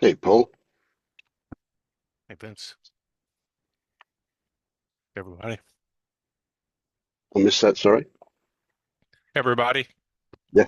Hey, Paul. Hey Vince, everybody. I missed that, sorry. Everybody. Yeah.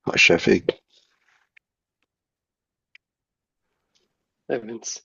Hi, Shafi. Evans.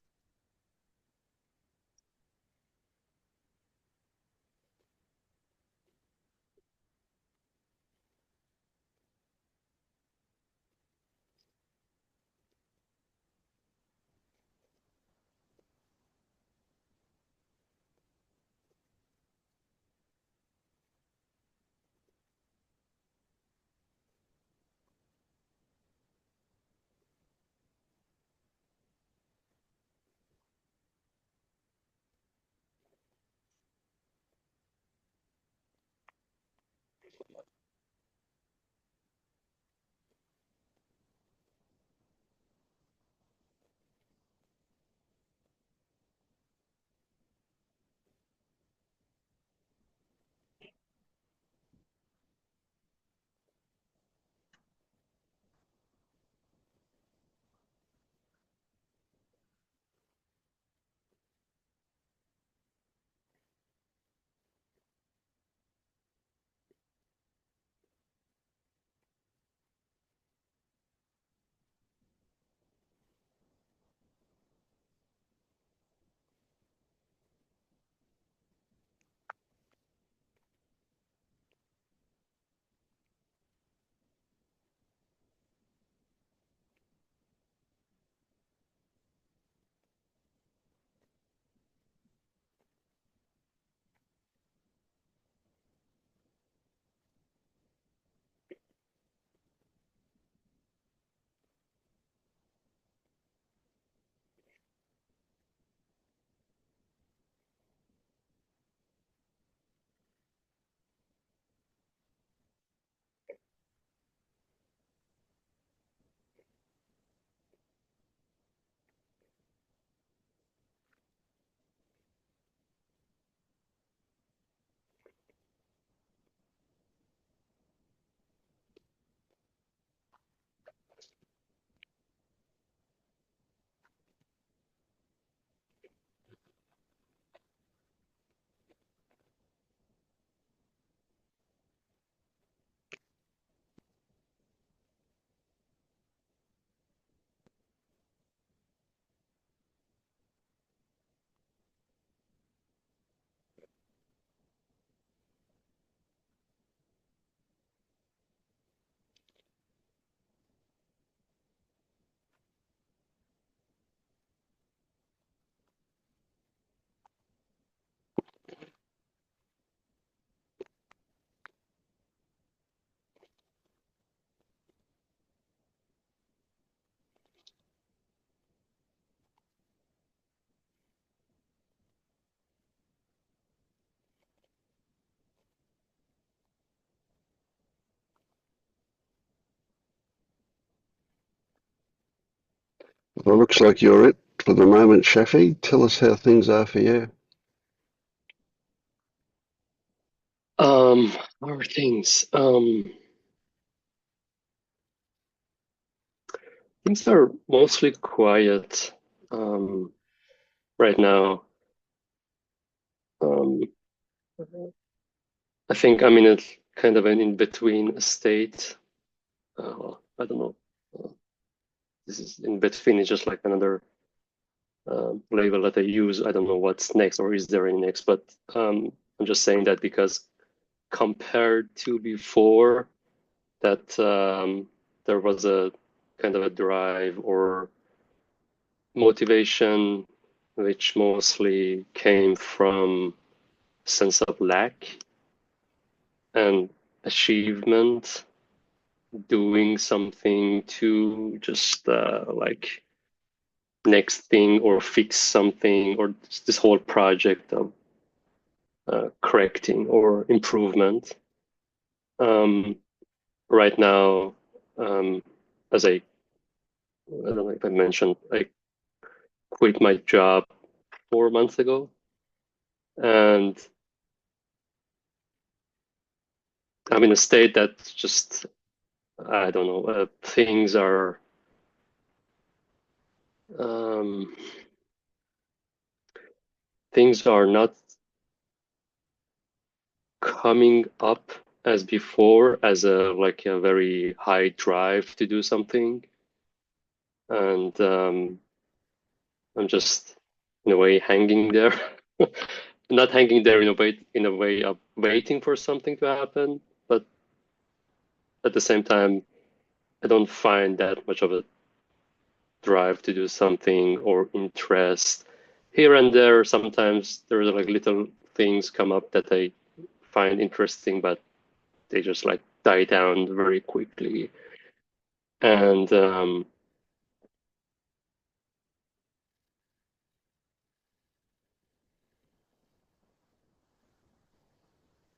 Well, looks like you're it for the moment, Shafi. Tell us how things are for you. Um, how are things? Things are mostly quiet right now. Um, I think I'm in a kind of an in-between state. I don't know. This is in Betfin is just like another label that I use. I don't know what's next or is there any next, but I'm just saying that because compared to before, that there was a kind of a drive or motivation which mostly came from sense of lack and achievement, doing something to just like next thing or fix something or this whole project of correcting or improvement. Right now, as I don't know if I mentioned, I quit my job 4 months ago, and I'm in a state that just I don't know. Um, things are not coming up as before as a like a very high drive to do something, and I'm just in a way hanging there. Not hanging there in a way of waiting for something to happen, but at the same time, I don't find that much of a drive to do something or interest. Here and there, sometimes there are like little things come up that I find interesting, but they just like die down very quickly. And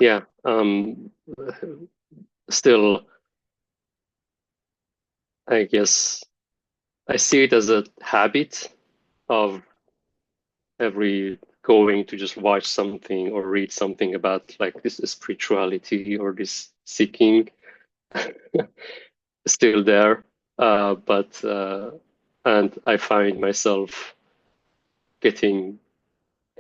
yeah, still, I guess I see it as a habit of every going to just watch something or read something about like this spirituality or this seeking still there. But and I find myself getting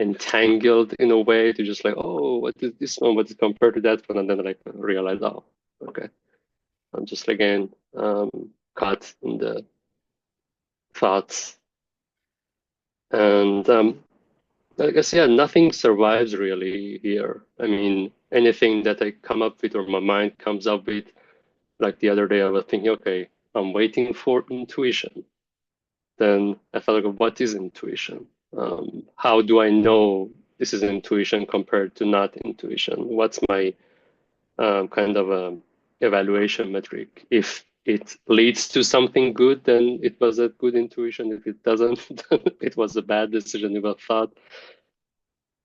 entangled in a way to just like, oh, what is this one? What is compared to that one? And then like realize, oh, okay, I'm just again caught in the thoughts. And I guess, yeah, nothing survives really here. I mean, anything that I come up with or my mind comes up with, like the other day, I was thinking, okay, I'm waiting for intuition. Then I thought, like, what is intuition? How do I know this is intuition compared to not intuition? What's my kind of evaluation metric? If it leads to something good, then it was a good intuition. If it doesn't, then it was a bad decision, a thought.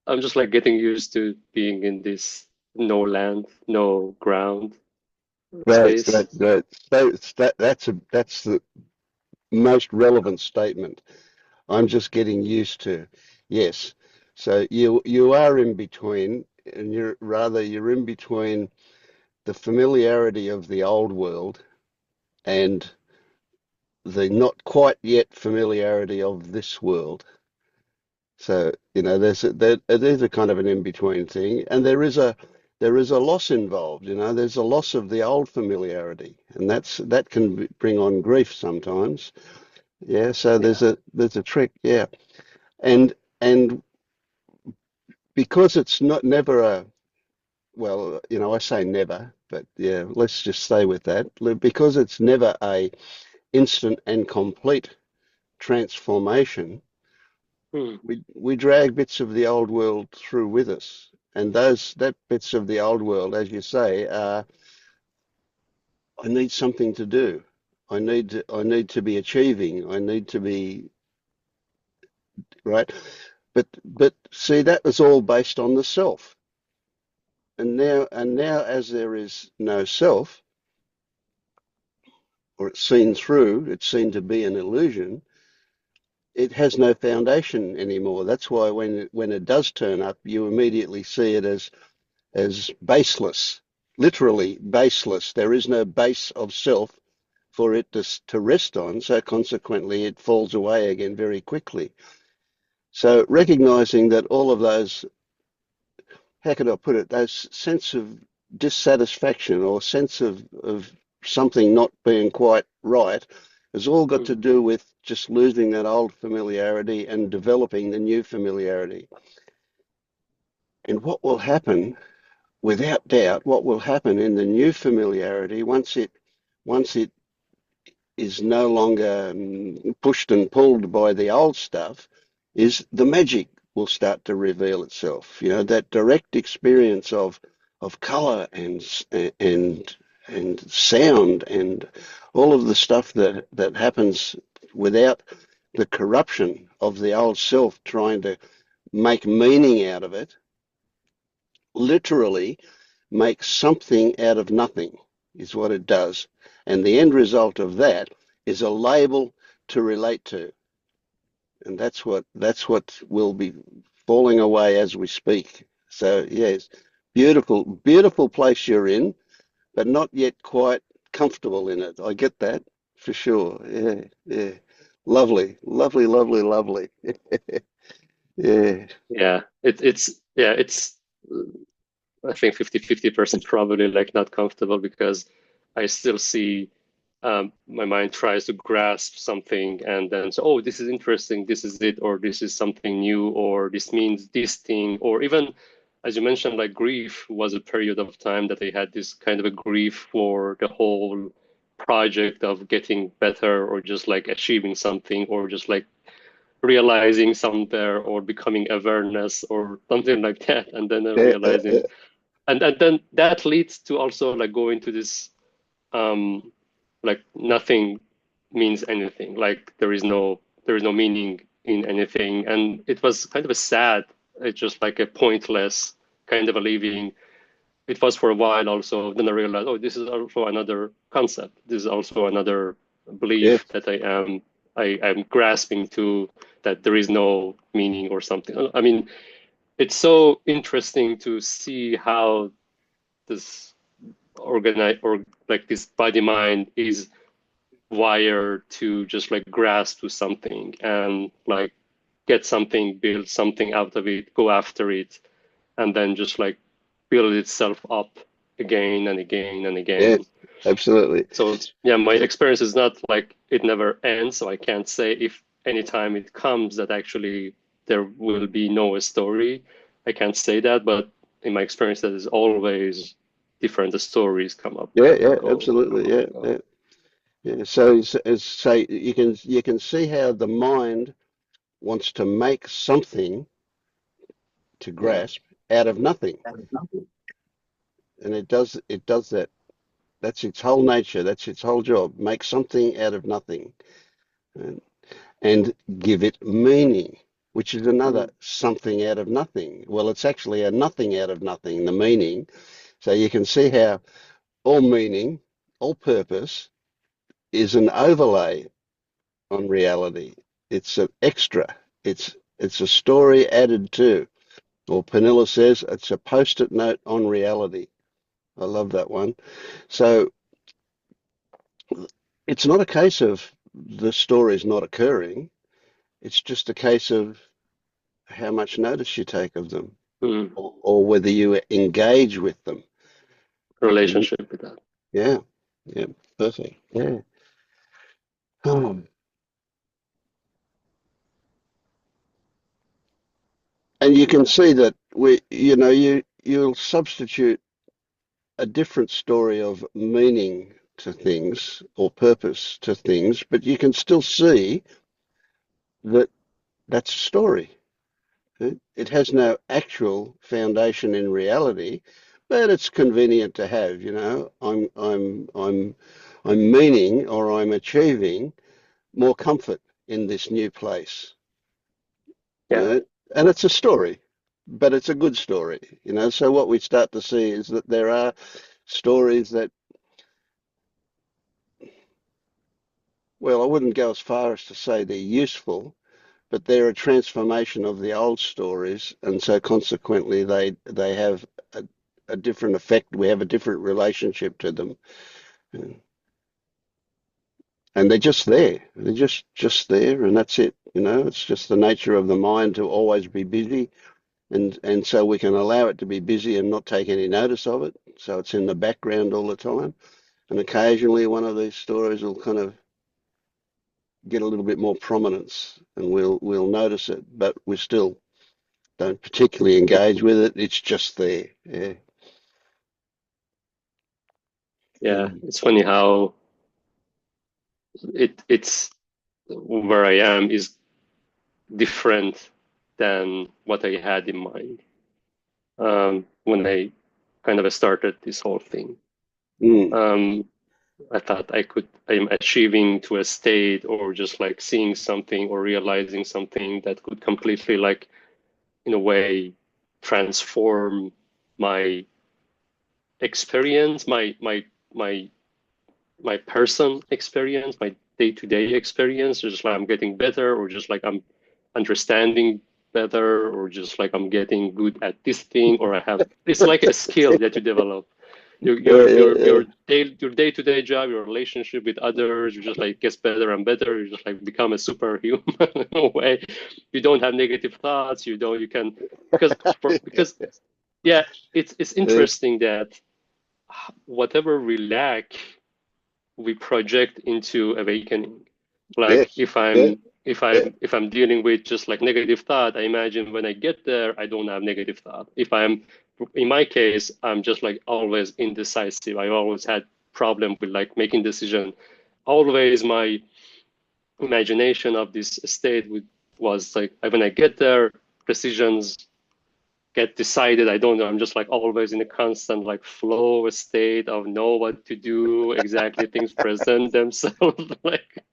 I'm just like getting used to being in this no land, no ground Great, space. great, great. That's the most relevant statement. I'm just getting used to. Yes. So you are in between, and you're in between the familiarity of the old world and the not quite yet familiarity of this world. So, there's a kind of an in-between thing, and there is a loss involved. There's a loss of the old familiarity, and that can bring on grief sometimes. Yeah. So Yeah. there's a trick. Yeah. And because it's not never a well, I say never, but yeah, let's just stay with that. Because it's never a instant and complete transformation, Hmm. we drag bits of the old world through with us. And that bits of the old world, as you say, are I need something to do. I need to be achieving. I need to be right. But see, that was all based on the self. And now as there is no self, or it's seen to be an illusion, it has no foundation anymore. That's why when it does turn up, you immediately see it as baseless, literally baseless. There is no base of self for it to rest on, so consequently it falls away again very quickly. So recognizing that all of those, how could I put it, those sense of dissatisfaction or sense of something not being quite right has all got to do with just losing that old familiarity and developing the new familiarity. And what will happen, without doubt, what will happen in the new familiarity once it is no longer pushed and pulled by the old stuff, is the magic will start to reveal itself. You know, that direct experience of color and sound and all of the stuff that happens without the corruption of the old self trying to make meaning out of it, literally make something out of nothing is what it does. And the end result of that is a label to relate to. And that's what will be falling away as we speak. So yes, beautiful, beautiful place you're in, but not yet quite comfortable in it. I get that for sure. Yeah, yeah. Lovely, lovely, lovely, lovely. Yeah. Yeah, it's I think 50-50% probably like not comfortable because I still see my mind tries to grasp something and then so, oh, this is interesting, this is it, or this is something new, or this means this thing, or even as you mentioned, like grief was a period of time that I had this kind of a grief for the whole project of getting better or just like achieving something or just like realizing somewhere or becoming awareness or something like that, and then Yeah, realizing and then that leads to also like go into this um like nothing means anything, like there is no meaning in anything, and it was kind of a sad, it's just like a pointless kind of a living. It was for a while also, then I realized, oh, this is also another concept, this is also another yeah, belief that I am grasping to, that there is no meaning or something. I mean, it's so interesting to see how this organize or like this body mind is wired to just like grasp to something and like get something, build something out of it, go after it, and then just like build itself up again and again and yeah, again. absolutely. So yeah, my experience is not like it never ends, so I can't say if anytime it comes that actually there will be no story. I can't say that, but in my experience, that is always different stories come up Yeah, and yeah, go, come absolutely. up Yeah, and go. yeah. Yeah, so as say you can see how the mind wants to make something to Yeah. grasp out of nothing, and it does that. That's its whole nature. That's its whole job. Make something out of nothing, and, and give it meaning, which is another Mm. something out of nothing. Well, it's actually a nothing out of nothing. The meaning. So you can see how all meaning, all purpose is an overlay on reality. It's an extra. It's a story added to, or Pernilla says it's a post-it note on reality. I love that one. So it's not a case of the stories not occurring. It's just a case of how much notice you take of them, Mm. or whether you engage with them. And Relationship with that. yeah, yeah, perfect. Yeah. Oh. And you can see that you'll substitute a different story of meaning to things or purpose to things, but you can still see that that's a story. It has no actual foundation in reality, but it's convenient to have. I'm meaning or I'm achieving more comfort in this new place. You Yeah. know, and it's a story, but it's a good story. So what we start to see is that there are stories that, well, I wouldn't go as far as to say they're useful, but they're a transformation of the old stories, and so consequently they have a different effect. We have a different relationship to them, and they're just there. They're just there, and that's it. It's just the nature of the mind to always be busy, and so we can allow it to be busy and not take any notice of it. So it's in the background all the time. And occasionally one of these stories will kind of get a little bit more prominence, and we'll notice it, but we still don't particularly engage with it. It's just there. Yeah. Yeah, Mm. it's funny how it's where I am is different than what I had in mind when I kind of started this whole thing. Mm. Um, I thought I'm achieving to a state or just like seeing something or realizing something that could completely like, in a way, transform my experience, my person experience, my day-to-day experience, just like I'm getting better, or just like I'm understanding better, or just like I'm getting good at this thing, or I have it's like a skill that you develop. Yeah, yeah, yeah. Your day-to-day job, your relationship with others, you just like gets better and better. You just like become a superhuman in a way. You don't have negative thoughts. You can because yeah, it's Yes, interesting that whatever we lack we project into awakening. Like yes, yeah, yeah, if I'm dealing with just like negative thought, I imagine when I get there, I don't have negative thought. If I'm in my case, I'm just like always indecisive. I always had problem with like making decision. Always my imagination of this state was like when I get there, decisions get decided. I don't know. I'm just like always in a constant like flow state of know what to do, exactly things present themselves. Like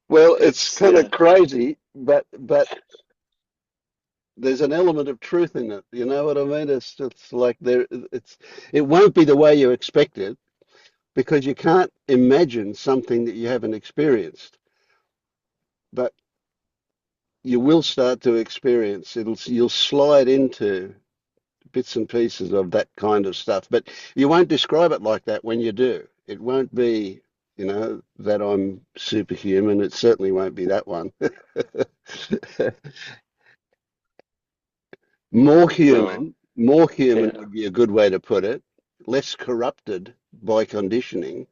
well, it's it's kind of yeah. crazy, but there's an element of truth in it. You know what I mean? It's like it won't be the way you expect it because you can't imagine something that you haven't experienced. But you will start to experience. You'll slide into bits and pieces of that kind of stuff, but you won't describe it like that when you do. It won't be, that I'm superhuman. It certainly won't be that one. No. More human Yeah. would be a good way to put it. Less corrupted by conditioning,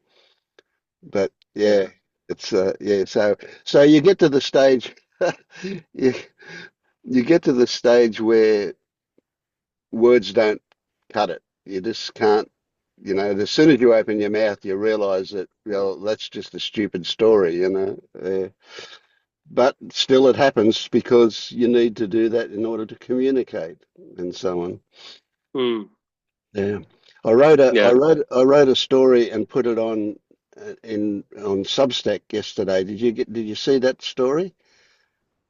but yeah, Yeah. it's yeah. So you get to the stage, you you get to the stage where words don't cut it. You just can't, as soon as you open your mouth, you realize that, that's just a stupid story. But still it happens because you need to do that in order to communicate and so on. Mm. Yeah. I Yeah. wrote a story and put it on Substack yesterday. Did you see that story?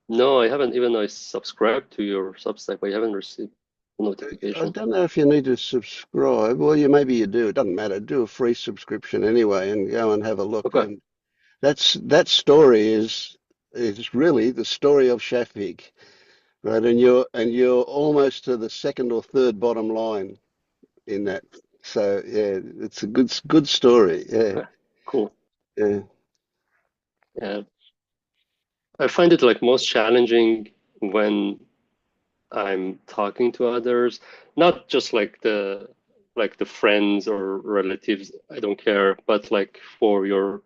No, I haven't even I subscribed to your Substack, but I haven't received a I notification. don't know if you need to subscribe. Well, maybe you do. It doesn't matter. Do a free subscription anyway and go and have a look. Okay. And that story is really the story of Shafik, right? And you're almost to the second or third bottom line in that. So yeah, it's a good story. Yeah, Okay. Cool. yeah. Yeah. I find it like most challenging when I'm talking to others, not just like the friends or relatives, I don't care, but like for your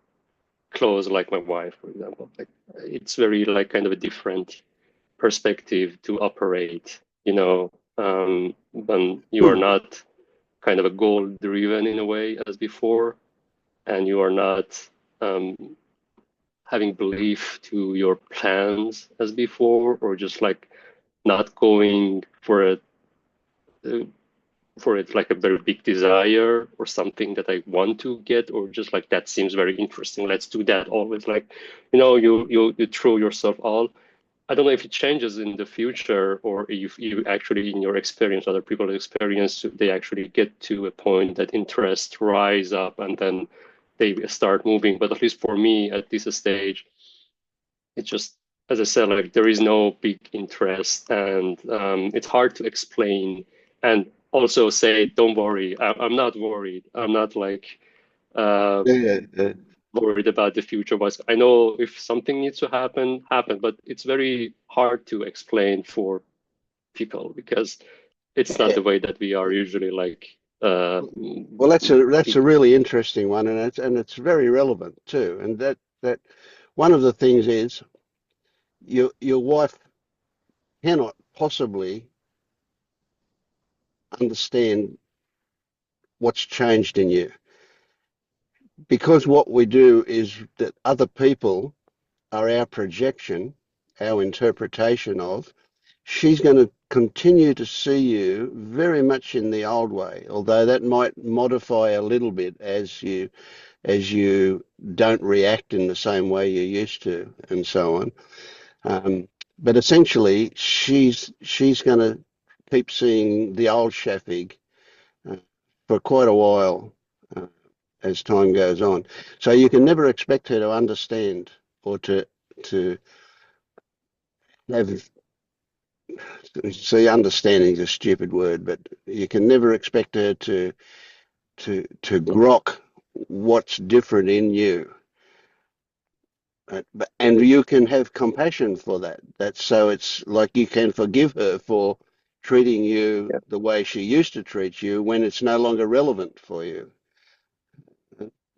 close, like my wife, for example. Like it's very like kind of a different perspective to operate, when you are Hmm. not kind of a goal driven in a way as before, and you are not um, having belief to your plans as before, or just like not going uh, for it like a very big desire or something that I want to get, or just like that seems very interesting. Let's do that. Always like, you throw yourself all. I don't know if it changes in the future or if you actually, in your experience, other people's experience, they actually get to a point that interest rise up and then they start moving. But at least for me at this stage, it's just, as I said, like there is no big interest and it's hard to explain and also say, don't worry, I'm not worried. I'm not like uh, Yeah, yeah. worried about the future. But I know if something needs to happen, but it's very hard to explain for people because it's not Yeah. the way that we are usually like. Well, that's a really interesting one, and it's very relevant too. And that one of the things is your wife cannot possibly understand what's changed in you, because what we do is that other people are our projection, our interpretation of. She's going to continue to see you very much in the old way, although that might modify a little bit as you don't react in the same way you used to, and so on. But essentially, she's going to keep seeing the old Shafig uh, for quite a while uh, as time goes on. So you can never expect her to understand or to have. See, understanding is a stupid word, but you can never expect her to grok what's different in you. And you can have compassion for that. That's so it's like you can forgive her for treating you Yeah. the way she used to treat you when it's no longer relevant for you.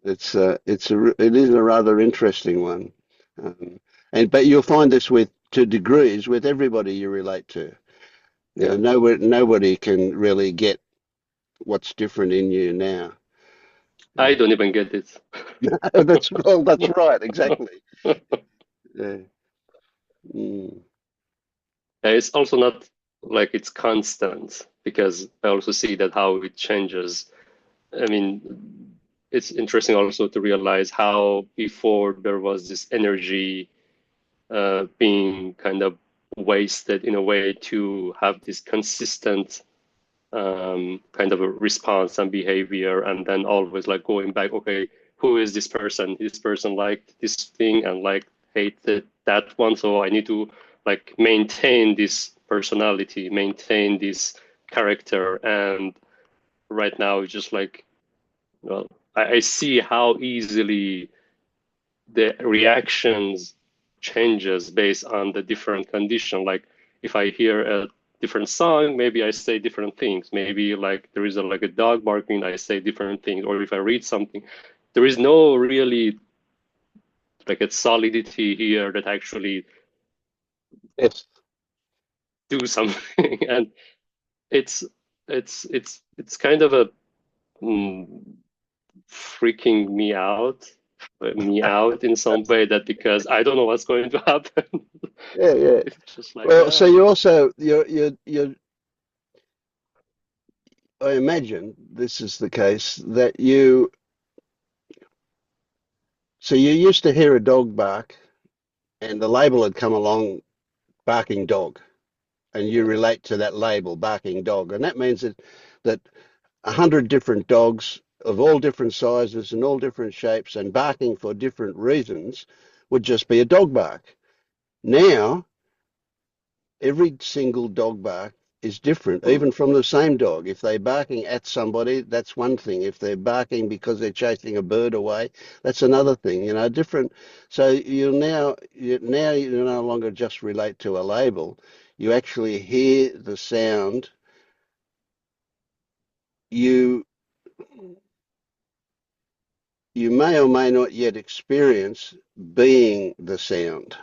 It is a rather interesting one, but you'll find this with to degrees with everybody you relate to. Yeah. Nobody can really get what's different in you now. I don't even get it. That's right, exactly. Yeah. Mm. It's also not like it's constant, because I also see that how it changes. I mean, it's interesting also to realize how before there was this energy being kind of wasted in a way to have this consistent kind of a response and behavior, and then always like going back, okay, who is this person? This person liked this thing and like hated that one, so I need to like maintain this personality, maintain this character. And right now it's just like, well, I see how easily the reactions changes based on the different condition. Like if I hear a different song, maybe I say different things. Maybe like there is like a dog barking, I say different things. Or if I read something, there is no really like a solidity here that actually Yes. do something. And it's it's kind of a freaking me out in some way, that because I don't know what's going to happen. Yeah, yeah. It's just like, Well, so you also you're I imagine this is the case that you used to hear a dog bark and the label had come along, barking dog, and you relate to that label, barking dog, and that means that 100 different dogs of all different sizes and all different shapes and barking for different reasons would just be a dog bark. Now every single dog bark is different, mm, even from the same dog. If they're barking at somebody, that's one thing. If they're barking because they're chasing a bird away, that's another thing. Different. So you no longer just relate to a label. You actually hear the sound. You you may or may not yet experience being the sound,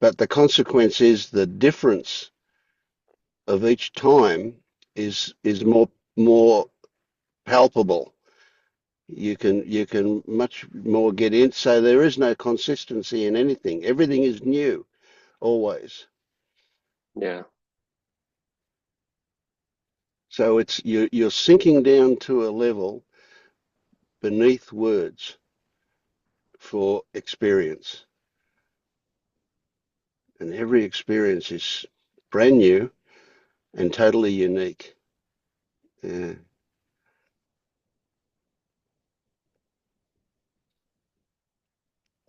but the consequence is the difference of each time is more palpable. You can much more get in. So there is no consistency in anything. Everything is new, always. yeah. So you're sinking down to a level beneath words for experience, and every experience is brand new and totally unique. Yeah.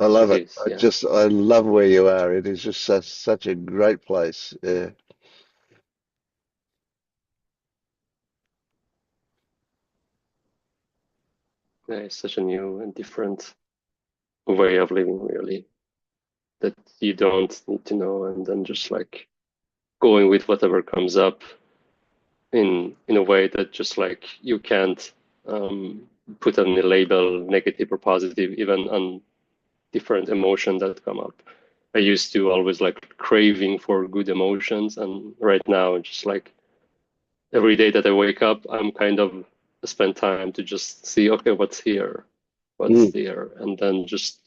I love It it. is, yeah. I love where you are. It is just such a great place. Yeah. Yeah, it's such a new and different way of living, really, that you don't need to know, and then just like going with whatever comes up. in a way that just like you can't put on a label, negative or positive, even on different emotions that come up. I used to always like craving for good emotions, and right now, just like every day that I wake up, I'm kind of spend time to just see, okay, what's here, what's Mm, there, and then just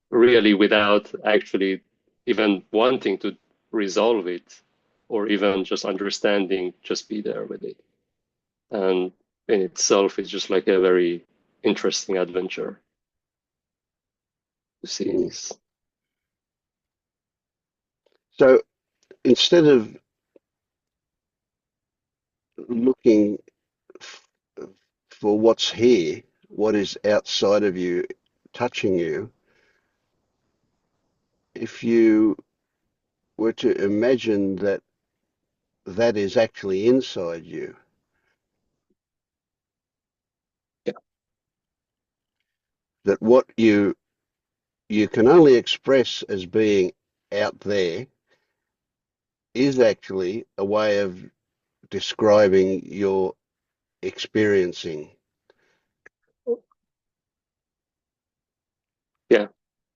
really without actually even wanting to resolve it or even just understanding, just be there with it. And in itself, it's just like a very interesting adventure to see mm. this. So instead of looking f- for what's here, what is outside of you, touching you, if you were to imagine that that is actually inside you, Yeah. that what you can only express as being out there is actually a way of describing your experiencing. Yeah,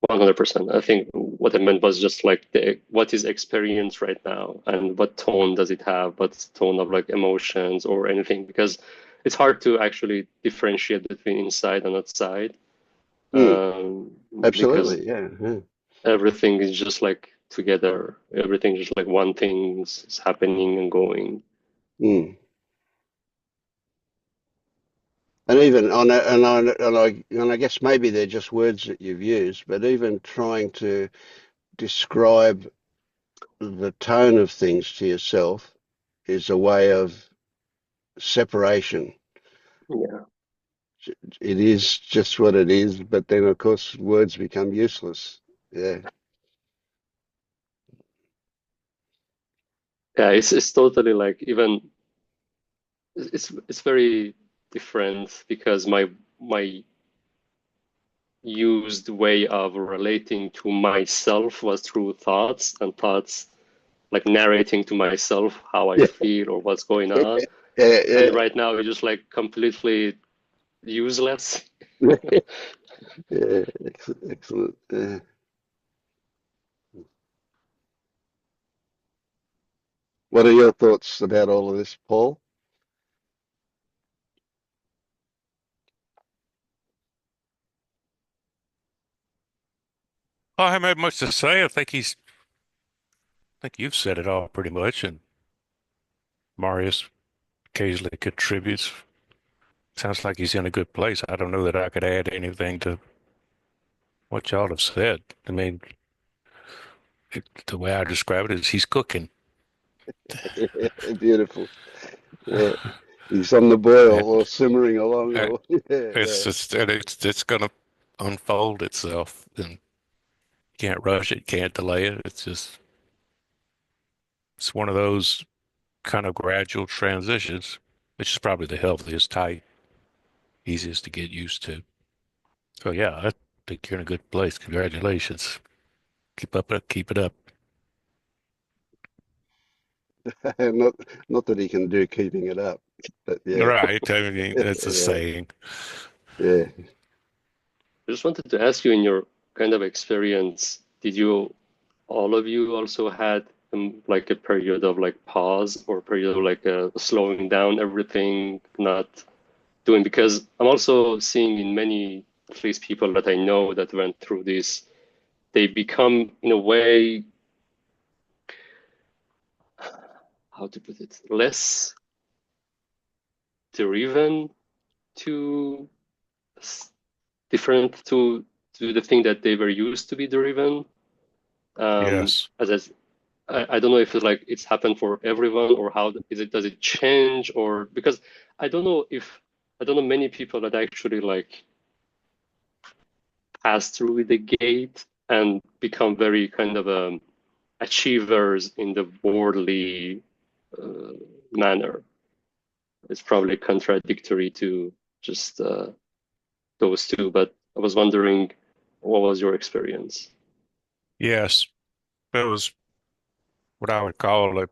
100%. I think what I meant was just like what is experience right now and what tone does it have, what's tone of like emotions or anything, because it's hard to actually differentiate between inside and outside, Mm, um, because absolutely, yeah, yeah. everything is just like together. Everything just like one thing is happening and going. Mm. And even on a, and I guess maybe they're just words that you've used, but even trying to describe the tone of things to yourself is a way of separation. Yeah. It is just what it is, but then of course words become useless. Yeah. Yeah, it's totally like even it's very different because my used way of relating to myself was through thoughts and thoughts like narrating to myself how I Yeah. feel or what's going on. Yeah. And Yeah. right now it's just like completely useless. Yeah. Excellent. Excellent. Yeah. What are your thoughts about all of this, Paul? I haven't had much to say. I think you've said it all pretty much, and Marius occasionally contributes. Sounds like he's in a good place. I don't know that I could add anything to what y'all have said. I mean, the way I describe it is he's cooking. Beautiful. Yeah. He's on the boil And, or simmering along. uh, Or, yeah. it's Yeah. just, and it's gonna unfold itself, and you can't rush it, can't delay it. It's one of those kind of gradual transitions, which is probably the healthiest type, easiest to get used to. So yeah, I think you're in a good place. Congratulations. Keep it up. Not not that he can do keeping it up, but yeah. Right. I mean, it's a Yeah. saying. Yeah. I just wanted to ask you in your kind of experience, did you all of you also had like a period of like pause or period of like slowing down everything, not doing, because I'm also seeing in many, at least people that I know that went through this, they become in a way, how to put it, less driven to different to the thing that they were used to be driven. Yes. I don't know if it's like it's happened for everyone or how is it, does it change, or because I don't know if I don't know many people that actually like pass through the gate and become very kind of achievers in the worldly uh, manner. It's probably contradictory to just those two, but I was wondering what was your experience? Yes. It was what I would call a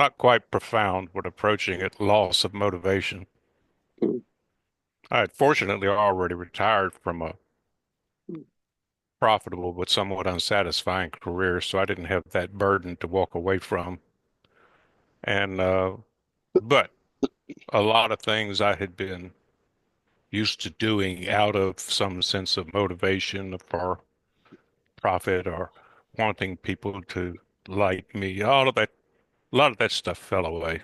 not quite profound, but approaching it, loss of motivation. Mm. I had fortunately already retired from a profitable but somewhat unsatisfying career, so I didn't have that burden to walk away from. And but a lot of things I had been used to doing out of some sense of motivation for profit or wanting people to like me, all of that, a lot of that stuff fell away.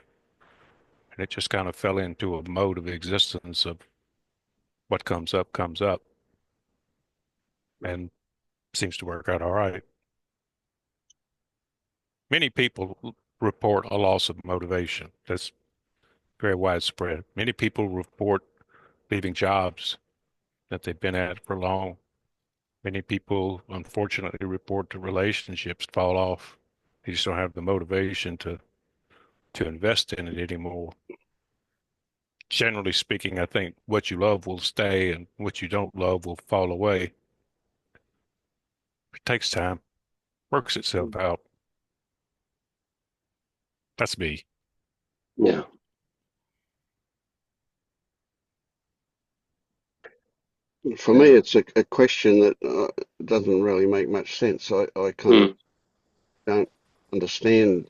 And it just kind of fell into a mode of existence of what comes up, and seems to work out all right. Many people report a loss of motivation. That's very widespread. Many people report leaving jobs that they've been at for long. Many people, unfortunately, report the relationships fall off. They just don't have the motivation to invest in it anymore. Generally speaking, I think what you love will stay and what you don't love will fall away. It takes time, works itself out. That's me. Yeah. For me, it's a question that doesn't really make much sense. I kind of Mm. don't understand.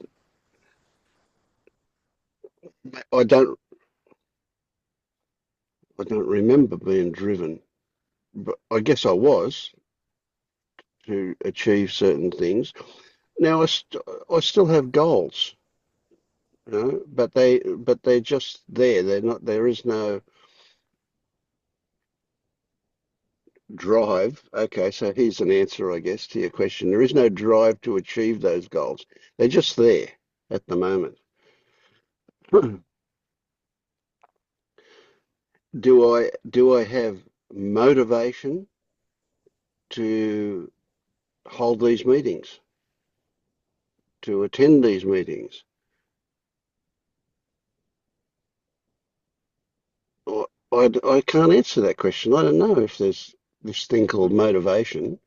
I don't I don't remember being driven, but I guess I was to achieve certain things. Now I still have goals, you know, but they're just there. They're not. There is no drive. Okay, so here's an answer, I guess, to your question. There is no drive to achieve those goals. They're just there at the moment. Do I have motivation to hold these meetings, to attend these meetings? I can't answer that question. I don't know if there's this thing called motivation,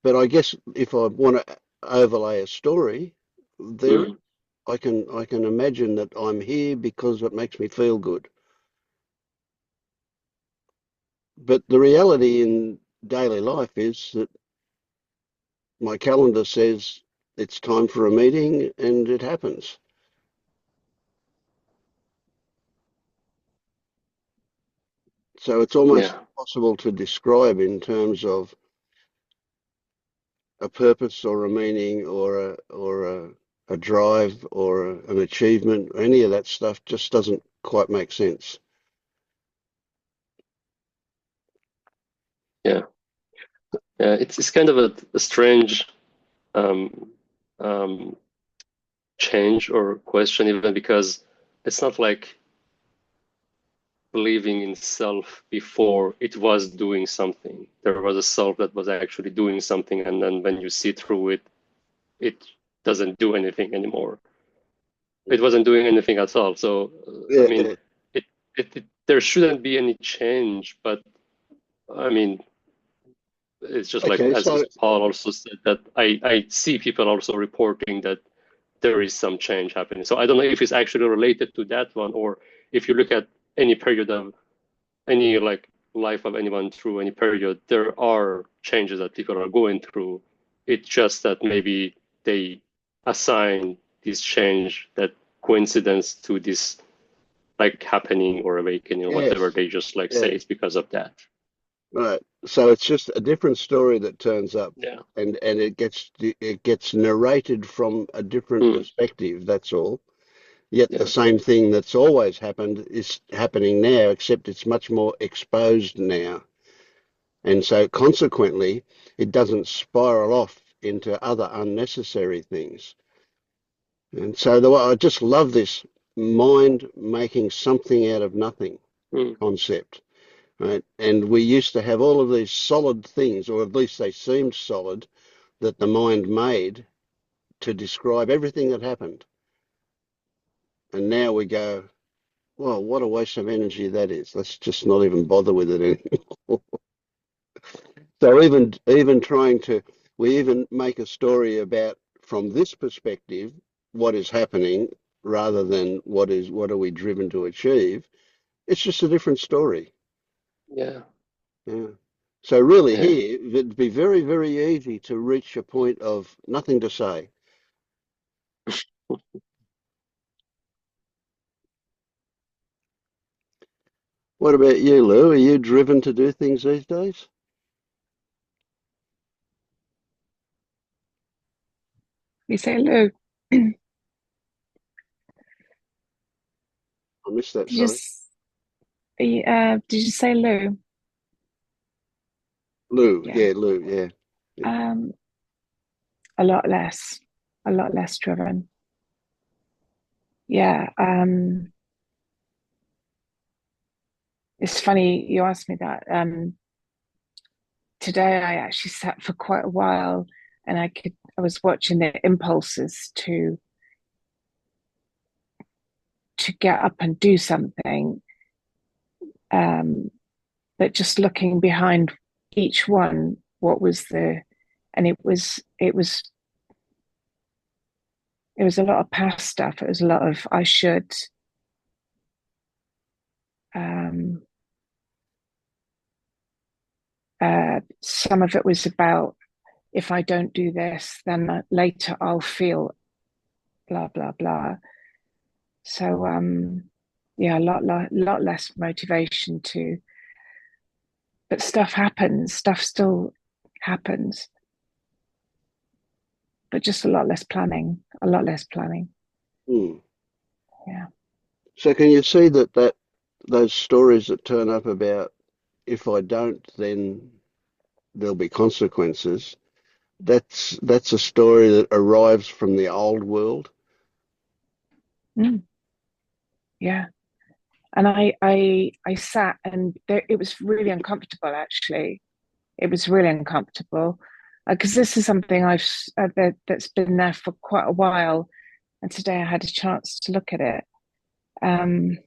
but I guess if I want to overlay a story, there Mm. I can imagine that I'm here because it makes me feel good. But the reality in daily life is that my calendar says it's time for a meeting and it happens. So it's almost Yeah. impossible to describe in terms of a purpose or a meaning or a drive or an achievement. Any of that stuff just doesn't quite make sense. Yeah. Yeah. It's kind of a strange um, um, change or question, even because it's not like believing in self before it was doing something. There was a self that was actually doing something, and then when you see through it, it doesn't do anything anymore. It wasn't doing anything at all. So, I Yeah, mean, yeah. there shouldn't be any change, but I mean, it's just like, Okay, as so Paul also said, that I see people also reporting that there is some change happening. So I don't know if it's actually related to that one, or if you look at any period of any like life of anyone through any period, there are changes that people are going through. It's just that maybe they assign this change, that coincidence, to this like happening or awakening or whatever. yes, They just like say yeah, it's because of that. right. So it's just a different story that turns up, Yeah. and it gets narrated from a different Mm. perspective. That's all. Yet the Yeah. same thing that's always happened is happening now, except it's much more exposed now. And so consequently, it doesn't spiral off into other unnecessary things. And so I just love this mind making something out of nothing Mm. concept, right? And we used to have all of these solid things, or at least they seemed solid, that the mind made to describe everything that happened. And now we go, well, what a waste of energy that is. Let's just not even bother with it anymore. So even trying to, we even make a story about from this perspective, what is happening rather than what are we driven to achieve, it's just a different story. Yeah. Yeah. So really Yeah. here, it'd be very, very easy to reach a point of nothing to say. What about you, Lou? Are you driven to do things these days? You say Lou. I missed that, Did you sorry. s- did you say Lou? Lou, Yeah. yeah, Lou, yeah. Yeah. Um, a lot less, a lot less driven. Yeah. It's funny you asked me that. Today I actually sat for quite a while, and I was watching the impulses to get up and do something, um, but just looking behind each one, what was and it was a lot of past stuff. It was a lot of I should. Um, some of it was about if I don't do this, then later I'll feel blah blah blah. So yeah, lot less motivation to, but stuff happens. Stuff still happens, but just a lot less planning. A lot less planning. Hmm. Yeah. So can you see that those stories that turn up about if I don't, then there'll be consequences. That's a story that arrives from the old world. Mm, yeah. And I sat and it was really uncomfortable actually. It was really uncomfortable because this is something that's been there for quite a while, and today I had a chance to look at it, um,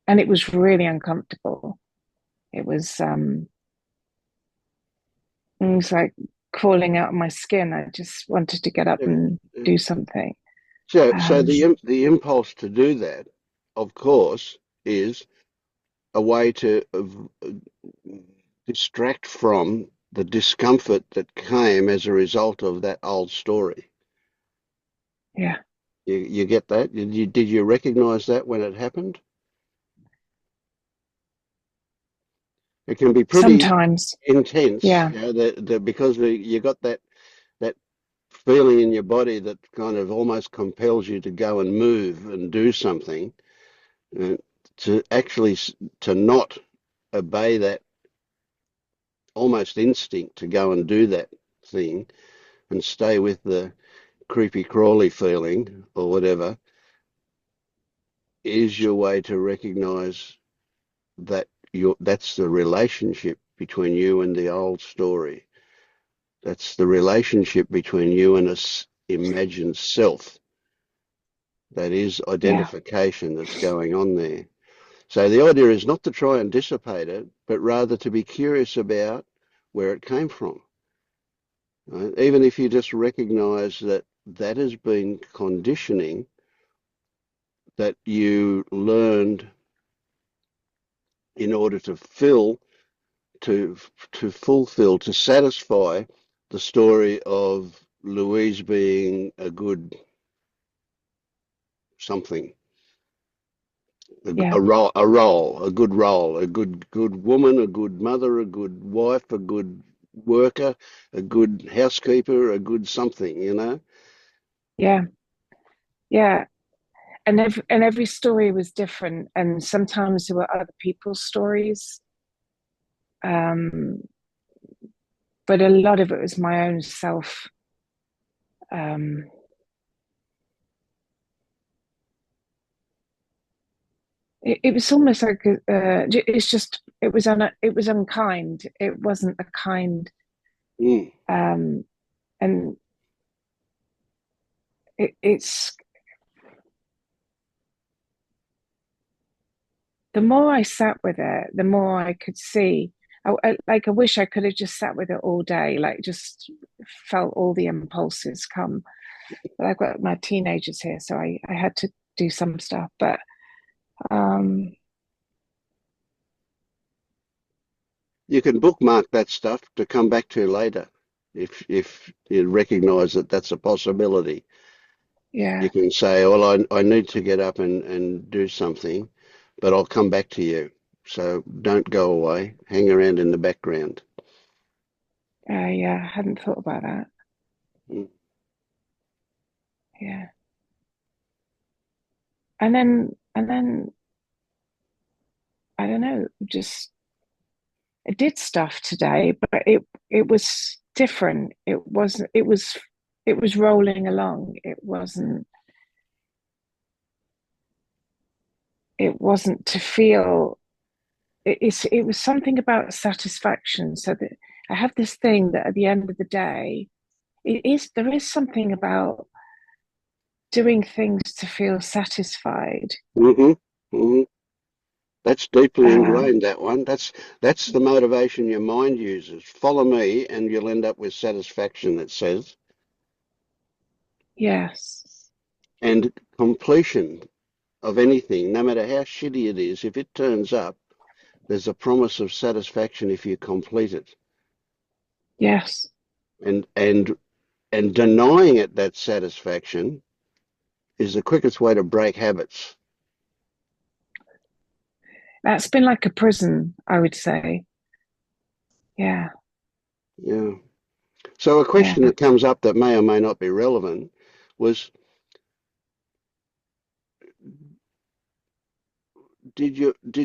and it was really uncomfortable. It was like crawling out of my skin. I just wanted to get up Yeah, and yeah. do something. So Um, the impulse to do that, of course, is a way to distract from the discomfort that came as a result of that old story. yeah, You get that? Did you recognize that when it happened? It can be pretty sometimes, intense, yeah, you know, because you got that feeling in your body that kind of almost compels you to go and move and do something, uh, to actually to not obey that almost instinct to go and do that thing and stay with the creepy crawly feeling or whatever is your way to recognize that that's the relationship between you and the old story. That's the relationship between you and a imagined self. That is yeah, identification that's going on there. So the idea is not to try and dissipate it, but rather to be curious about where it came from. Right? Even if you just recognize that that has been conditioning that you learned in order to fulfill, to satisfy the story of Louise being a good something, yeah, a good role, a good woman, a good mother, a good wife, a good worker, a good housekeeper, a good something, you know? yeah, yeah. And every story was different, and sometimes there were other people's stories, um, but a lot of it was my own self. Um, it was almost like it's just it was unkind. It wasn't a kind, Mm, um, and it's the more I sat with it, the more I could see. I wish I could have just sat with it all day, like just felt all the impulses come. But I've got my teenagers here, so I had to do some stuff. But um, You can bookmark that stuff to come back to later if you recognize that that's a possibility. yeah, You can say, well, I need to get up and do something, but I'll come back to you. So don't go away. Hang around in the background. yeah, I hadn't thought about that. Mm. Yeah, and then I don't know, just I did stuff today, but it was different. It wasn't. It was rolling along. It wasn't. It wasn't to feel. It was something about satisfaction. So that I have this thing that at the end of the day, there is something about doing things to feel satisfied. hmm hmm That's deeply Um, ingrained, that one. That's the motivation your mind uses. Follow me and you'll end up with satisfaction, it says. yes, And completion of anything, no matter how shitty it is, if it turns up, there's a promise of satisfaction if you complete it. yes. And and and denying it that satisfaction is the quickest way to break habits. That's been like a prison, I would say. Yeah, Yeah. So a yeah. question that comes up that may or may not be relevant was, did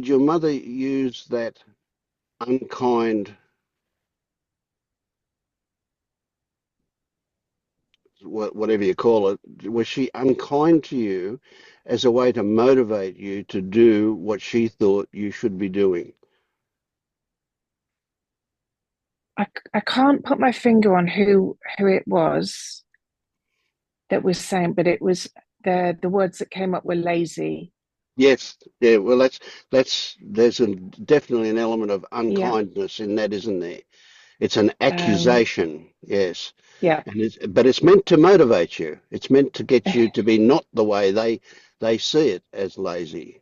your mother use that unkind, whatever you call it, was she unkind to you as a way to motivate you to do what she thought you should be doing? I can't put my finger on who it was that was saying, but it was the words that came up were lazy. Yes, yeah. Well, there's definitely an element of Yeah, unkindness in that, isn't there? It's an um, accusation, yes, yeah, but it's meant to motivate you. It's meant to get you to be not the way they see it as lazy.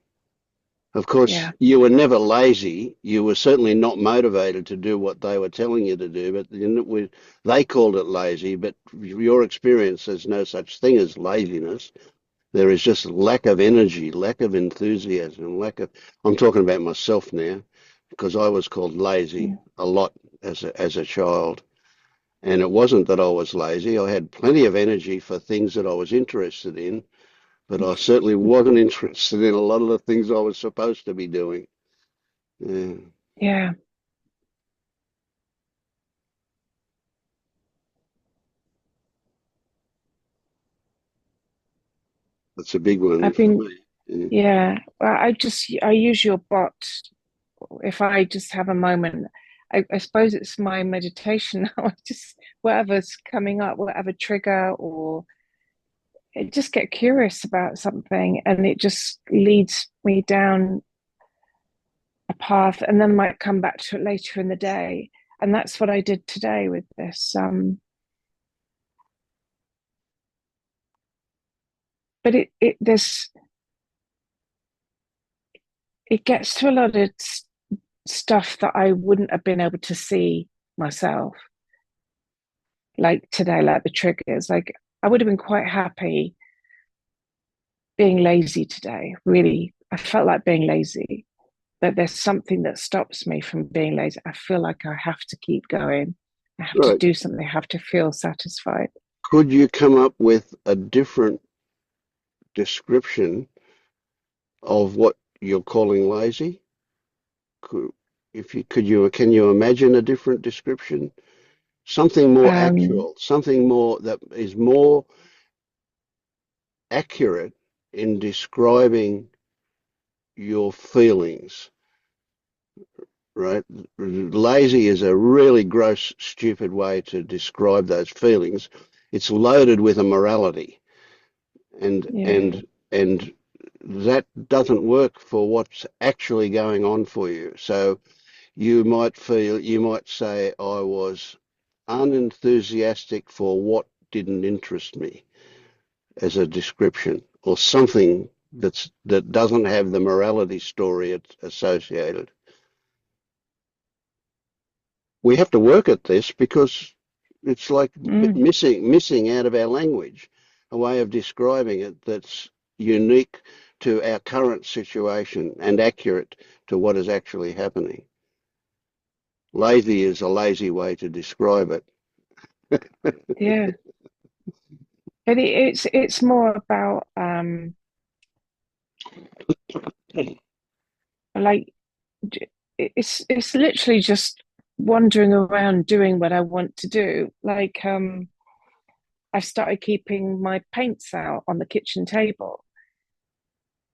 Of course, yeah, you were never lazy. You were certainly not motivated to do what they were telling you to do, but they called it lazy. But your experience, there's no such thing as laziness. There is just lack of energy, lack of enthusiasm, lack of. I'm talking about myself now, because I was called lazy mm, a lot as a child. And it wasn't that I was lazy. I had plenty of energy for things that I was interested in, but I certainly wasn't interested in a lot of the things I was supposed to be doing. Yeah, yeah. that's a big one I've for been, me. Yeah. yeah. Well, I use your bot if I just have a moment. I suppose it's my meditation now. I just whatever's coming up, whatever trigger, or I just get curious about something, and it just leads me down a path, and then might come back to it later in the day. And that's what I did today with this. But it gets to a lot of stuff that I wouldn't have been able to see myself, like today, like the triggers. Like I would have been quite happy being lazy today. Really, I felt like being lazy. That there's something that stops me from being lazy. I feel like I have to keep going. I have to Right. do something. I have to feel satisfied. Could you come up with a different description of what you're calling lazy? Could, if you could you can you imagine a different description? Something more Um, actual, something more that is more accurate in describing your feelings, right? Lazy is a really gross, stupid way to describe those feelings. It's loaded with a morality, and yeah, and and that doesn't work for what's actually going on for you. So you might say, I was unenthusiastic for what didn't interest me. as a description, or something that doesn't have the morality story associated. We have to work at this because it's like missing out of our language a way of describing it that's unique to our current situation and accurate to what is actually happening. Lazy is a lazy way to describe it. Yeah. But it's more about like it's literally just wandering around doing what I want to do. Like I've started keeping my paints out on the kitchen table,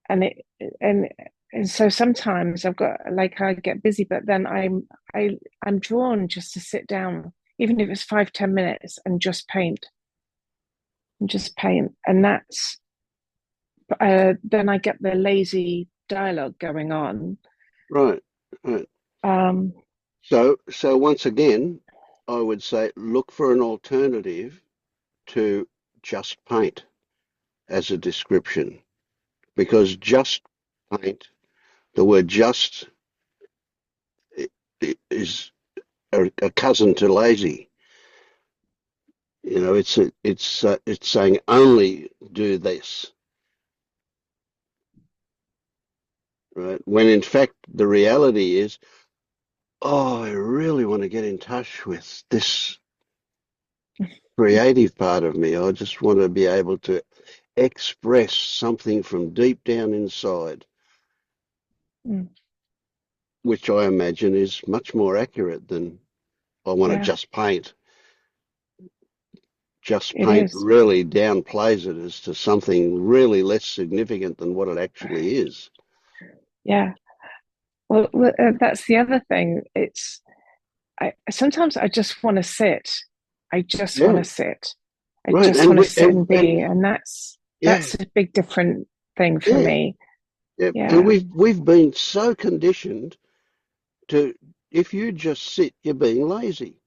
and it and and so sometimes I've got like I get busy, but then I'm drawn just to sit down, even if it's 5-10 minutes, and just paint, and that's then I get the lazy dialogue going on. Right, right. Um, So once again, I would say look for an alternative to just paint as a description, because just paint, the word just is a cousin to lazy. You know, it's saying only do this, right? When in fact the reality is, oh, I really want to get in touch with this creative part of me. I just want to be able to express something from deep down inside, mm, which I imagine is much more accurate than I want to yeah, just paint. Just it paint is. really downplays it as to something really less significant than what it actually is. Yeah. Well, that's the other thing. I sometimes I just want to sit. I just want Yeah, to sit. I right. just And want to we, sit and be, and yeah, that's a big different thing for yeah, me. yeah. And Yeah. we've been so conditioned to, if you just sit, you're being lazy.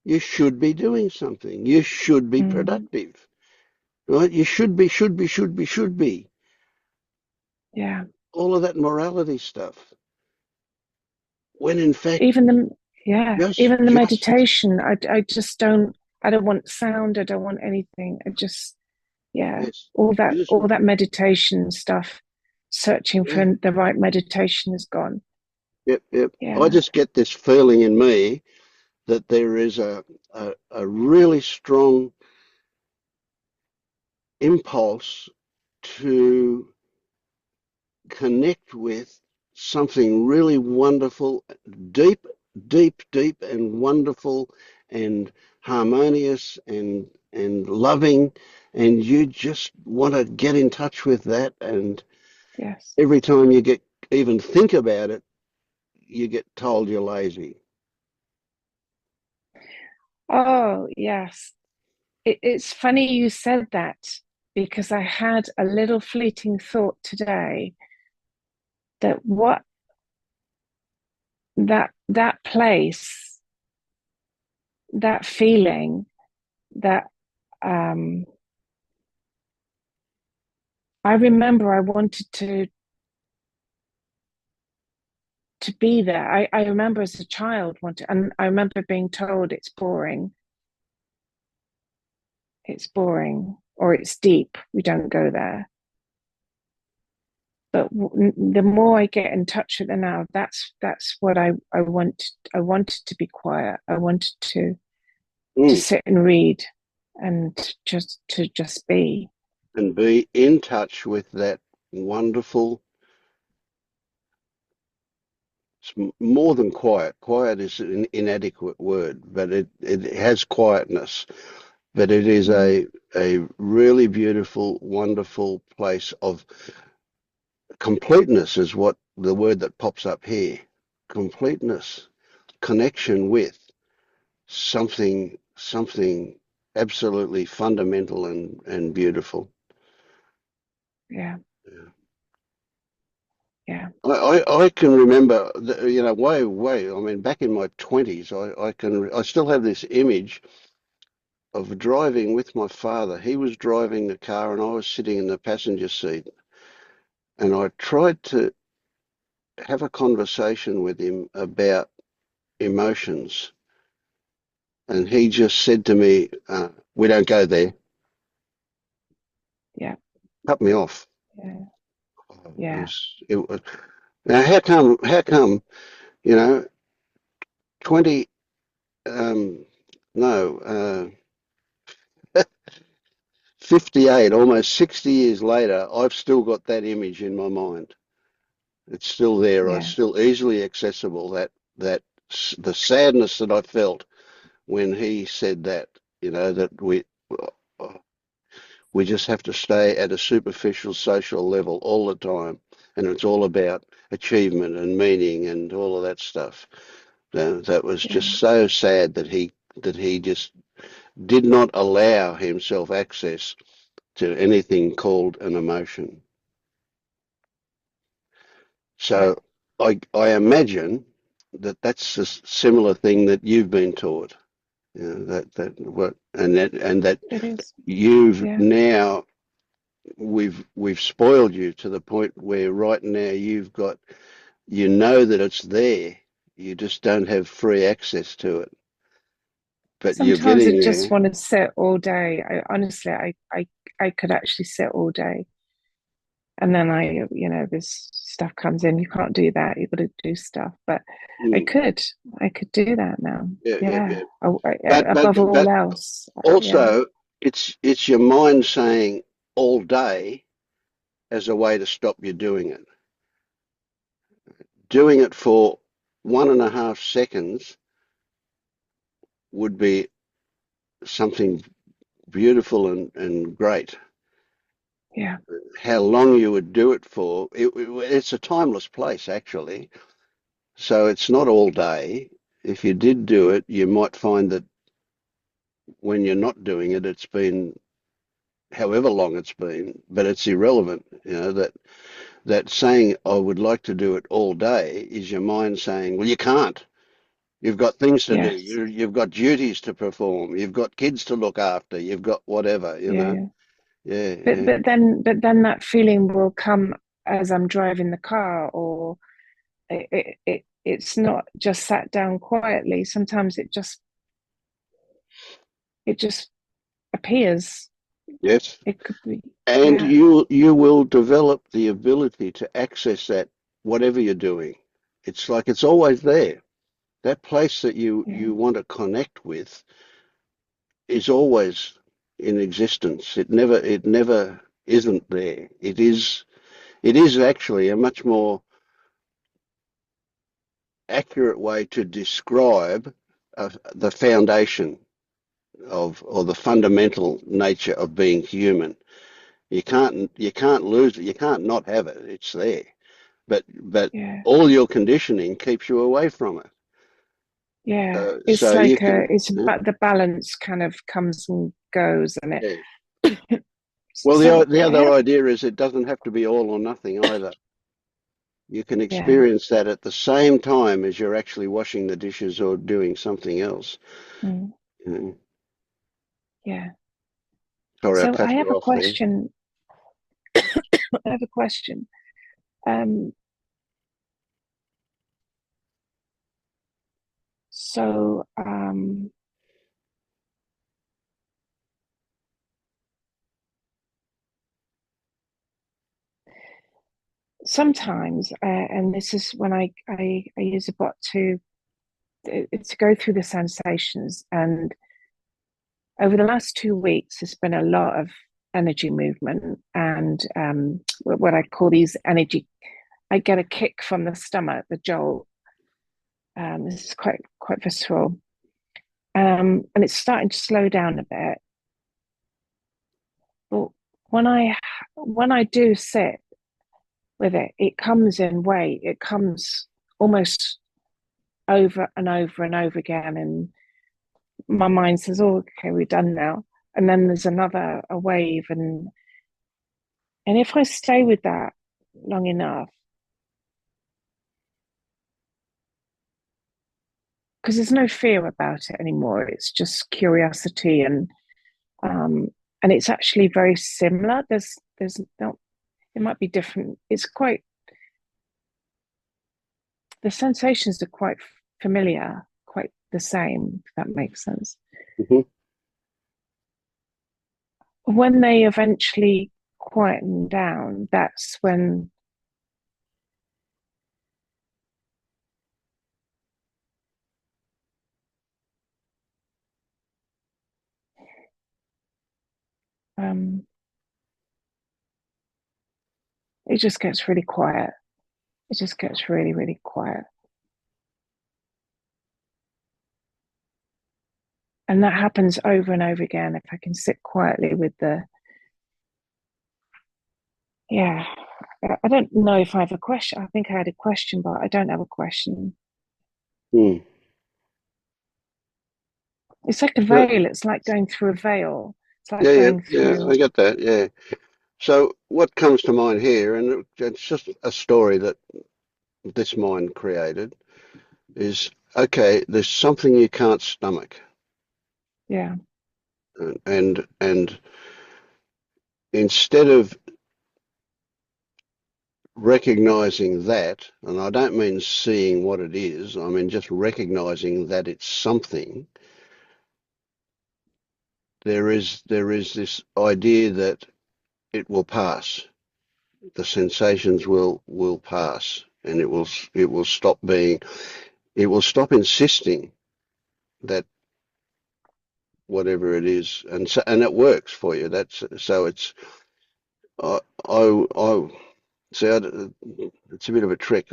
You should be doing something. You should be Mm, productive, right? You should be. yeah. All of that morality stuff. When in fact, Even the even the just, meditation. I just don't. I don't want sound. I don't want anything. I just yeah. yes, you just, All that meditation stuff. Searching yeah, for the right meditation is gone. yep, yep. I Yeah. just get this feeling in me that there is a really strong impulse to connect with something really wonderful, deep, deep, and wonderful and harmonious and loving, and you just want to get in touch with that. And Yes. every time you get even think about it, you get told you're lazy. Oh yes. It's funny you said that because I had a little fleeting thought today that what that place, that feeling, that um, I remember I wanted to be there. I remember as a child wanted, and I remember being told it's boring, or it's deep. We don't go there. But the more I get in touch with it now, that's what I want. I wanted to be quiet. I wanted to Mm. sit and read, and just be. And be in touch with that wonderful. It's more than quiet. Quiet is an inadequate word, but it has quietness. But it is Mm, a really beautiful, wonderful place of completeness is what the word that pops up here. Completeness, connection with something absolutely fundamental and beautiful. yeah, Yeah. yeah. I can remember, way, I mean, back in my 20s, I still have this image of driving with my father. He was driving the car and I was sitting in the passenger seat. And I tried to have a conversation with him about emotions. And he just said to me, we don't go there. Yeah. Cut me off. Yeah. It Yeah. was, now, how come, you know, 20, no, 58, almost 60 years later, I've still got that image in my mind. It's still there. It's Yeah. still easily accessible. That the sadness that I felt when he said that, that we just have to stay at a superficial social level all the time, and it's all about achievement and meaning and all of that stuff. That was Yeah. just so sad that he just did not allow himself access to anything called an emotion. Yeah. So I imagine that that's a similar thing that you've been taught. That It is. you've Yeah. now we've spoiled you to the point where right now you know that it's there. You just don't have free access to it. But you're Sometimes I getting just there. want to sit all day. I could actually sit all day. And then this stuff comes in. You can't do that. You've got to do stuff. But I Mm, could do that now. yeah, yeah, Yeah. yeah. Above all But else. Yeah. also it's your mind saying all day as a way to stop you doing it. Doing it for 1.5 seconds would be something beautiful and great. Yeah. How long you would do it for, it's a timeless place, actually. So it's not all day. If you did do it, you might find that when you're not doing it, it's been however long it's been, but it's irrelevant. That saying, I would like to do it all day, is your mind saying, well, you can't. You've got things to do. Yes. You've got duties to perform. You've got kids to look after. You've got whatever, Yeah. Yeah. Yeah, But yeah. then that feeling will come as I'm driving the car, or it's not just sat down quietly. Sometimes it just appears. Yes. It could be. And Yeah. you will develop the ability to access that whatever you're doing. It's like it's always there. That place that Yeah. you want to connect with is always in existence. It never isn't there. It is actually a much more accurate way to describe the foundation of or the fundamental nature of being human. You can't lose it. You can't not have it. It's there. But Yeah. all your conditioning keeps you away from it. Yeah. It's So you like can, but the balance kind of comes and goes, and yeah. it. Well, So the I other had. idea is it doesn't have to be all or nothing either. You can Yeah. experience that at the same time as you're actually washing the dishes or doing something else. Mm, You know. yeah. Sorry, I So I cut have you a off there. question. I have a question. Um, so sometimes, and this is when I use a bot to go through the sensations. And over the last 2 weeks, there's been a lot of energy movement, and what I call these energy. I get a kick from the stomach, the jolt. This is quite visceral, and it's starting to slow down a bit. But when I do sit with it, it comes in weight. It comes almost over and over and over again, and my mind says, "Oh, okay, we're done now." And then there's another a wave, and if I stay with that long enough, because there's no fear about it anymore, it's just curiosity, and And it's actually very similar. There's no, it might be different. It's quite, the sensations are quite familiar, quite the same, if that makes sense. Mm-hmm. When they eventually quieten down, that's when it just gets really quiet. It just gets really, really quiet. And that happens over and over again. If I can sit quietly with yeah, I don't know if I have a question. I think I had a question, but I don't have a question. Mm. It's like a Yeah, veil. It's like going through a veil. It's like yeah, going yeah, through, I get that. Yeah. So what comes to mind here, and it's just a story that this mind created, is okay. There's something you can't stomach, yeah, and instead of recognizing that, and I don't mean seeing what it is, I mean just recognizing that it's something. There is this idea that it will pass. The sensations will pass, and it will stop being. It will stop insisting that whatever it is, and it works for you. That's so. It's I see. It's a bit of a trick.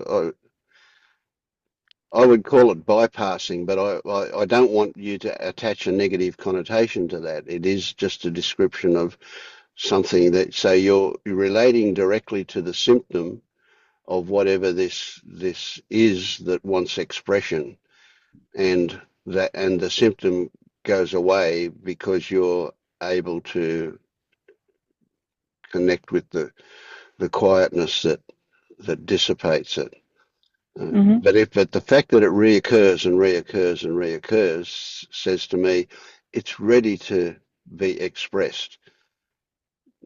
I would call it bypassing, but I don't want you to attach a negative connotation to that. It is just a description of something that, so you're relating directly to the symptom of whatever this is that wants expression, and the symptom goes away because you're able to connect with the quietness that dissipates it. mm-hmm. But the fact that it reoccurs and reoccurs and reoccurs says to me it's ready to be expressed.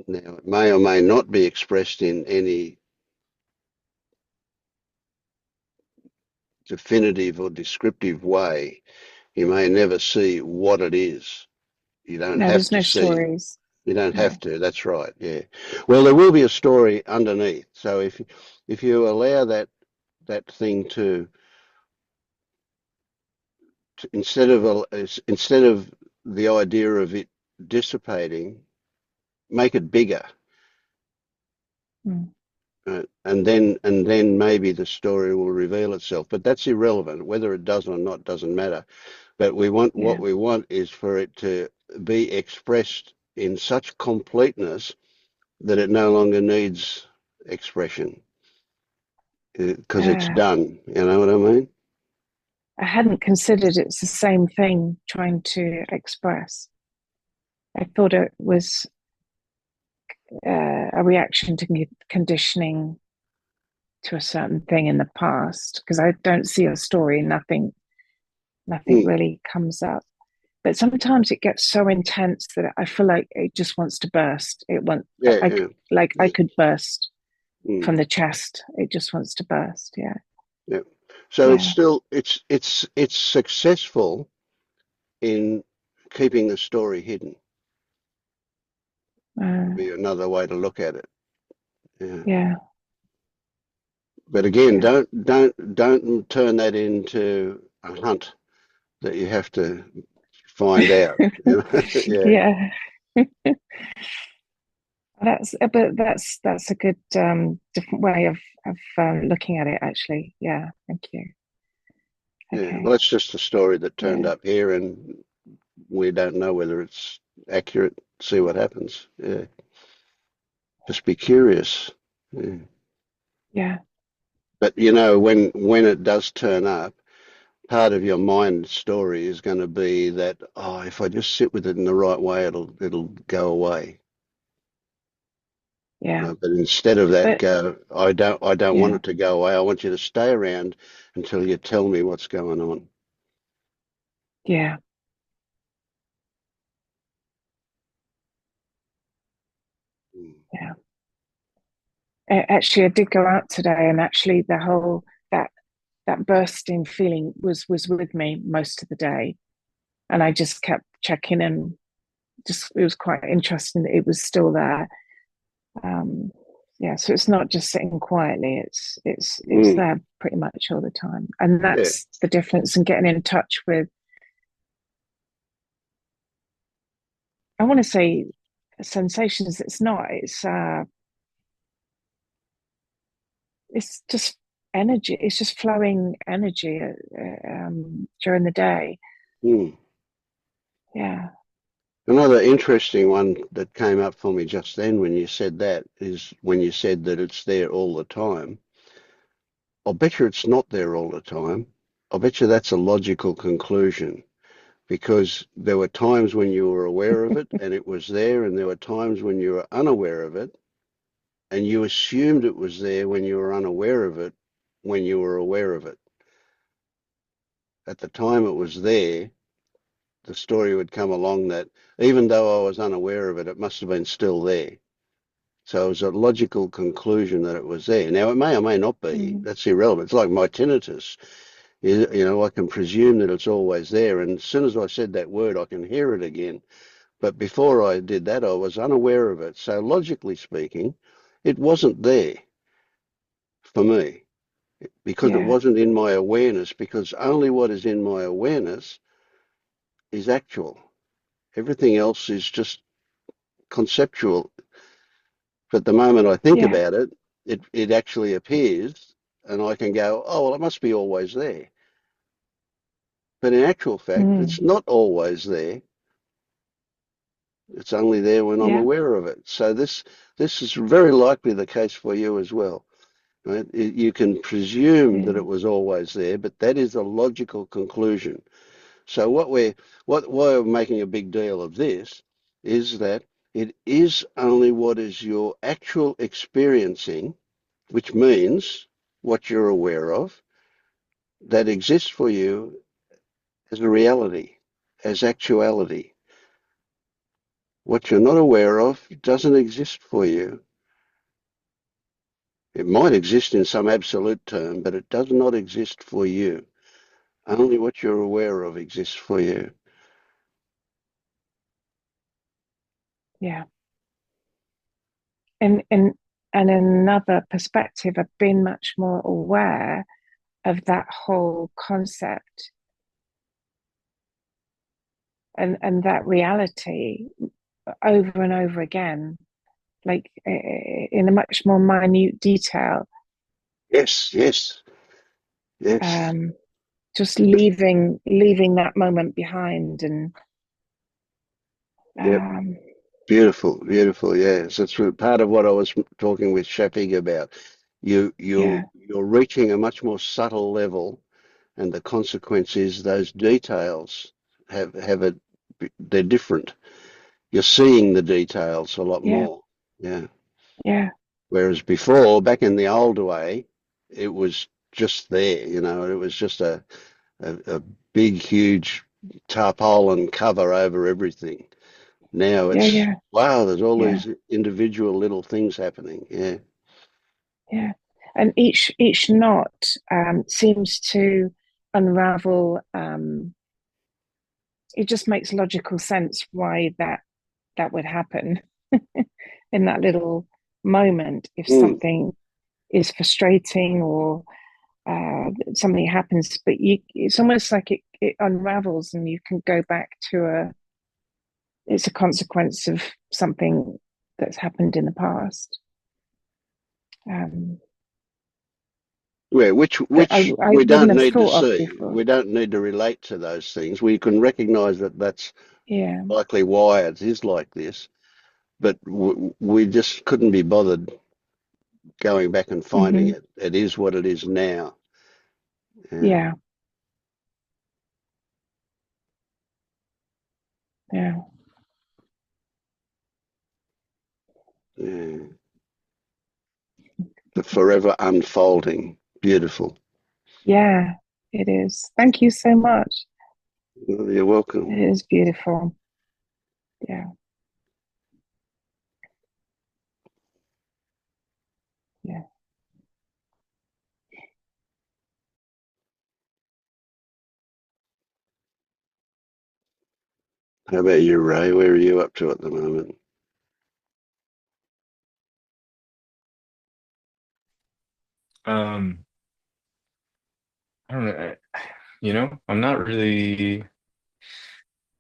Now, it may or may not be expressed in any definitive or descriptive way. You may never see what it is. You don't No, have there's to no see. stories. You don't No, have to. That's right. Yeah. Well, there will be a story underneath. So if you allow that thing to instead of the idea of it dissipating, make it bigger, mm. and then maybe the story will reveal itself. But that's irrelevant. Whether it does or not doesn't matter. But what Yeah, we want is for it to be expressed in such completeness that it no longer needs expression because it's yeah. done. You know what I mean? I hadn't considered it's the same thing trying to express. I thought it was a reaction to conditioning to a certain thing in the past because I don't see a story. Nothing Mm, really comes up. But sometimes it gets so intense that I feel like it just wants to burst. It want yeah, I yeah, like I yeah, could burst mm, from the chest. It just wants to burst. Yeah, yeah. So it's yeah, still it's successful in keeping the story hidden. Would uh, be another way to look at it. Yeah. yeah, But again, yeah, don't turn that into a hunt that you have to find out. You know? Yeah, yeah. But that's a good different way of looking at it. Actually, yeah. Thank you. yeah. Well, Okay. it's just a story that turned Yeah, up here, and we don't know whether it's accurate. See what happens. Yeah, just be curious. Yeah. yeah, But you know, when it does turn up, part of your mind story is going to be that, oh, if I just sit with it in the right way, it'll go away. yeah. But instead of that, But go, I don't want yeah, it to go away. I want you to stay around until you tell me what's going on. yeah. Actually, I did go out today, and actually, the whole that bursting feeling was with me most of the day, and I just kept checking, and just it was quite interesting that it was still there. Yeah, so it's not just sitting quietly; it's there pretty much all the time, and that's the difference in getting in touch with. I want to say sensations. It's not. It's just energy. It's just flowing energy during the day. Yeah. Another interesting one that came up for me just then when you said that is when you said that it's there all the time. I'll bet you it's not there all the time. I'll bet you that's a logical conclusion because there were times when you were aware of it and it was there, and there were times when you were unaware of it and you assumed it was there when you were unaware of it when you were aware of it. At the time it was there, the story would come along that even though I was unaware of it, it must have been still there. So it was a logical conclusion that it was there. Now, it may or may not be. That's irrelevant. It's like my tinnitus. You know, I can presume that it's always there. And as soon as I said that word, I can hear it again. But before I did that, I was unaware of it. So logically speaking, it wasn't there for me because it wasn't in my awareness, because only what is in my awareness is actual. Everything else is just conceptual. But the moment I think about it, it actually appears, and I can go, oh, well, it must be always there. But in actual fact, it's not always there. It's only there when I'm aware of it. So this is very likely the case for you as well. Right? You can presume that it was always there, but that is a logical conclusion. So why we're making a big deal of this is that it is only what is your actual experiencing, which means what you're aware of, that exists for you as a reality, as actuality. What you're not aware of doesn't exist for you. It might exist in some absolute term, but it does not exist for you. Only what you're aware of exists for you. Yeah. And another perspective, I've been much more aware of that whole concept and that reality over and over again, like in a much more minute detail. Yes. Just leaving that moment behind, and Yep. Beautiful. Yes, that's part of what I was talking with Shafig about. You're reaching a much more subtle level, and the consequence is those details they're different. You're seeing the details a lot more. Yeah. Whereas before, back in the old way, it was just there. You know, it was just a big, huge tarpaulin cover over everything. Now it's wow, there's all these individual little things happening. Yeah. And each knot seems to unravel. It just makes logical sense why that would happen in that little moment. If something is frustrating or something happens, but it's almost like it unravels, and you can go back to it's a consequence of something that's happened in the past. Which I we don't wouldn't have need to thought of see. before. We don't need to relate to those things. We can recognise that that's likely why it is like this, but we just couldn't be bothered going back and finding it. It is what it is now. Yeah. The forever unfolding. Beautiful. Yeah, it is. Thank you so much. Well, you're welcome. It is beautiful. Yeah. How about you, Ray? Where are you up to at the moment? Um, I don't know. I'm not really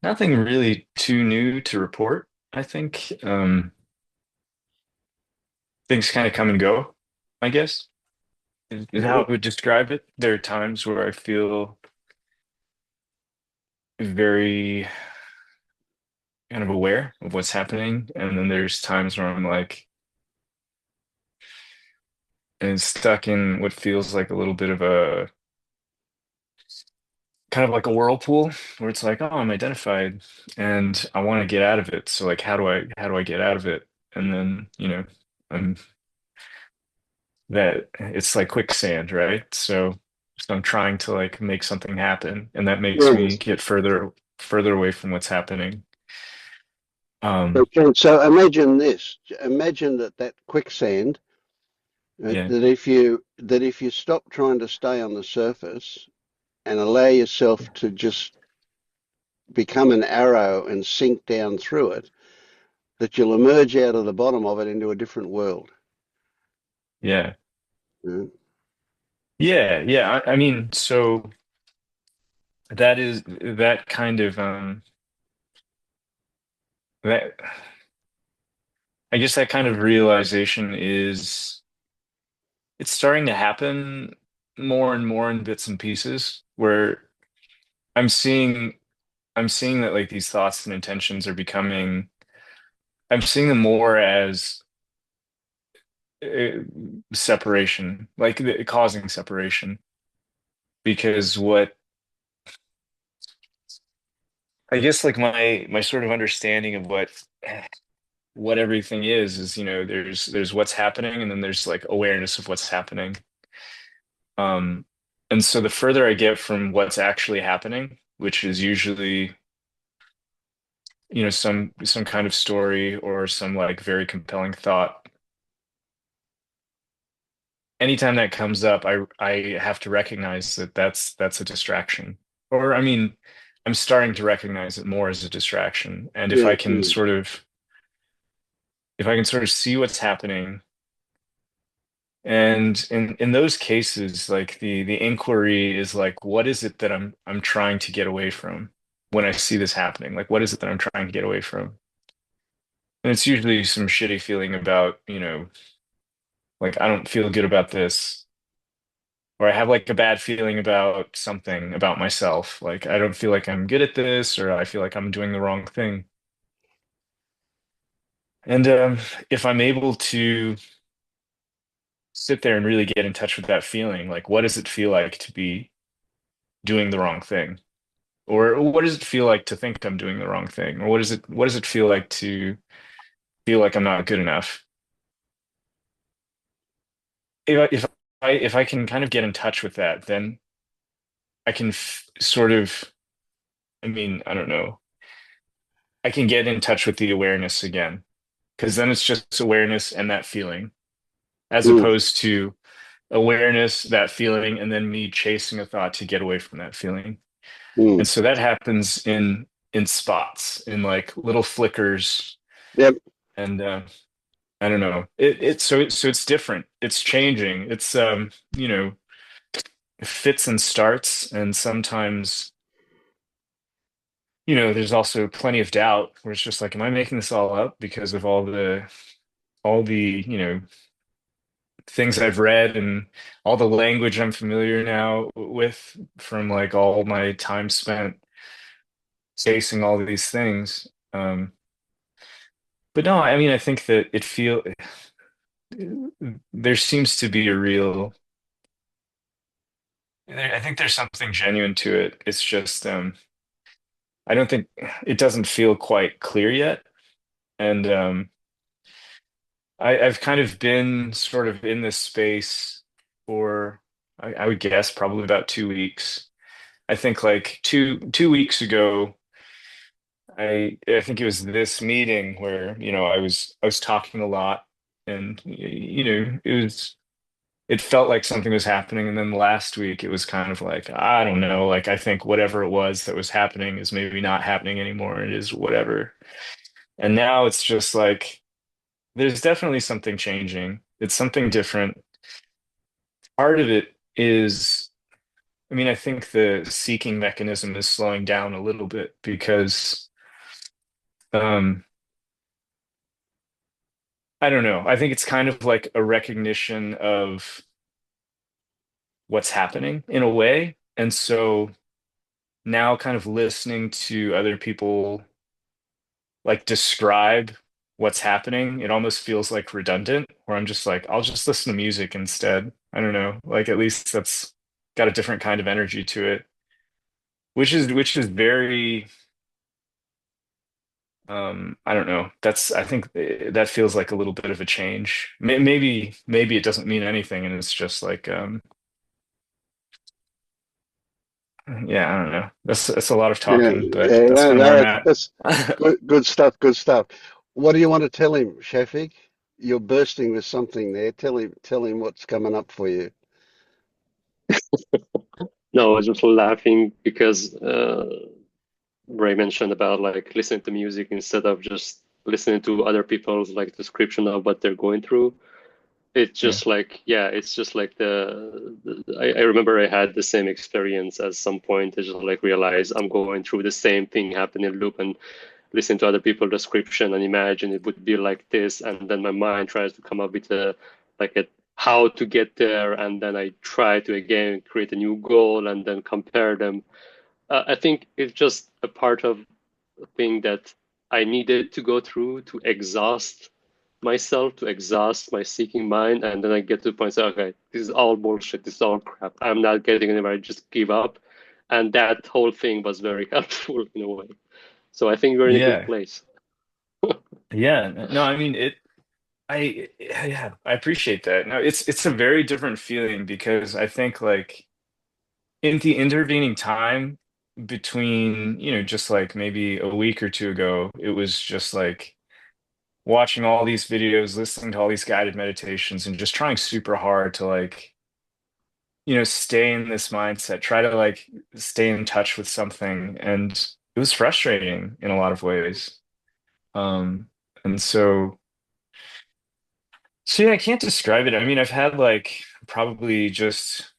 nothing really too new to report. I think things kind of come and go, I guess, is how Mhm. I would describe it. There are times where I feel very kind of aware of what's happening, and then there's times where I'm like and stuck in what feels like a little bit of a kind of like a whirlpool where it's like, oh, I'm identified and I want to get out of it. So like how do I get out of it? And then, I'm that it's like quicksand, right? So I'm trying to like make something happen and that makes me Yes. get further away from what's happening. Um Okay, so imagine this. Imagine that quicksand, yeah, that if you stop trying to stay on the surface and allow yourself to just become an arrow and sink down through it, that you'll emerge out of the bottom of it into a different world. yeah. Yeah. Yeah. I mean, so that is that kind of that I guess that kind of realization is it's starting to happen more and more in bits and pieces where I'm seeing I'm seeing that like these thoughts and intentions are becoming I'm seeing them more as uh, separation, like causing separation because what I guess like my sort of understanding of what everything is there's what's happening and then there's like awareness of what's happening. Um, and so the further I get from what's actually happening, which is usually, some kind of story or some like very compelling thought, anytime that comes up, I have to recognize that that's a distraction. Or I mean, I'm starting to recognize it more as a distraction. And Yeah. Yeah. if I can sort of see what's happening, and in those cases, like the inquiry is like, what is it that I'm trying to get away from when I see this happening? Like, what is it that I'm trying to get away from? And it's usually some shitty feeling about, like I don't feel good about this, or I have like a bad feeling about something about myself. Like I don't feel like I'm good at this, or I feel like I'm doing the wrong thing. And if I'm able to sit there and really get in touch with that feeling, like what does it feel like to be doing the wrong thing? Or what does it feel like to think I'm doing the wrong thing? Or what does it feel like to feel like I'm not good enough? If I can kind of get in touch with that, then I can sort of, I mean, I don't know. I can get in touch with the awareness again, because then it's just awareness and that feeling, as Mm, opposed to awareness, that feeling, and then me chasing a thought to get away from that feeling. mm. And so that happens in spots, in like little flickers, Yep. and I don't know. So it's different. It's changing. It's fits and starts, and sometimes there's also plenty of doubt where it's just like, am I making this all up because of all the things I've read and all the language I'm familiar now with from like all my time spent chasing all of these things. But no, I mean, I think that there seems to be I think there's something genuine to it. It's just, I don't think it doesn't feel quite clear yet. And I've kind of been sort of in this space for, I would guess, probably about 2 weeks. I think like two weeks ago, I think it was this meeting where, I was talking a lot and, it was. it felt like something was happening. And then last week it was kind of like, I don't know, like I think whatever it was that was happening is maybe not happening anymore. It is whatever. And now it's just like there's definitely something changing. It's something different. Part of it is, I mean, I think the seeking mechanism is slowing down a little bit because um I don't know. I think it's kind of like a recognition of what's happening in a way. And so now kind of listening to other people like describe what's happening, it almost feels like redundant, where I'm just like, I'll just listen to music instead. I don't know. Like at least that's got a different kind of energy to it, which is very I don't know. That's I think that feels like a little bit of a change. Maybe it doesn't mean anything and it's just like yeah, I don't know. That's a lot of Yeah, talking, but yeah, that's no, kind of where no, I'm that's at. good, good stuff, good stuff. What do you want to tell him, Shafik? You're bursting with something there. Tell him what's coming up for you. No, I was just laughing because Ray mentioned about like listening to music instead of just listening to other people's like description of what they're going through. It's Yeah. just like, yeah, it's just like I remember I had the same experience at some point. I just like realized I'm going through the same thing happening in loop and listen to other people's description and imagine it would be like this. And then my mind tries to come up with a how to get there. And then I try to again create a new goal and then compare them. I think it's just a part of the thing that I needed to go through to exhaust myself, to exhaust my seeking mind, and then I get to the point say, okay, this is all bullshit, this is all crap. I'm not getting anywhere. I just give up, and that whole thing was very helpful in a way. So I think we're in a good Yeah. place. Yeah. No, I mean it yeah, I appreciate that. No, it's a very different feeling because I think like in the intervening time between, just like maybe a week or two ago, it was just like watching all these videos, listening to all these guided meditations, and just trying super hard to like, stay in this mindset, try to like stay in touch with something. And it was frustrating in a lot of ways. Um, and so yeah, I can't describe it. I mean, I've had like probably just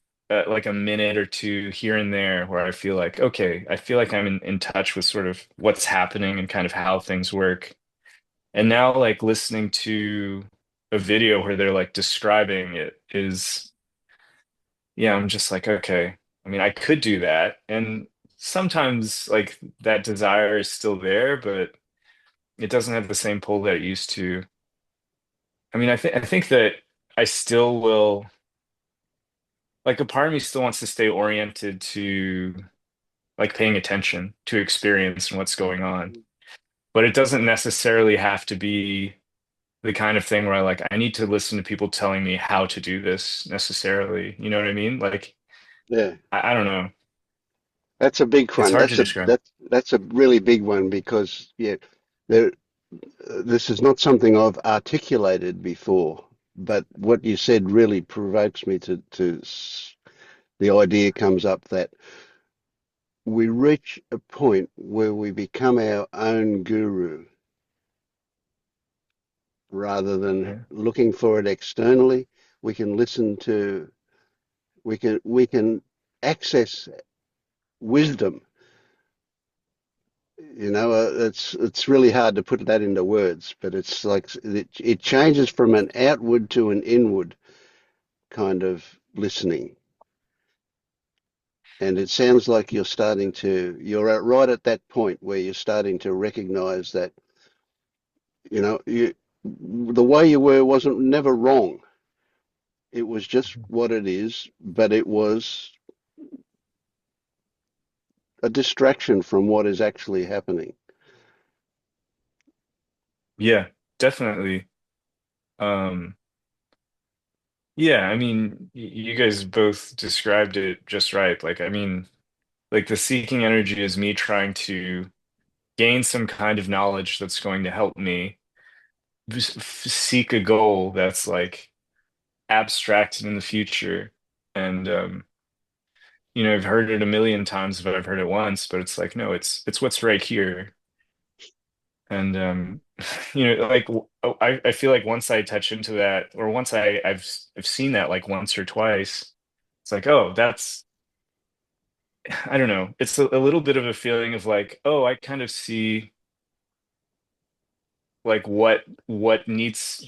like a minute or two here and there where I feel like, okay, I feel like I'm in touch with sort of what's happening and kind of how things work. And now like listening to a video where they're like describing it is, yeah, I'm just like, okay. I mean, I could do that. And sometimes like that desire is still there, but it doesn't have the same pull that it used to. I mean, I think that I still will. Like a part of me still wants to stay oriented to like paying attention to experience and what's going on. But it doesn't necessarily have to be the kind of thing where I need to listen to people telling me how to do this necessarily. You know what I mean? Like Yeah, I don't know. that's a big It's one. hard to describe. That's a really big one because yeah, there this is not something I've articulated before. But what you said really provokes me the idea comes up that we reach a point where we become our own guru rather than Yeah. looking for it externally. We can listen to, we can access wisdom. It's really hard to put that into words, but it's like it changes from an outward to an inward kind of listening. And it sounds like you're right at that point where you're starting to recognize that, the way you were wasn't never wrong. It was just what it is, but it was a distraction from what is actually happening. Yeah, definitely. Um yeah, I mean you guys both described it just right. Like I mean, like the seeking energy is me trying to gain some kind of knowledge that's going to help me seek a goal that's like abstracted in the future. And I've heard it a million times if I've heard it once, but it's like, no, it's what's right here. And like I feel like once I touch into that, or once I've seen that like once or twice, it's like, oh, that's I don't know. It's a little bit of a feeling of like, oh, I kind of see like what needs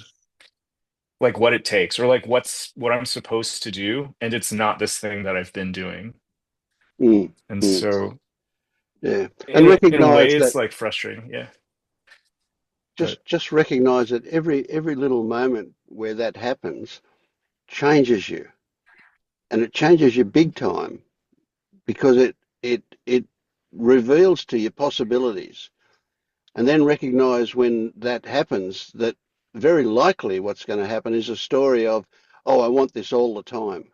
like what it takes, or like what I'm supposed to do, and it's not this thing that I've been doing. Mm, And mm, so yeah, and in a recognize way that. it's like frustrating, yeah. But Just recognize that every little moment where that happens changes you, and it changes you big time because it reveals to you possibilities, and then recognize when that happens that very likely what's going to happen is a story of, oh, I want this all the time.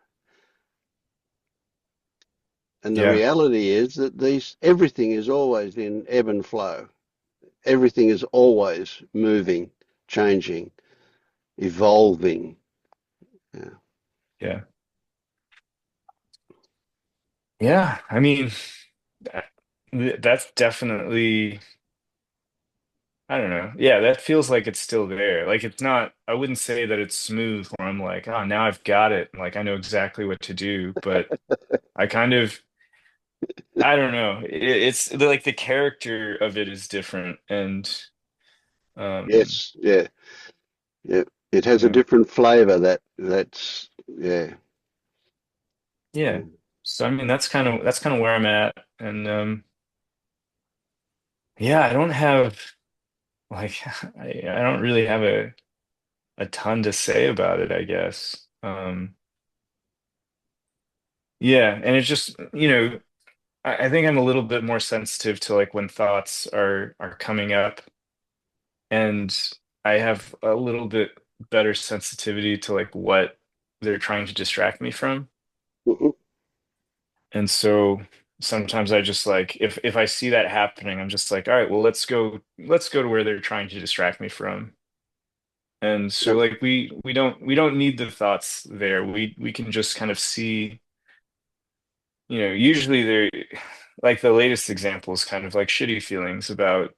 And the yeah, reality is that everything is always in ebb and flow. Everything is always moving, changing, evolving. Yeah. yeah. Yeah, I mean, that, that's definitely, I don't know. Yeah, that feels like it's still there. Like it's not, I wouldn't say that it's smooth where I'm like, oh, now I've got it. Like I know exactly what to do, but I kind of, I don't know. It's like the character of it is different. And, um, Yes, yeah, yeah. It you has a know, different flavor that's yeah. yeah. Mm. So, I mean, that's kind of where I'm at. And, yeah, I don't have like, I don't really have a ton to say about it, I guess. Yeah, and it's just, I think I'm a little bit more sensitive to like when thoughts are coming up, and I have a little bit better sensitivity to like what they're trying to distract me from. Mhm. And so sometimes I just like if I see that happening, I'm just like, all right, well, let's go to where they're trying to distract me from. And so Yep. like we don't need the thoughts there. We can just kind of see, usually they're like the latest example is kind of like shitty feelings about,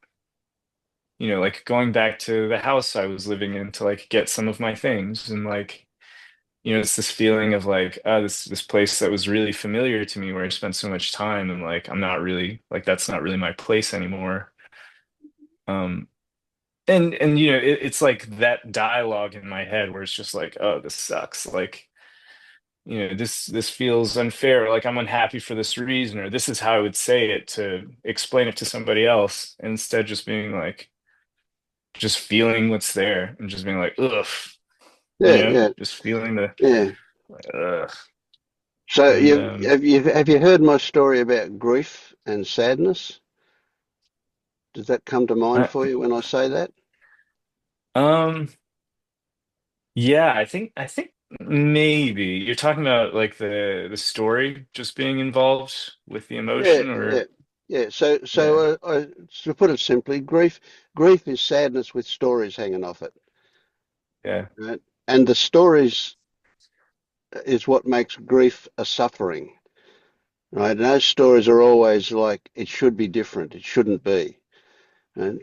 like going back to the house I was living in to like get some of my things, and like, it's this feeling of like, this place that was really familiar to me where I spent so much time, and like I'm not really like that's not really my place anymore. Um and it's like that dialogue in my head where it's just like, oh, this sucks. Like, this feels unfair, or like I'm unhappy for this reason, or this is how I would say it to explain it to somebody else, instead just being like, just feeling what's there and just being like, ugh, Yeah, yeah, just feeling the yeah. ugh. So And have you heard my story about grief and sadness? Does that come to mind I, for you when I say that? um, yeah, I think maybe you're talking about like the story just being involved with the Yeah, emotion, yeah, or yeah. So yeah, to put it simply, grief is sadness with stories hanging off it, yeah, right? And the stories is what makes grief a suffering, right? And those stories are always like it should be different, it shouldn't be. And,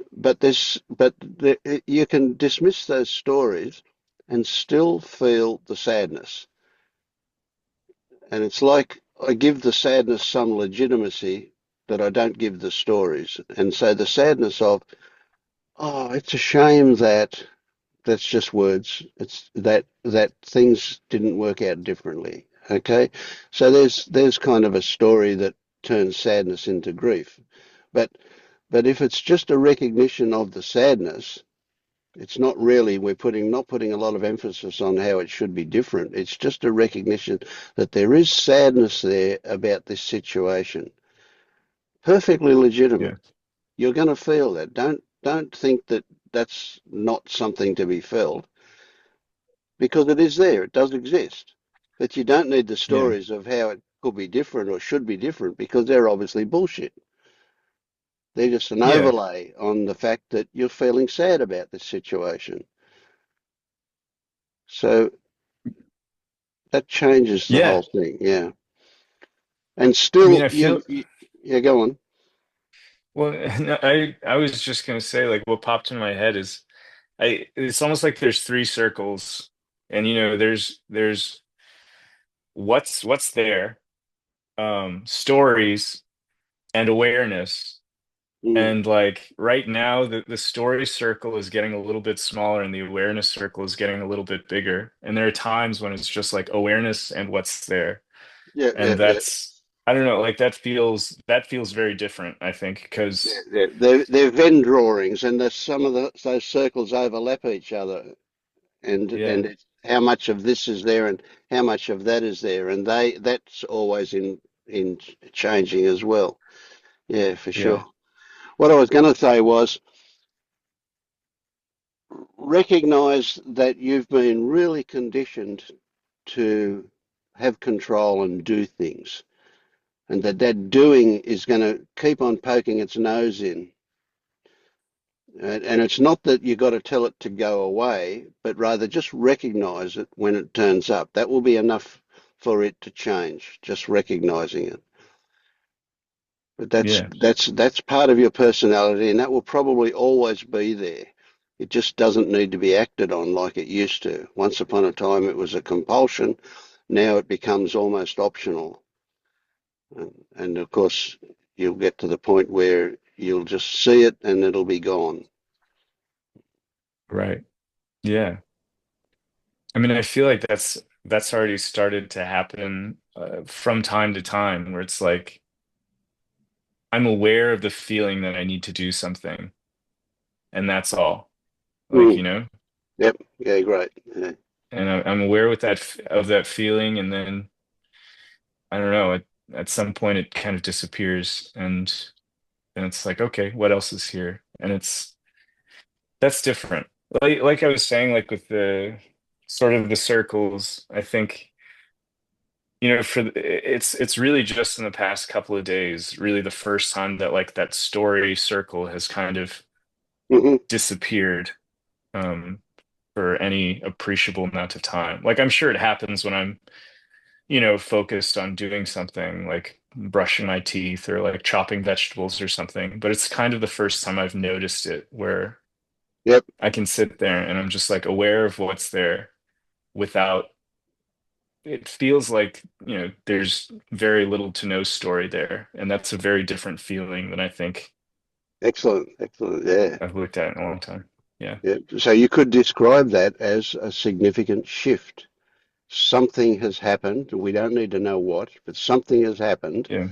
you can dismiss those stories and still feel the sadness. And it's like I give the sadness some legitimacy that I don't give the stories. And so the sadness of, oh, it's a shame that that's just words. It's that things didn't work out differently. Okay, so there's kind of a story that turns sadness into grief, but if it's just a recognition of the sadness, it's not really we're not putting a lot of emphasis on how it should be different. It's just a recognition that there is sadness there about this situation. Perfectly yeah, legitimate. You're going to feel that. Don't think that that's not something to be felt because it is there. It does exist. But you don't need the yeah, stories of how it could be different or should be different because they're obviously bullshit. They're just an yeah, overlay on the fact that you're feeling sad about this situation. So that changes the Yeah. whole thing. Yeah. And I mean, still, I feel yeah, go on. well, no, I was just gonna say like what popped in my head is I it's almost like there's three circles and there's what's there, stories and awareness. Mm. And like right now, the story circle is getting a little bit smaller and the awareness circle is getting a little bit bigger. And there are times when it's just like awareness and what's there. Yeah, yeah, And yeah. that's, I don't know, like that feels very different, I think, Yeah, because they're Venn drawings, and there's some of those circles overlap each other, and yeah, it's how much of this is there and how much of that is there, and that's always in changing as well. Yeah, for yeah, sure. What I was going to say was recognize that you've been really conditioned to have control and do things, and that doing is going to keep on poking its nose in. And it's not that you got to tell it to go away, but rather just recognize it when it turns up. That will be enough for it to change, just recognizing it. But yeah, that's part of your personality, and that will probably always be there. It just doesn't need to be acted on like it used to. Once upon a time, it was a compulsion. Now it becomes almost optional. And of course, you'll get to the point where you'll just see it and it'll be gone. right. Yeah. I mean, I feel like that's already started to happen from time to time, where it's like I'm aware of the feeling that I need to do something, and that's all. Like, Mm, yep. Yeah. Great. Yeah. and I'm aware with of that feeling, and then I don't know, at some point it kind of disappears, and then it's like, okay, what else is here? And that's different. Like I was saying, like with the sort of the circles, I think. It's really just in the past couple of days, really the first time that like that story circle has kind of Hmm. disappeared um, for any appreciable amount of time. Like I'm sure it happens when I'm, focused on doing something like brushing my teeth or like chopping vegetables or something. But it's kind of the first time I've noticed it where Yep. I can sit there and I'm just like aware of what's there without it feels like, there's very little to no story there. And that's a very different feeling than I think Excellent. Excellent. Yeah. I've looked at in a long time. Yeah. Yeah. So you could describe that as a significant shift. Something has happened. We don't need to know what, but something has happened Yeah.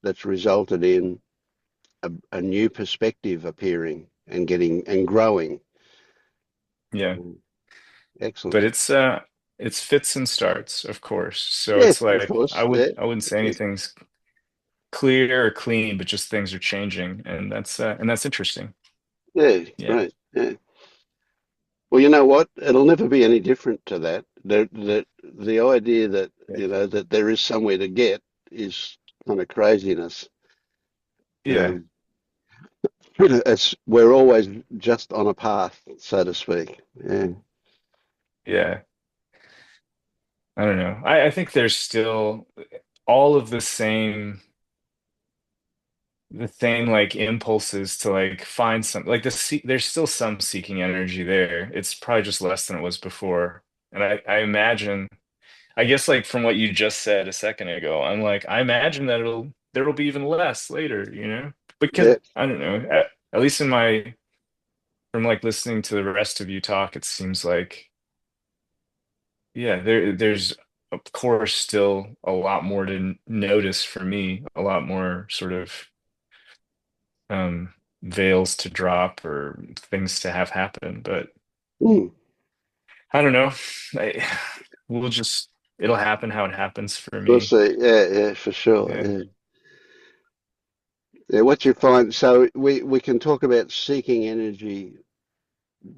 that's resulted in a new perspective appearing and getting and growing. Yeah. Mm, But excellent. it's fits and starts, of course. So it's Yes, of like course. Yeah. I wouldn't say Yeah. anything's clear or clean, but just things are changing. And that's interesting. Yeah. Yeah. Great. Yeah. Well, you know what? It'll never be any different to that. The idea that Yeah. that there is somewhere to get is kind of craziness. Yeah. Um, we're always just on a path, so to speak. Yeah. Yeah. I don't know. I think there's still all of the same like impulses to like find some like there's still some seeking energy there. It's probably just less than it was before. And I imagine, I guess like from what you just said a second ago, I'm like, I imagine that there'll be even less later. Because Yeah. I don't know, at least from like listening to the rest of you talk, it seems like yeah, there's of course still a lot more to notice for me, a lot more sort of um, veils to drop or things to have happen. But Mm, I don't know. I, we'll just, it'll happen how it happens for we'll me. see. Yeah. Yeah. For sure. Yeah. Yeah. Yeah. What you find. So we can talk about seeking energy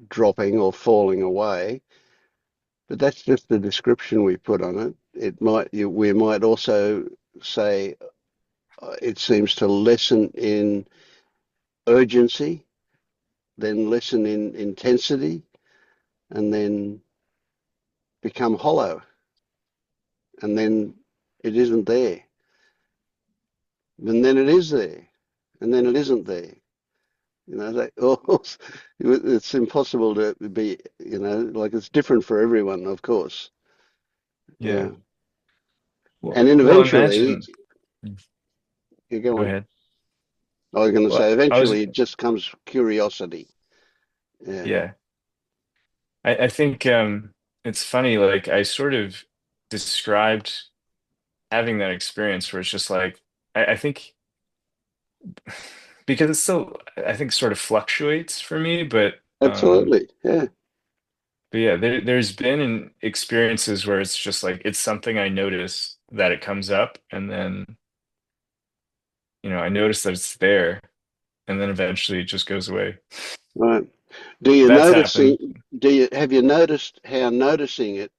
dropping or falling away. But that's just the description we put on it. We might also say it seems to lessen in urgency, then lessen in intensity, and then become hollow. and then it isn't there. And then it is there, and then it isn't there. You know, it's impossible to be, you know, like it's different for everyone, of course. Yeah. Yeah. Well, And then well, eventually, imagine. you go Go on. ahead. I was going to Well, say, I was, eventually it just comes curiosity. Yeah. yeah. I think it's funny, like I sort of described having that experience where it's just like I think because it's still I think sort of fluctuates for me, Absolutely. Yeah. but yeah, there's been experiences where it's just like it's something I notice that it comes up and then I notice that it's there and then eventually it just goes away. Right. Do you That's happened. noticing, do you, have you noticed how noticing it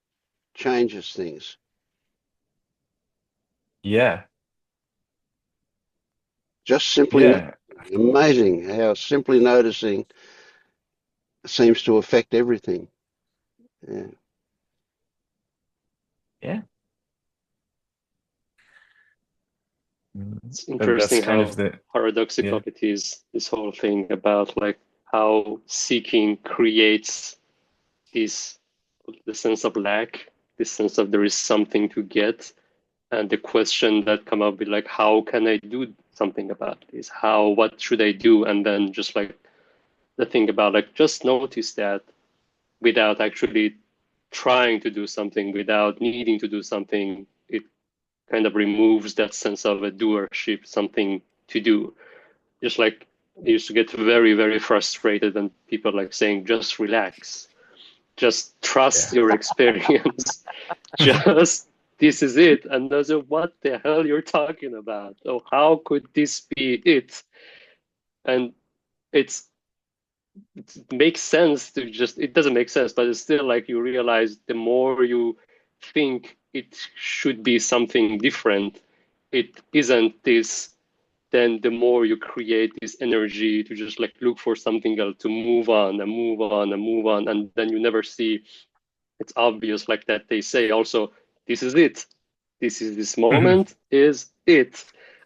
changes things? Yeah. Just simply Yeah. noticing. Amazing how simply noticing seems to affect everything. Yeah. Yeah. Mhm. It's That's interesting kind of how the paradoxical yeah. it is, this whole thing about like how seeking creates this the sense of lack, this sense of there is something to get, and the question that come up with like how can I do something about this? What should I do? And then just like the thing about like just notice that without actually trying to do something, without needing to do something, it kind of removes that sense of a doership, something to do. Just like I used to get very, very frustrated when people like saying, just relax, just trust Yeah. your experience, just this is it. And I was like, what the hell you're talking about? Oh, how could this be it? And it's it makes sense to just it doesn't make sense, but it's still like you realize the more you think it should be something different, it isn't this, then the more you create this energy to just like look for something else, to move on and move on and move on, and then you never see it's obvious like that they say also this is it, this Mhm. moment is it,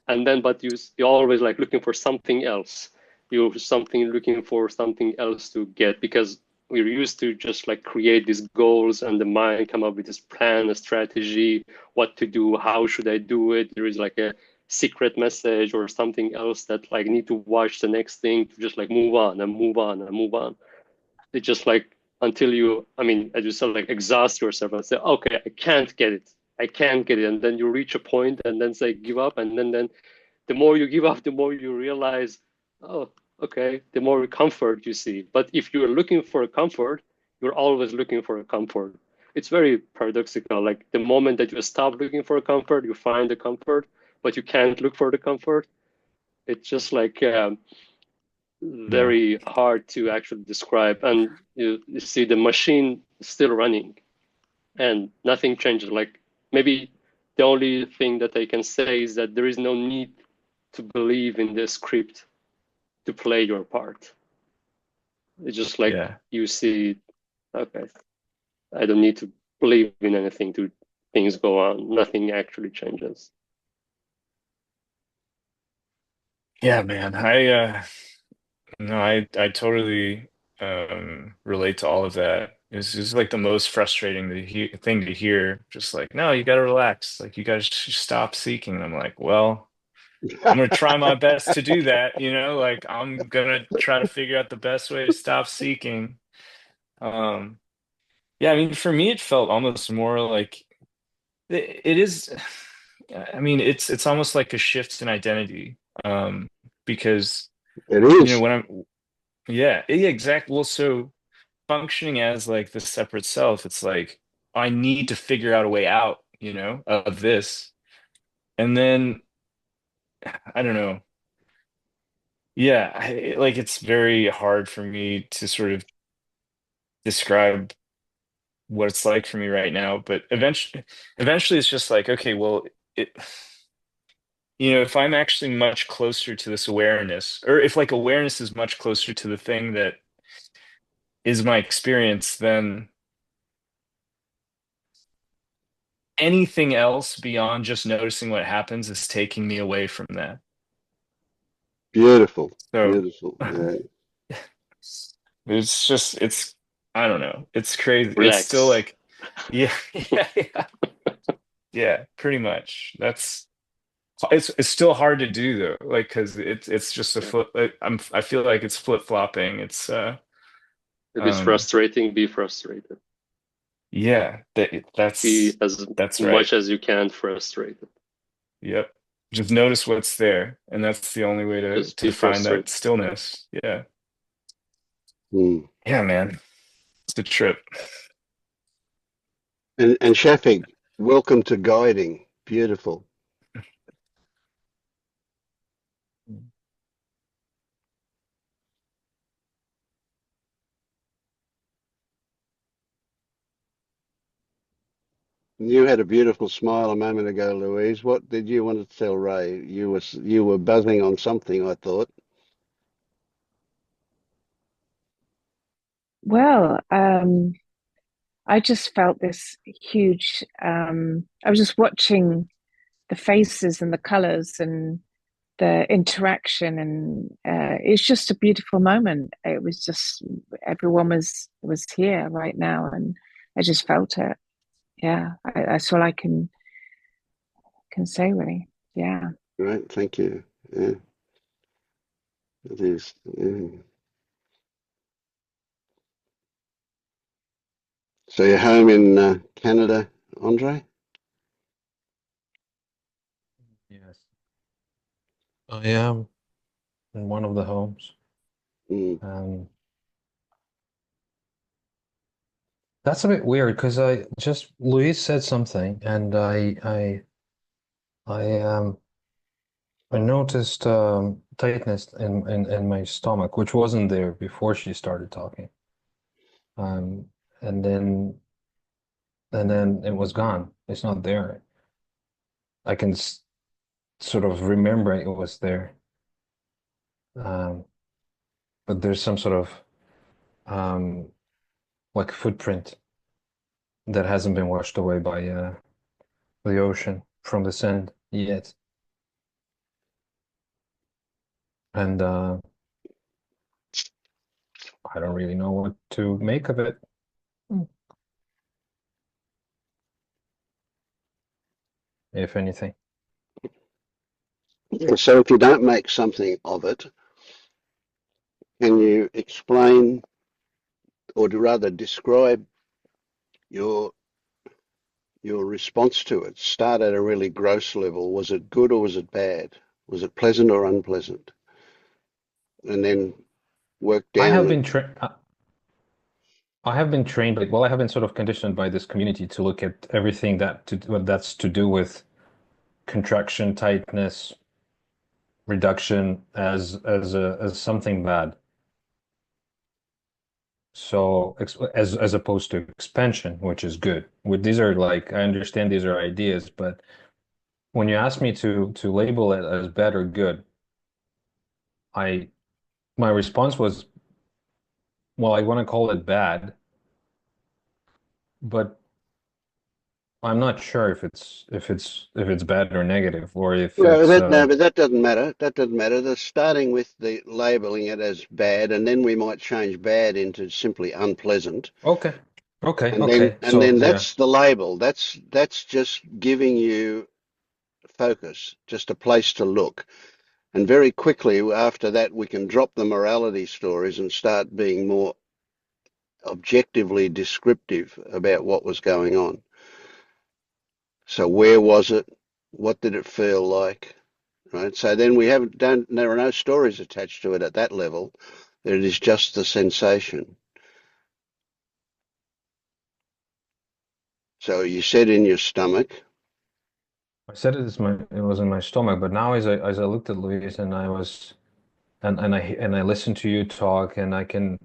and then but you're always like looking for something else, you're something looking for something else to get, because we're used to just like create these goals and the mind come up with this plan, a strategy, what to do, how should I do it, there is like a secret message or something else that like need to watch the next thing to just like move on and move on and move on. It's just like until you, I mean, as you said, like exhaust yourself and say, okay, I can't get it. I can't get it. And then you reach a point and then say, give up. And then the more you give up, the more you realize, oh, okay, the more comfort you see. But if you're looking for a comfort, you're always looking for a comfort. It's very paradoxical. Like the moment that you stop looking for a comfort, you find the comfort, but you can't look for the comfort. It's just like Yeah. very hard to actually describe. And you see the machine still running and nothing changes. Like maybe the only thing that I can say is that there is no need to believe in the script to play your part. It's just like Yeah. you see, okay, I don't need to believe in anything to things go on. Nothing actually changes. Yeah, man. No, I totally relate to all of that. It's just like the most frustrating thing to hear. Just like, no, you got to relax. Like, you guys should stop seeking. I'm like, well, I'm gonna try my best to do that. Like I'm gonna try to figure out the best way to stop seeking. Um, yeah, I mean, for me, it felt almost more like it is. I mean, it's almost like a shift in identity. Because It is. when I'm yeah, exactly. Well, so functioning as like the separate self, it's like I need to figure out a way out, of this. And then I don't know. Yeah, like it's very hard for me to sort of describe what it's like for me right now, but eventually it's just like, okay, well, it, if I'm actually much closer to this awareness, or if like awareness is much closer to the thing that is my experience, then anything else beyond just noticing what happens is taking me away from that. Beautiful, So beautiful. Yeah, it's I don't know. It's crazy. It's still Relax. like yeah, yeah, yeah, pretty much. That's it's still hard to do though, like because it's just a Yeah. flip. I feel like it's flip-flopping. It's If it's um frustrating, be frustrated. yeah, Be as that's right. much as you can frustrated. Yep. Just notice what's there, and that's the only way Just be to find that frustrated. stillness. Yeah. mm. Yeah, man. It's a trip. And Shafig, welcome to guiding. Beautiful. You had a beautiful smile a moment ago, Louise. What did you want to tell Ray? You were buzzing on something, I thought. Well, I just felt this huge. I was just watching the faces and the colors and the interaction, and it's just a beautiful moment. It was just everyone was here right now, and I just felt it. Yeah, that's all I can say really. Yeah. Great, thank you. Yeah, it is. Yeah. So you're home in Canada, Andre? Yes, I am in one of the homes. Mm. Um, that's a bit weird because I just Louise said something and I I noticed tightness in my stomach, which wasn't there before she started talking. Um, and then and then it was gone. It's not there. I can s sort of remember it was there. Um, but there's some sort of um like footprint that hasn't been washed away by the ocean from the sand yet. And I don't really know what to make of it, if anything. So if you don't make something of it, can you explain, or rather describe your your response to it? Start at a really gross level. Was it good or was it bad? Was it pleasant or unpleasant? And then work I have down. been tra I have been trained, like, well, I have been sort of conditioned by this community to look at everything that's to do with contraction, tightness, reduction as something bad. So as opposed to expansion, which is good. With these are like I understand these are ideas, but when you ask me to label it as bad or good, I my response was, well, I want to call it bad, but I'm not sure if it's bad or negative or if Well, it's no, but that doesn't matter. That doesn't matter. They're starting with the labeling it as bad, and then we might change bad into simply unpleasant, okay. Okay, and then okay. So yeah. that's the label. That's just giving you focus, just a place to look. And very quickly after that, we can drop the morality stories and start being more objectively descriptive about what was going on. So where was it? What did it feel like? Right. So then we have don't there are no stories attached to it at that level. It is just the sensation. So you said in your stomach. I said it was in my stomach, but now as I looked at Louise and I was and I listened to you talk and I can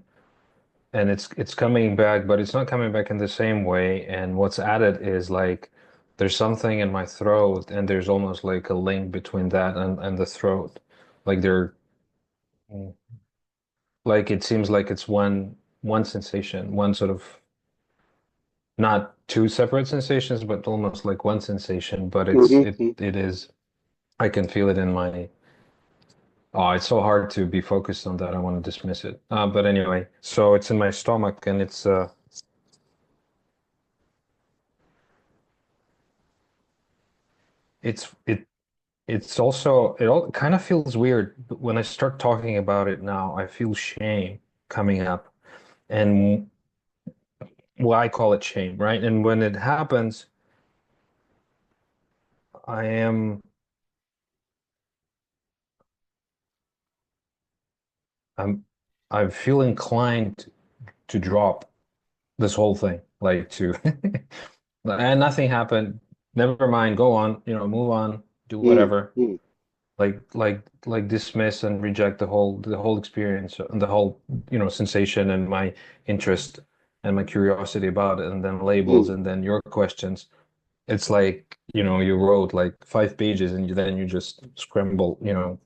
and it's coming back, but it's not coming back in the same way. And what's added is like there's something in my throat, and there's almost like a link between that and the throat. Like they're like it seems like it's one sensation, one sort of not two separate sensations, but almost like one sensation. But Hmm. it is. I can feel it in my. Oh, it's so hard to be focused on that. I want to dismiss it. But anyway, so it's in my stomach, and it's it it's also it all kind of feels weird. But when I start talking about it now, I feel shame coming up, and well, I call it shame, right? And when it happens, I am I'm I feel inclined to drop this whole thing, like to and nothing happened. Never mind, go on, move on, do whatever. Mm. Like dismiss and reject the whole experience and the whole, sensation and my interest and my curiosity about it, and then labels Mm. and then your questions. It's like, you wrote like 5 pages and then you just scramble, Yep,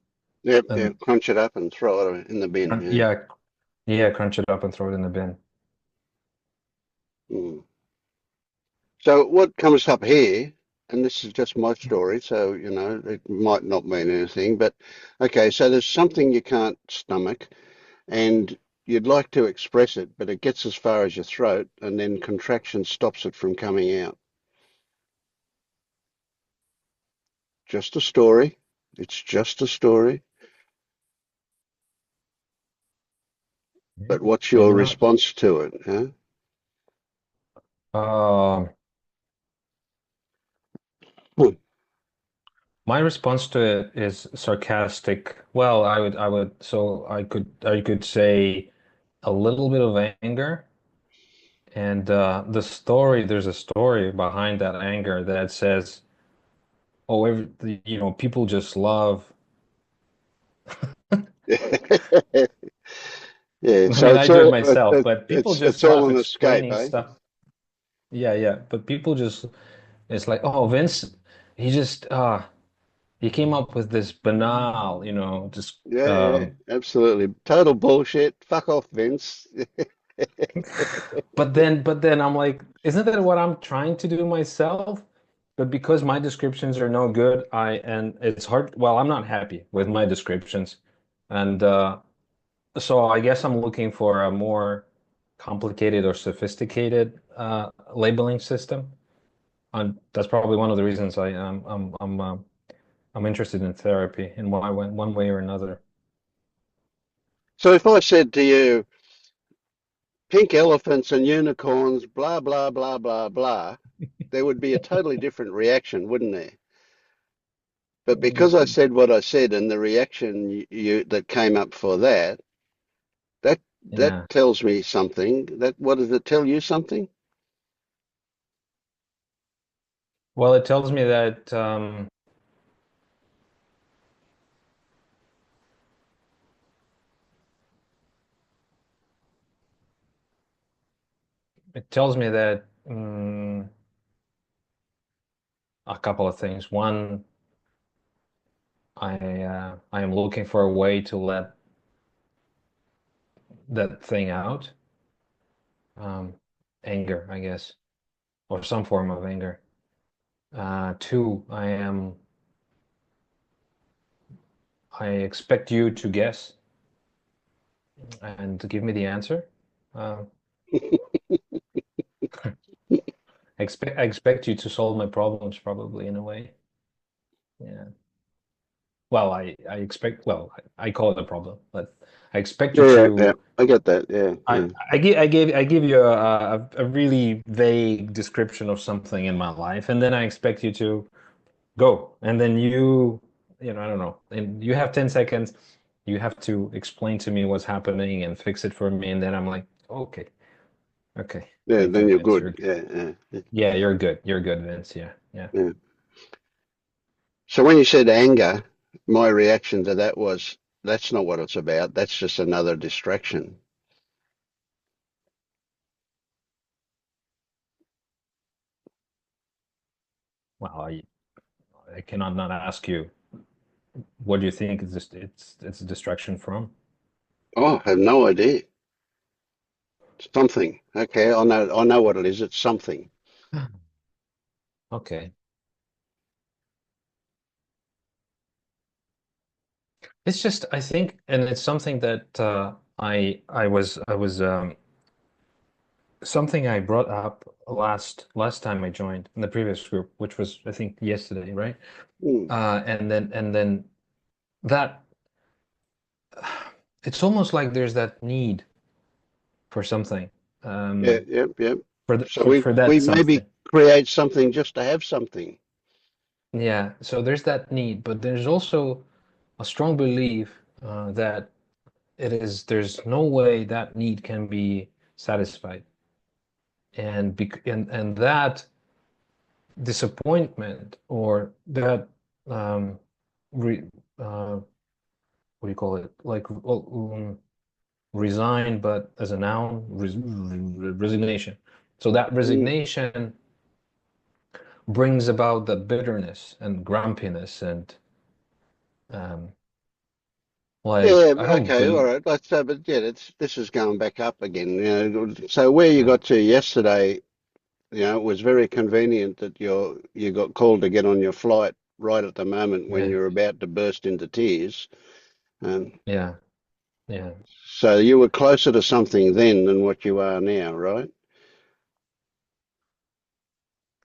yeah, and crunch it up and throw it in the bin. Yeah. yeah, yeah, crunch it up and throw it in the bin. Mm. So what comes up here, and this is just my story, so it might not mean anything, but okay, so there's something you can't stomach, and you'd like to express it, but it gets as far as your throat, and then contraction stops it from coming out. Just a story. It's just a story. Yeah. But what's And your response to it, huh? uh, Hmm. my response to it is sarcastic. Well, I could say a little bit of anger. And there's a story behind that anger that says, oh, people just love. Yeah, I so mean, it's I do it all myself, but people it's just all love an escape, explaining eh? stuff. Yeah, yeah. But people just, it's like, oh, Vince, he just, he came up with this banal, just, Yeah, yeah, absolutely. Total bullshit. Fuck off, Vince. but then I'm like, isn't that what I'm trying to do myself? But because my descriptions are no good, and it's hard. Well, I'm not happy with my descriptions, and so I guess I'm looking for a more complicated or sophisticated labeling system. And that's probably one of the reasons I'm interested in therapy in one way or another. So if I said to you, pink elephants and unicorns, blah, blah, blah, blah, blah, there would be a totally different reaction, wouldn't there? But because I said what I said and the reaction that came up for that, that that Yeah. tells me something. That what does it tell you something? Well, it tells me that a couple of things. One, I am looking for a way to let that thing out. Um, Anger, I guess, or some form of anger. Two, I expect you to guess and to give me the answer. Uh, I expect you to solve my problems probably in a way. Yeah. Well, I call it a problem, but I expect you Yeah, yeah, yeah. to. I get that. Yeah, I yeah. I give you a really vague description of something in my life, and then I expect you to go, and then I don't know, and you have 10 seconds. You have to explain to me what's happening and fix it for me, and then I'm like, okay, okay, Yeah, thank you, then you're Vince. good. Yeah, yeah, Yeah, you're good, Vince. Yeah, yeah. yeah. So when you said anger, my reaction to that was, that's not what it's about. That's just another distraction. Well, I cannot not ask you, what do you think it's a distraction from? Oh, I have no idea. Something. Okay, I know what it is. It's something. Okay. It's just, I think, and it's something that I was something I brought up last time I joined in the previous group, which was I think yesterday, right? Mm. And then that it's almost like there's that need for something, Yeah, um, yep, yep. for the, So we for we that maybe something. create something just to have something. Yeah. So there's that need, but there's also a strong belief that there's no way that need can be satisfied, and that disappointment or that um, re, what do you call it? Like resign, but as a noun, resignation. So that Mm. resignation brings about the bitterness and grumpiness and um, like Yeah, I don't okay, all believe. right. But yeah, this is going back up again. So where you Yeah, got to yesterday, it was very convenient that you got called to get on your flight right at the moment when yeah, you're about to burst into tears. Um, yeah, yeah. so you were closer to something then than what you are now, right?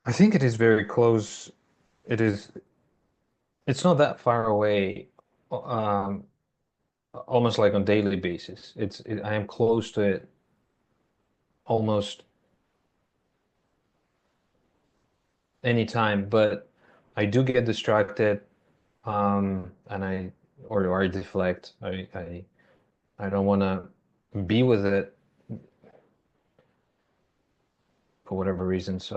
I think it is very close. It is. It's not that far away. Um, Almost like on daily basis. I am close to it almost anytime, but I do get distracted, and or I deflect. I don't want to be with it for whatever reasons.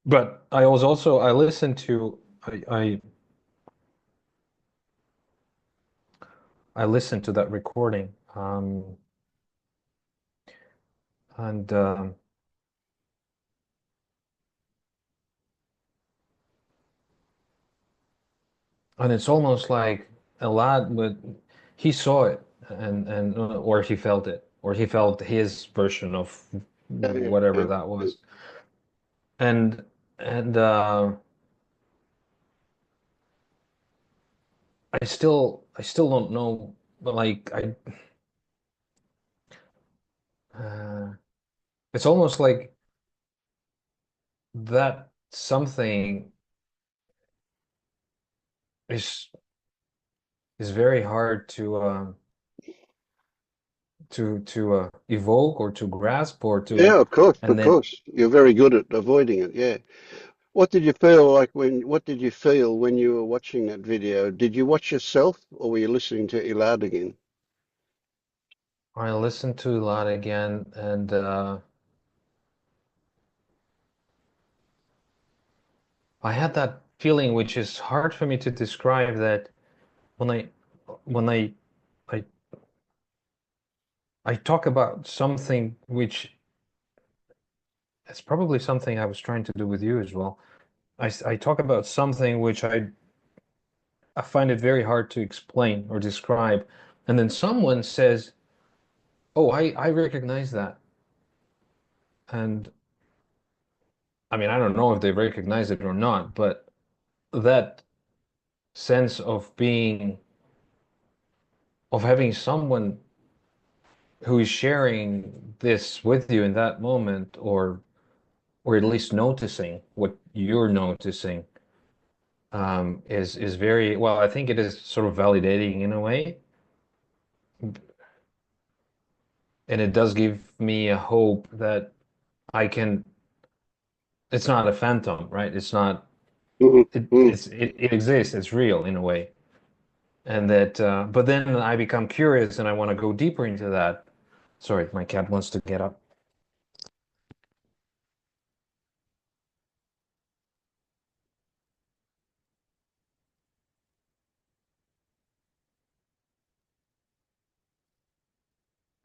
But I listened to I listened to that recording, and and it's almost like a lot, but he saw it and or he felt it, or he felt his version of Yeah, yeah, whatever yeah, that yeah. was. And and I still don't know, but like uh, it's almost like that something is is very hard to evoke or to grasp or to Yeah, of course, and of then course. You're very good at avoiding it. Yeah. What did you feel when you were watching that video? Did you watch yourself or were you listening to Ilad again? I listened to a lot again, and I had that feeling, which is hard for me to describe, that when I when I I talk about something which it's probably something I was trying to do with you as well. I talk about something which I find it very hard to explain or describe, and then someone says, "Oh, I recognize that," and I mean I don't know if they recognize it or not, but that sense of having someone who is sharing this with you in that moment, or at least noticing what you're noticing, is very well. I think it is sort of validating in a way, and it does give me a hope that I can. It's not a phantom, right? It's not. Hmm. It exists. It's real in a way, and that. But then I become curious, and I want to go deeper into that. Sorry, my cat wants to get up.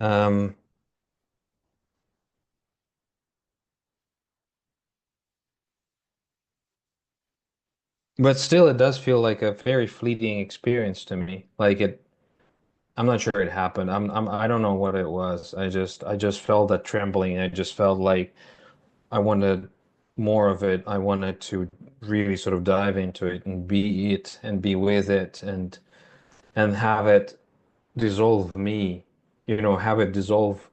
Um, but still, it does feel like a very fleeting experience to me. Like it. I'm not sure it happened. I don't know what it was. I just felt that trembling. I just felt like I wanted more of it. I wanted to really sort of dive into it and be it and be with it and have it dissolve me, have it dissolve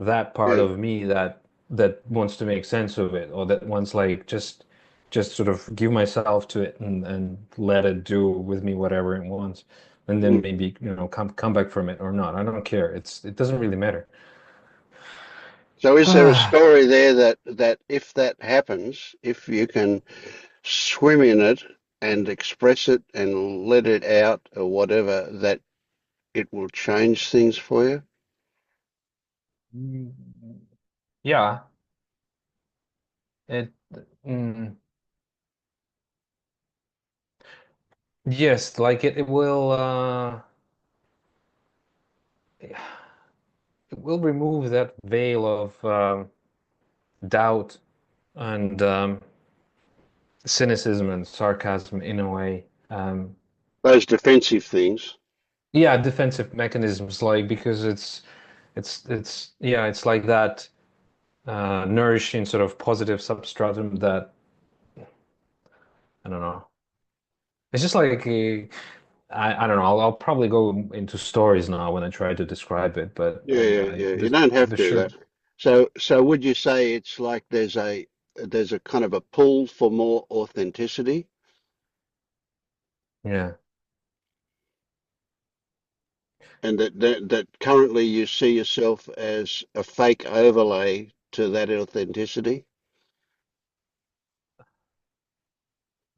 that part Yeah. of me that wants to make sense of it, or that wants like just sort of give myself to it and let it do with me whatever it wants. And then Mm. maybe, come back from it or not. I don't care. It doesn't really matter. So is there a story there that if that happens, if you can swim in it and express it and let it out or whatever, that it will change things for you? Yeah, it mm, yes, like it will it will remove that veil of doubt and cynicism and sarcasm in a way. Those defensive things. Yeah, defensive mechanisms, like because it's like that nourishing sort of positive substratum that I don't know. It's just like I don't know. I'll probably go into stories now when I try to describe it, but Yeah, yeah, yeah. You the don't have the to sure though. So would you say it's like there's a kind of a pull for more authenticity, yeah. and that currently you see yourself as a fake overlay to that authenticity?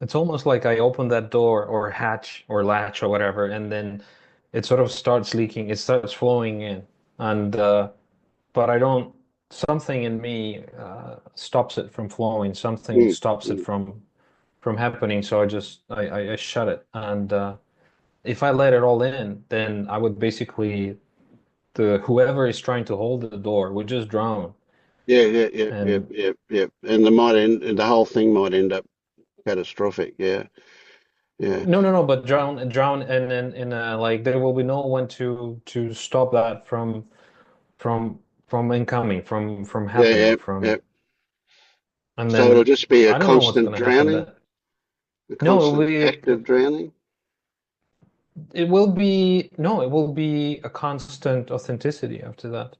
It's almost like I open that door or hatch or latch or whatever, and then it sort of starts leaking. It starts flowing in, and but I don't. Something in me stops it from flowing. Something Mm, stops it mm. from happening. So I shut it, and if I let it all in, then I would basically the whoever is trying to hold the door would just drown. Yeah, yeah, yeah, yeah, And yeah, yeah. And the whole thing might end up catastrophic. Yeah, yeah, no, no, no, but drown, and then in like there will be no one to stop that from from incoming, from yeah, happening, yeah, yeah. from and So it'll then just be a I don't know what's constant going to happen. drowning, That a no, it will constant be act of drowning. it will be no, it will be a constant authenticity after that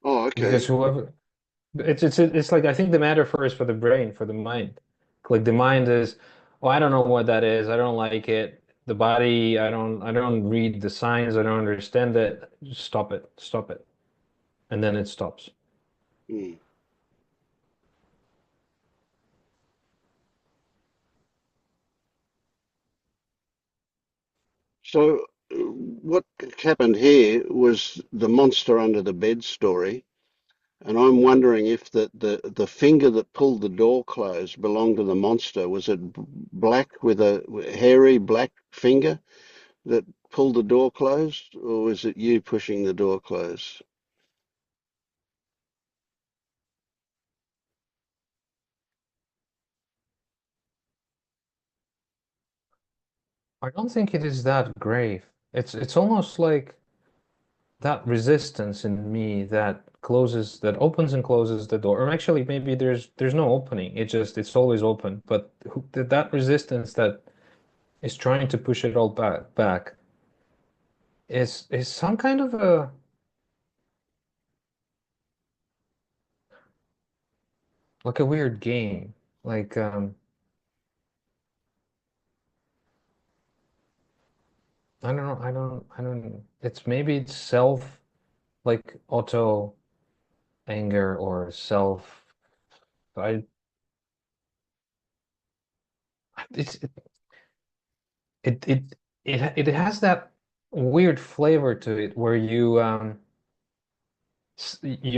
Oh, because okay. whoever it's like I think the metaphor is for the brain, for the mind. Like the mind is, oh, I don't know what that is. I don't like it. The body, I don't read the signs. I don't understand it. Just stop it, and then it stops. Hmm. So what happened here was the monster under the bed story, and I'm wondering if the finger that pulled the door closed belonged to the monster. Was it black with a hairy black finger that pulled the door closed, or was it you pushing the door closed? I don't think it is that grave. It's almost like that resistance in me that opens and closes the door. Or actually, maybe there's no opening. It's always open. But that resistance that is trying to push it all back is some kind of a like a weird game. Like I don't. It's maybe it's self like auto anger or self. I it's it it it has that weird flavor to it where you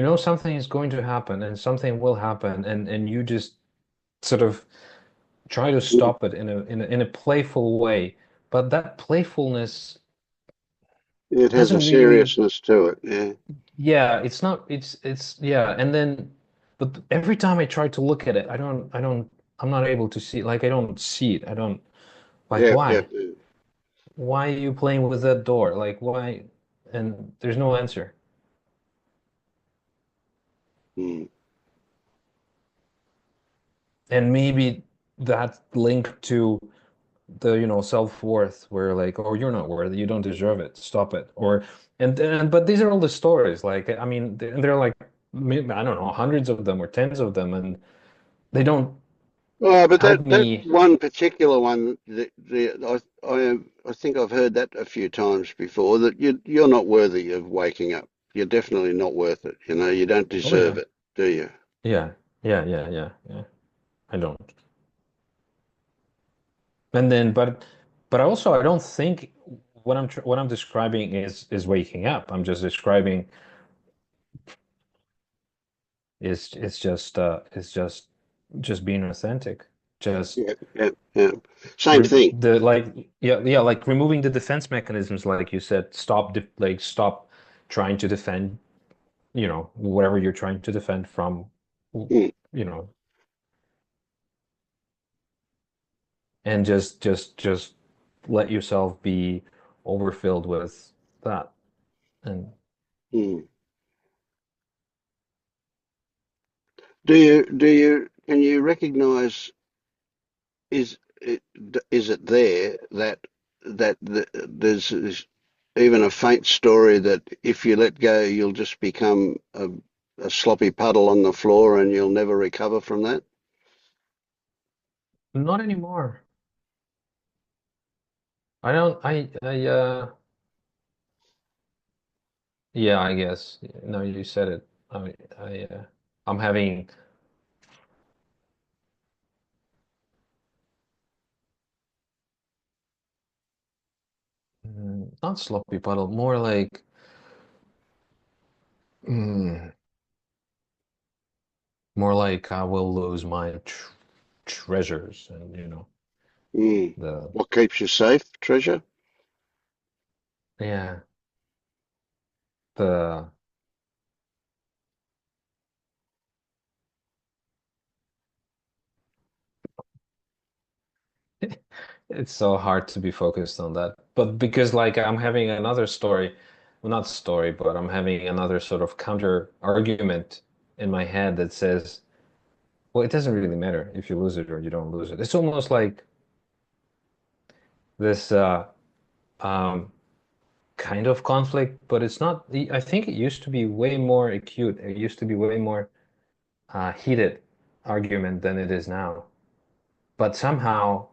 know something is going to happen and something will happen and you just sort of try to Mm. stop it in a playful way, but that playfulness It has a doesn't really, seriousness to it. Yeah, yeah, it's not it's yeah, and then but every time I try to look at it, I'm not able to see it. Like I don't see it. I don't like yeah, yeah, why. yeah. why are you playing with that door? Like, why? And there's no answer. Mm. And maybe that linked to the, self-worth, where like, oh, you're not worthy, you don't deserve it, stop it. Or and but these are all the stories. Like, I mean, there are like maybe, I don't know, hundreds of them or tens of them, and they don't Oh, but help that me. one particular one, I think I've heard that a few times before. That you're not worthy of waking up. You're definitely not worth it. You know, you don't Oh deserve yeah. it, do you? Yeah. Yeah. I don't. And then, but also, I don't think what I'm describing is waking up. I'm just describing is it's just being authentic. Just Yeah. Same thing. the like yeah, like removing the defense mechanisms, like you said. Stop trying to defend, whatever you're trying to defend from, Mm, you know, and just let yourself be overfilled with that. And mm. Can you recognize, is it is it there that there's even a faint story that if you let go, you'll just become a sloppy puddle on the floor and you'll never recover from that? not anymore. I don't. I Yeah, I guess. No, you said it. I'm having not sloppy puddle, more like mm, more like I will lose my treasures, and Mm. the What keeps you safe, treasure? yeah, the it's so hard to be focused on that. But because like I'm having another story, well, not story, but I'm having another sort of counter argument in my head that says, well, it doesn't really matter if you lose it or you don't lose it. It's almost like this um, kind of conflict, but it's not. I think it used to be way more acute. It used to be way more heated argument than it is now. But somehow,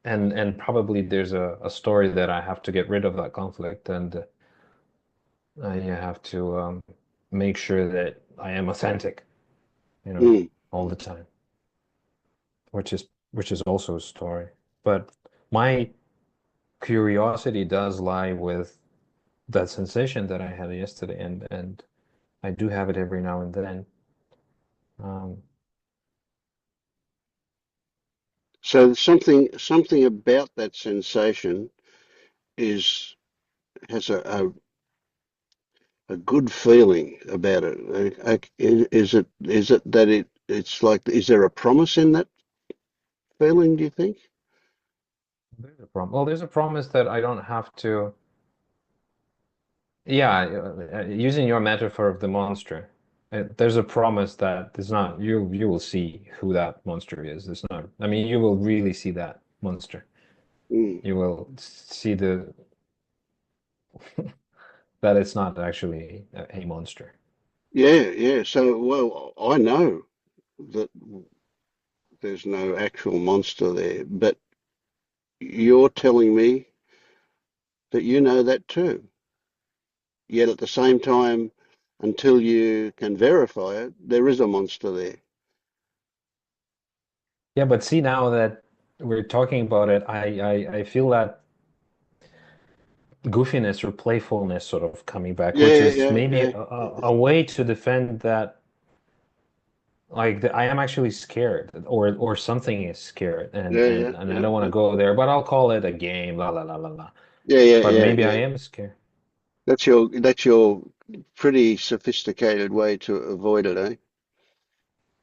and probably there's a story that I have to get rid of that conflict, and I have to make sure that I am authentic, Mm. all the time, which is also a story. But my curiosity does lie with that sensation that I had yesterday, and I do have it every now and then. Um, So something about that sensation is has a good feeling about it. Is it that it's like, is there a promise in that feeling, do you think? there's a problem. Well, there's a promise that I don't have to. Yeah, using your metaphor of the monster, there's a promise that it's not you. You will see who that monster is. It's not. I mean, you will really see that monster. Mm. You will see that it's not actually a monster. Yeah. So, well, I know that there's no actual monster there, but you're telling me that you know that too. Yet at the same time, until you can verify it, there is a monster there. Yeah, but see now that we're talking about it, I feel that goofiness or playfulness sort of coming back, which is maybe Yeah. a way to defend that. Like I am actually scared, or something is scared, and and and I don't want to go there, but I'll call it a game, la la la la la. But maybe I Yeah. am scared. That's your pretty sophisticated way to avoid it, eh?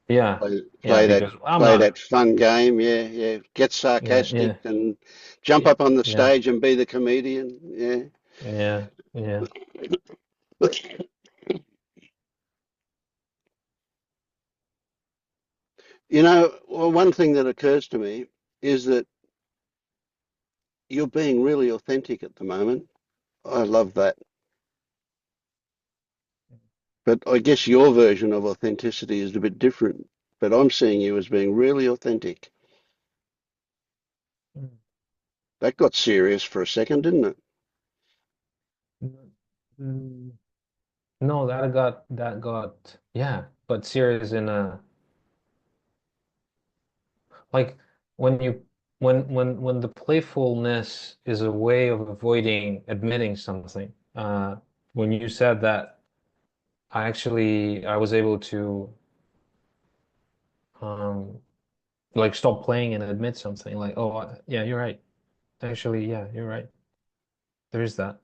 Yeah. play, Yeah, play that because I'm play not. that fun game. Yeah, yeah. Get Yeah, sarcastic yeah, and jump yeah, up on the yeah, stage and be the comedian. Yeah. yeah, yeah. You know, well, one thing that occurs to me is that you're being really authentic at the moment. I love that. But I guess your version of authenticity is a bit different. But I'm seeing you as being really authentic. That got serious for a second, didn't it? Mm, no, that got yeah, but serious in a like when you when the playfulness is a way of avoiding admitting something. When you said that, I was able to um like stop playing and admit something like, oh, yeah, you're right. Actually, yeah, you're right. There is that.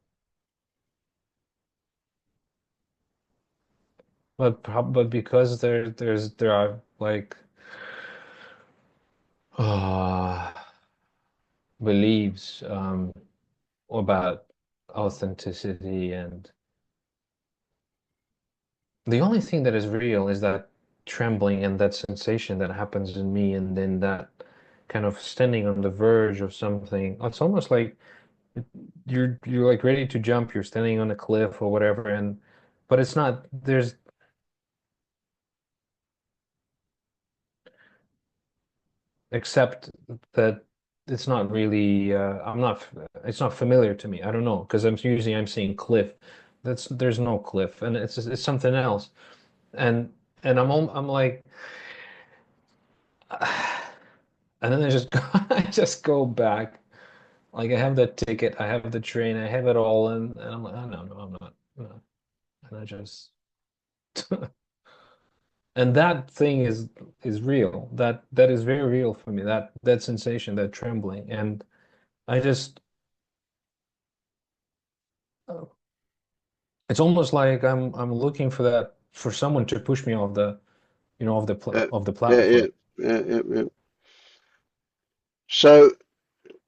But because there are like uh beliefs about authenticity, and the only thing that is real is that trembling and that sensation that happens in me, and then that kind of standing on the verge of something. It's almost like you're like ready to jump, you're standing on a cliff or whatever, and but it's not there's except that it's not really I'm not it's not familiar to me. I don't know because I'm seeing cliff. There's no cliff, and it's something else. And I'm like and then I just go, I just go back. Like I have the ticket, I have the train, I have it all, and I'm like, oh, no, no, I'm not. No. And I just and that thing is real. That is very real for me. That sensation, that trembling, and I just it's almost like I'm looking for that for someone to push me off the Yeah, of the yeah, yeah, platform. yeah, yeah, yeah. So,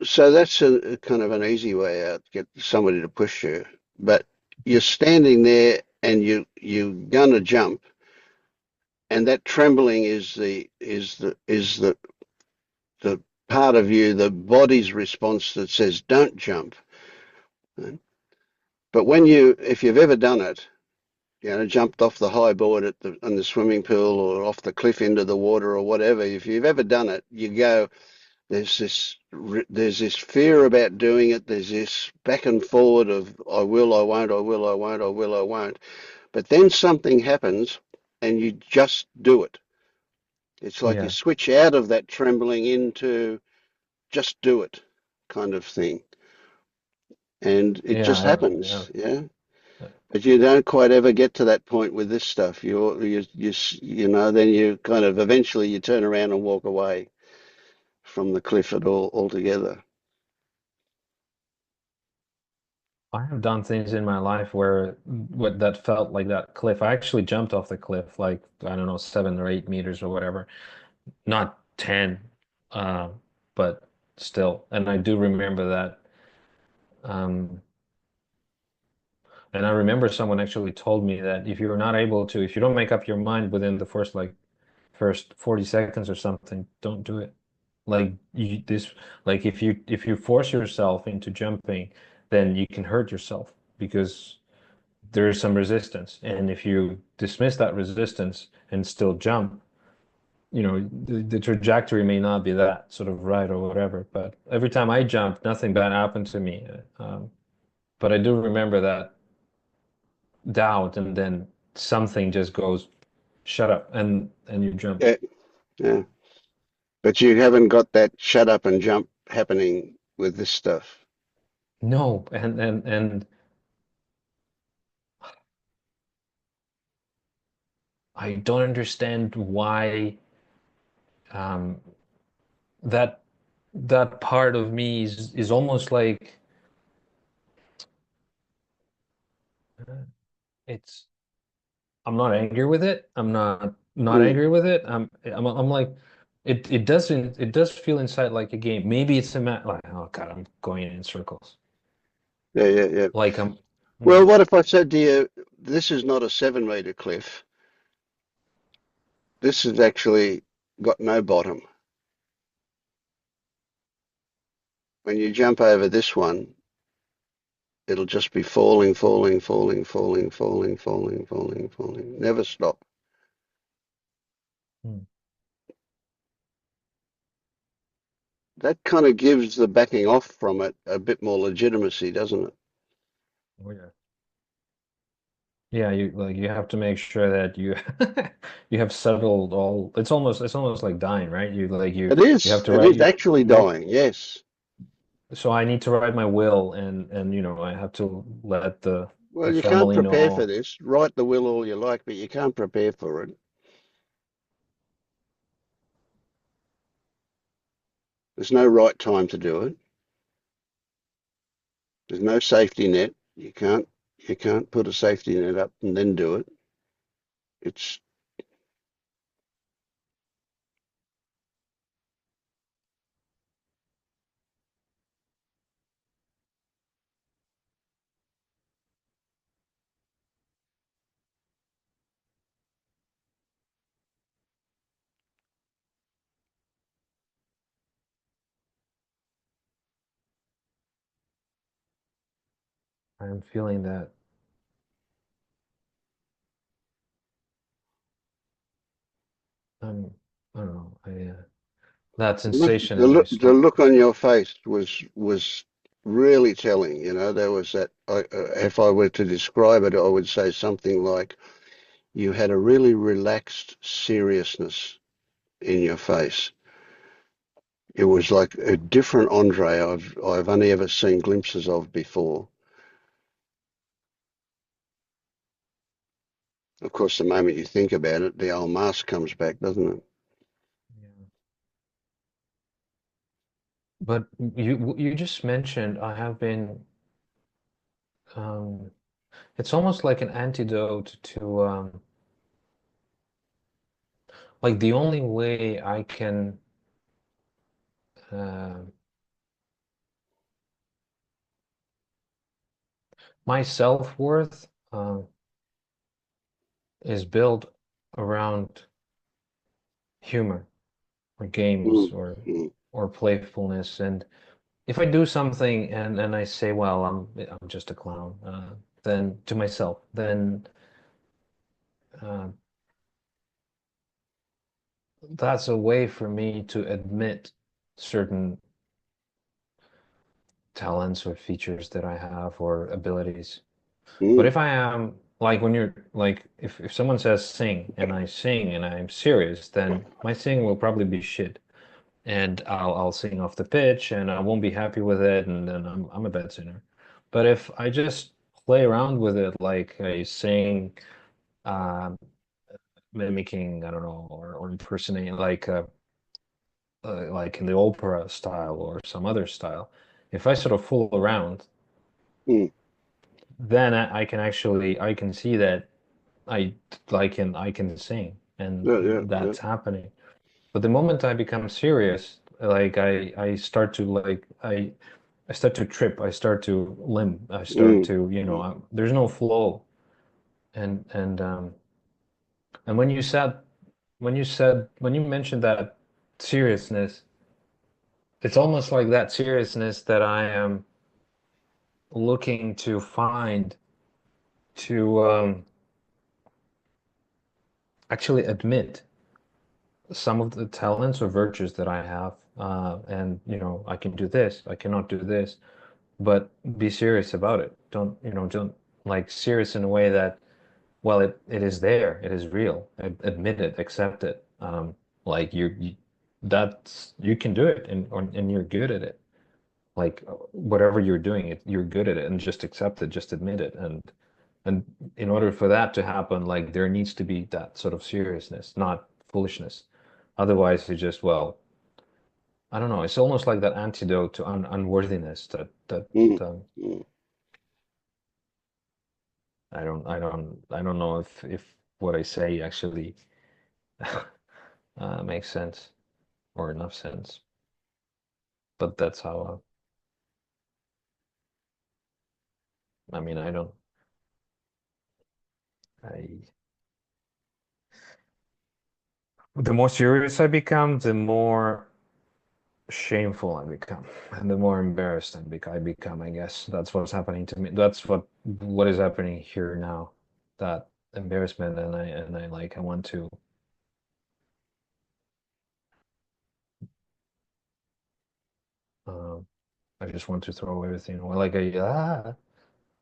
so that's a kind of an easy way out, get somebody to push you. But you're standing there and you're gonna jump, and that trembling is the part of you, the body's response that says don't jump. Right? But if you've ever done it, jumped off the high board in the swimming pool or off the cliff into the water or whatever, if you've ever done it, you go, there's this fear about doing it. There's this back and forward of I will, I won't, I will, I won't, I will, I won't. But then something happens and you just do it. It's like you Yeah, switch out of that trembling into just do it kind of thing. And it yeah, just I have, yeah. happens, yeah. But you don't quite ever get to that point with this stuff. Then you kind of eventually you turn around and walk away from the cliff at all altogether. I have done things in my life where what that felt like that cliff. I actually jumped off the cliff like I don't know 7 or 8 meters or whatever, not 10, uh, but still. And I do remember that. Um, and I remember someone actually told me that if you don't make up your mind within the first 40 seconds or something, don't do it. Like like if you force yourself into jumping, then you can hurt yourself because there is some resistance. And if you dismiss that resistance and still jump, the trajectory may not be that sort of right or whatever. But every time I jumped, nothing bad happened to me. But I do remember that doubt, and then something just goes, shut up, and you jump. Yeah, yeah. But you haven't got that shut up and jump happening with this stuff. No, and I don't understand why um, that that part of me is almost like it's I'm not angry with it. I'm not not Mm. angry with it. I'm like, it does feel inside like a game. Maybe it's a like, oh God, I'm going in circles. Yeah, yeah, yeah. Like I'm, Well, what if I said to you, this is not a 7 meter cliff. This has actually got no bottom. When you jump over this one, it'll just be falling, falling, falling, falling, falling, falling, falling, falling. Never stop. Hmm. That kind of gives the backing off from it a bit more legitimacy, doesn't it? Oh yeah. Yeah, you have to make sure that you you have settled all. It's almost like dying, right? It You have is. to It write is actually you dying. Yes. so I need to write my will, and I have to let the Well, you can't family prepare for know. this. Write the will all you like, but you can't prepare for it. There's no right time to do it. There's no safety net. You can't put a safety net up and then do it. It's I'm feeling that. I'm I don't know. That look, sensation the in my look the stomach. look on your face was really telling. There was that. If I were to describe it, I would say something like you had a really relaxed seriousness in your face. It was like a different Andre I've only ever seen glimpses of before. Of course, the moment you think about it, the old mask comes back, doesn't it? Yeah. But you just mentioned I have been it's almost like an antidote to like the only way I can uh, my self-worth is built around humor or games Mm, mm, or playfulness. And if I do something and I say, well, I'm just a clown, then to myself, then uh, that's a way for me to admit certain talents or features that I have or abilities. But mm, if I am like when you're like if someone says sing and I sing and I'm serious, then my singing will probably be shit. And I'll sing off the pitch and I won't be happy with it and then I'm a bad singer. But if I just play around with it like I sing um mimicking, I don't know, or impersonating like in the opera style or some other style, if I sort of fool around, mm. then I can see that I I can sing and Yeah, yeah, yeah. that's happening. But the moment I become serious, like I start to I start to trip, I start to limp, I start Mm, to, mm, there's no flow. And when you mentioned that seriousness, it's almost like that seriousness that I am looking to find to actually admit some of the talents or virtues that I have. And I can do this, I cannot do this, but be serious about it. Don't like serious in a way that, well, it is there, it is real. Admit it, accept it. Like that's you can do it, and you're good at it. Like whatever you're doing, you're good at it, and just accept it, just admit it. And in order for that to happen, like there needs to be that sort of seriousness, not foolishness. Otherwise, you just, well, I don't know. It's almost like that antidote to unworthiness that mm, um, mm. I don't know if what I say actually. makes sense or enough sense. But that's how I mean, I don't. I The more serious I become, the more shameful I become, and the more embarrassed I become. I guess that's what's happening to me. That's what is happening here now. That embarrassment, and I like I want to. Um, I just want to throw everything away.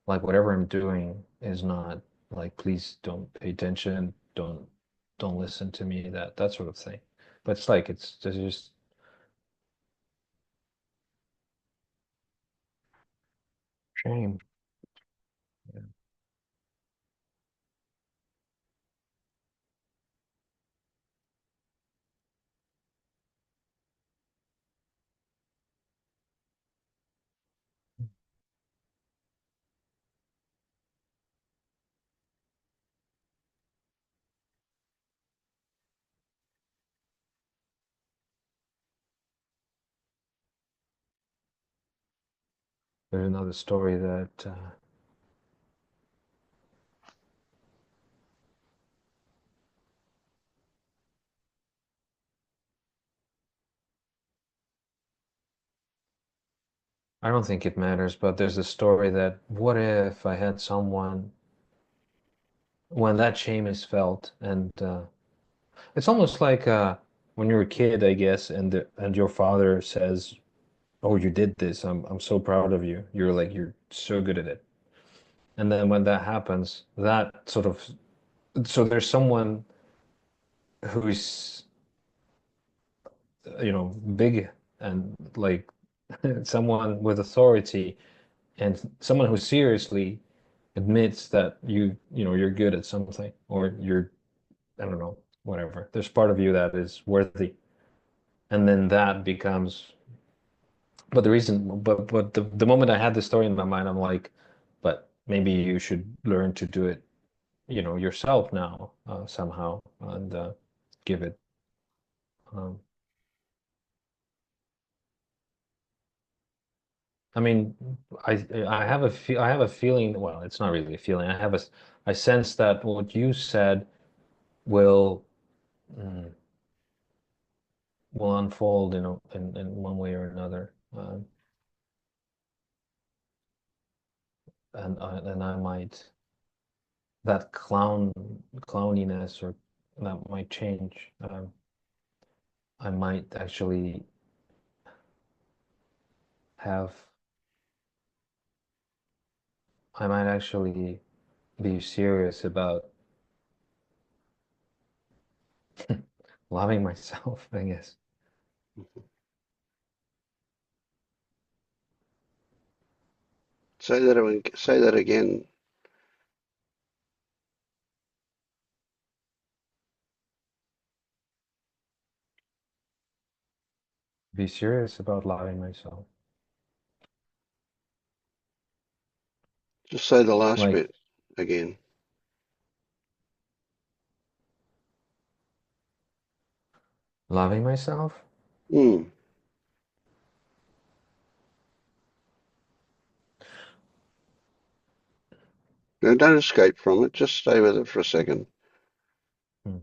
Like whatever I'm doing is not like please don't pay attention, don't listen to me, that sort of thing. But it's like it's just shame. Yeah. There's another story that I don't think it matters, but there's a story that what if I had someone when that shame is felt, and it's almost like when you're a kid, I guess, and your father says, "Oh, you did this. I'm so proud of you. You're so good at it." And then when that happens, that sort of so there's someone who's big and like someone with authority and someone who seriously admits that you're good at something or you're I don't know whatever there's part of you that is worthy and then that becomes but the moment I had the story in my mind I'm like but maybe you should learn to do it yourself now somehow and give it um, I mean, I have a feeling. Well, it's not really a feeling. I sense that what you said will mm, will unfold, in one way or another, and I might that clowniness or that might change. I might actually have. I might actually be serious about loving myself, I guess. Say that again. Be serious about loving myself. Just say the last Like bit again. loving myself. Hmm. Now don't escape from it. Just stay with it for a second. Hmm.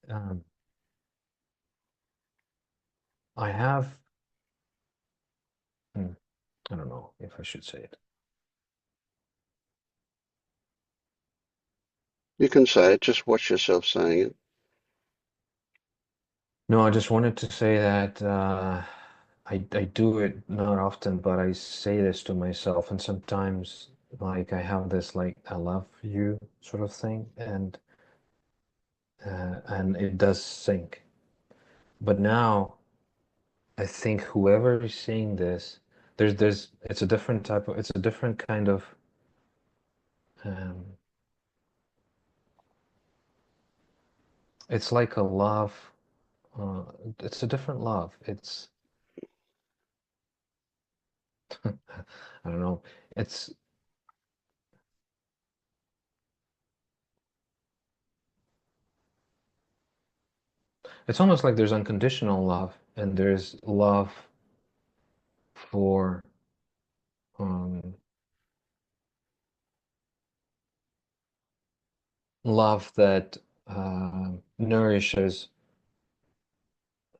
Um, I have, hmm, I don't know if I should say it. You can say it. Just watch yourself saying it. No, I just wanted to say that I do it not often, but I say this to myself, and sometimes like I have this like I love you sort of thing, and it does sink. But now I think whoever is saying this, it's a different it's a different kind of um, it's like a love. Uh, it's a different love. It's I don't know. It's it's almost like there's unconditional love and there's love for um, love that nourishes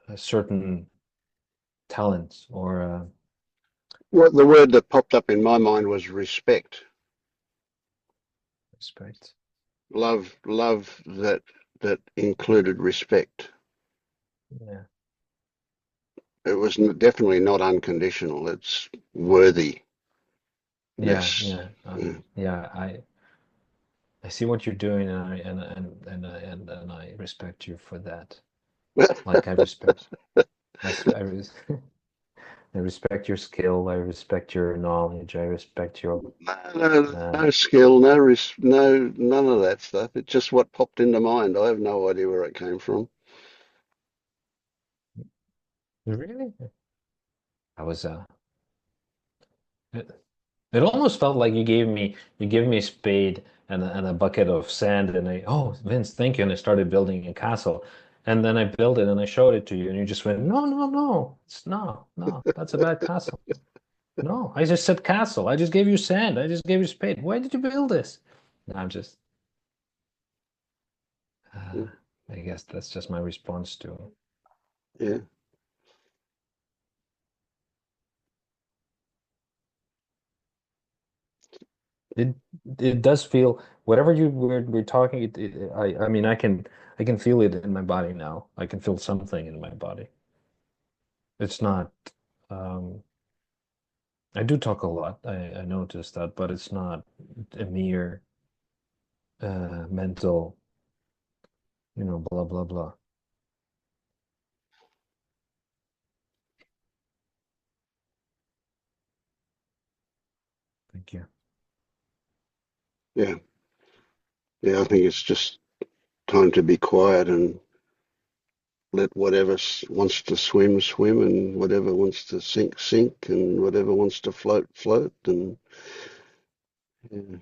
a certain talents or Well, the word that popped up in my mind was respect. respect. Love that included respect. Yeah. It was definitely not unconditional. It's worthiness. Yeah, yeah, Yeah. yeah. I see what you're doing, and I respect you for that. Like I respect, I I respect your skill. I respect your knowledge. I respect your. Uh, No skill, no, none of that stuff. It's just what popped into mind. I have no idea where it came from. really? I was It, it almost felt like you gave me a spade and a bucket of sand, and oh, Vince, thank you, and I started building a castle, and then I built it and I showed it to you, and you just went, no, no, no, it's no, that's a bad castle. No, I just said castle. I just gave you sand. I just gave you spade. Why did you build this? No, I'm just. Uh, I guess that's just my response to. Yeah, It it does feel whatever we're talking. I mean I can feel it in my body now. I can feel something in my body. It's not. Um, I do talk a lot. I noticed that, but it's not a mere mental. Blah blah blah. Thank you. yeah, yeah. I think it's just time to be quiet and let whatever wants to swim, swim, and whatever wants to sink, sink, and whatever wants to float, float. And yeah,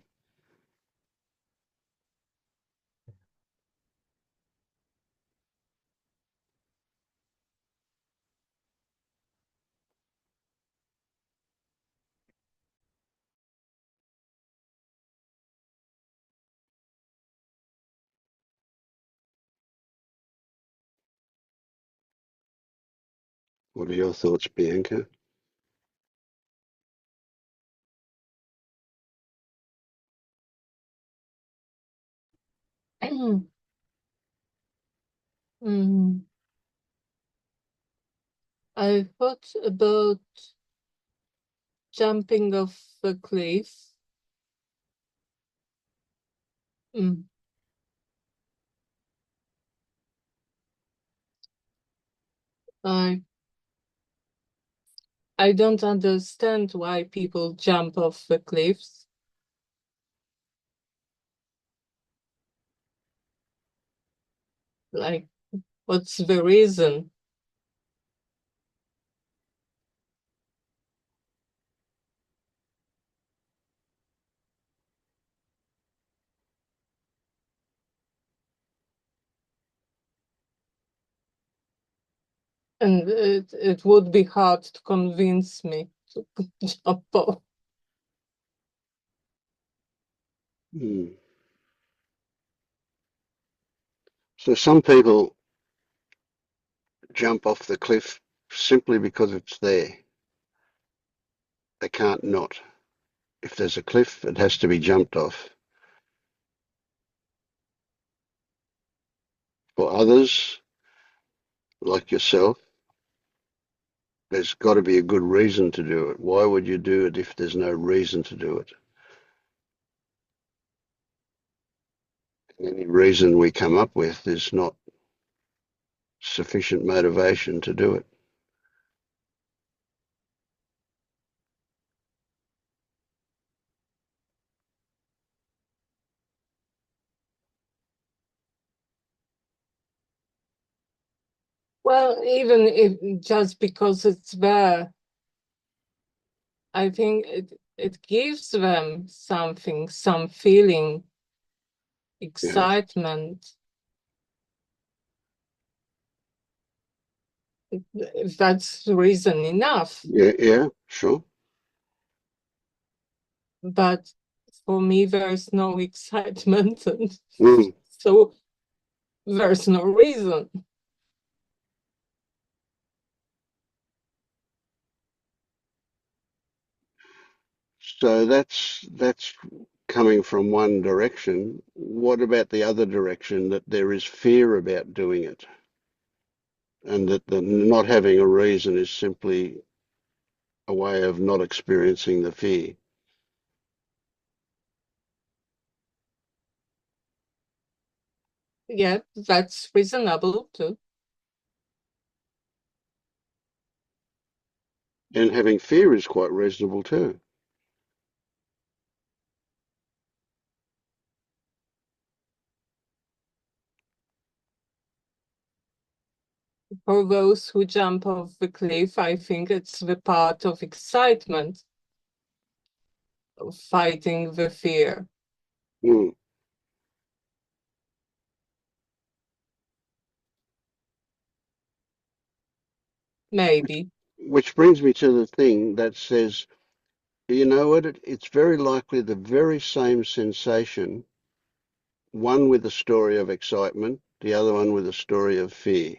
what are your thoughts, Bianca? Mm, I thought about jumping off a cliff. Mm. I I don't understand why people jump off the cliffs. Like, what's the reason? And it would be hard to convince me to jump off. Hmm. So some people jump off the cliff simply because it's there. They can't not. If there's a cliff, it has to be jumped off. For others, like yourself, there's got to be a good reason to do it. Why would you do it if there's no reason to do it? Any reason we come up with is not sufficient motivation to do it. Well, even if just because it's there, I think it gives them something, some feeling, Yeah. excitement. if that's reason enough. Yeah, sure. But for me, there's no excitement, and Mm. so there's no reason. So that's coming from one direction. What about the other direction, that there is fear about doing it, and that the not having a reason is simply a way of not experiencing the fear? Yeah, that's reasonable too. And having fear is quite reasonable too. For those who jump off the cliff, I think it's the part of excitement, of fighting the fear. Mm. Maybe. Which brings me to the thing that says, you know what, it's very likely the very same sensation, one with a story of excitement, the other one with a story of fear,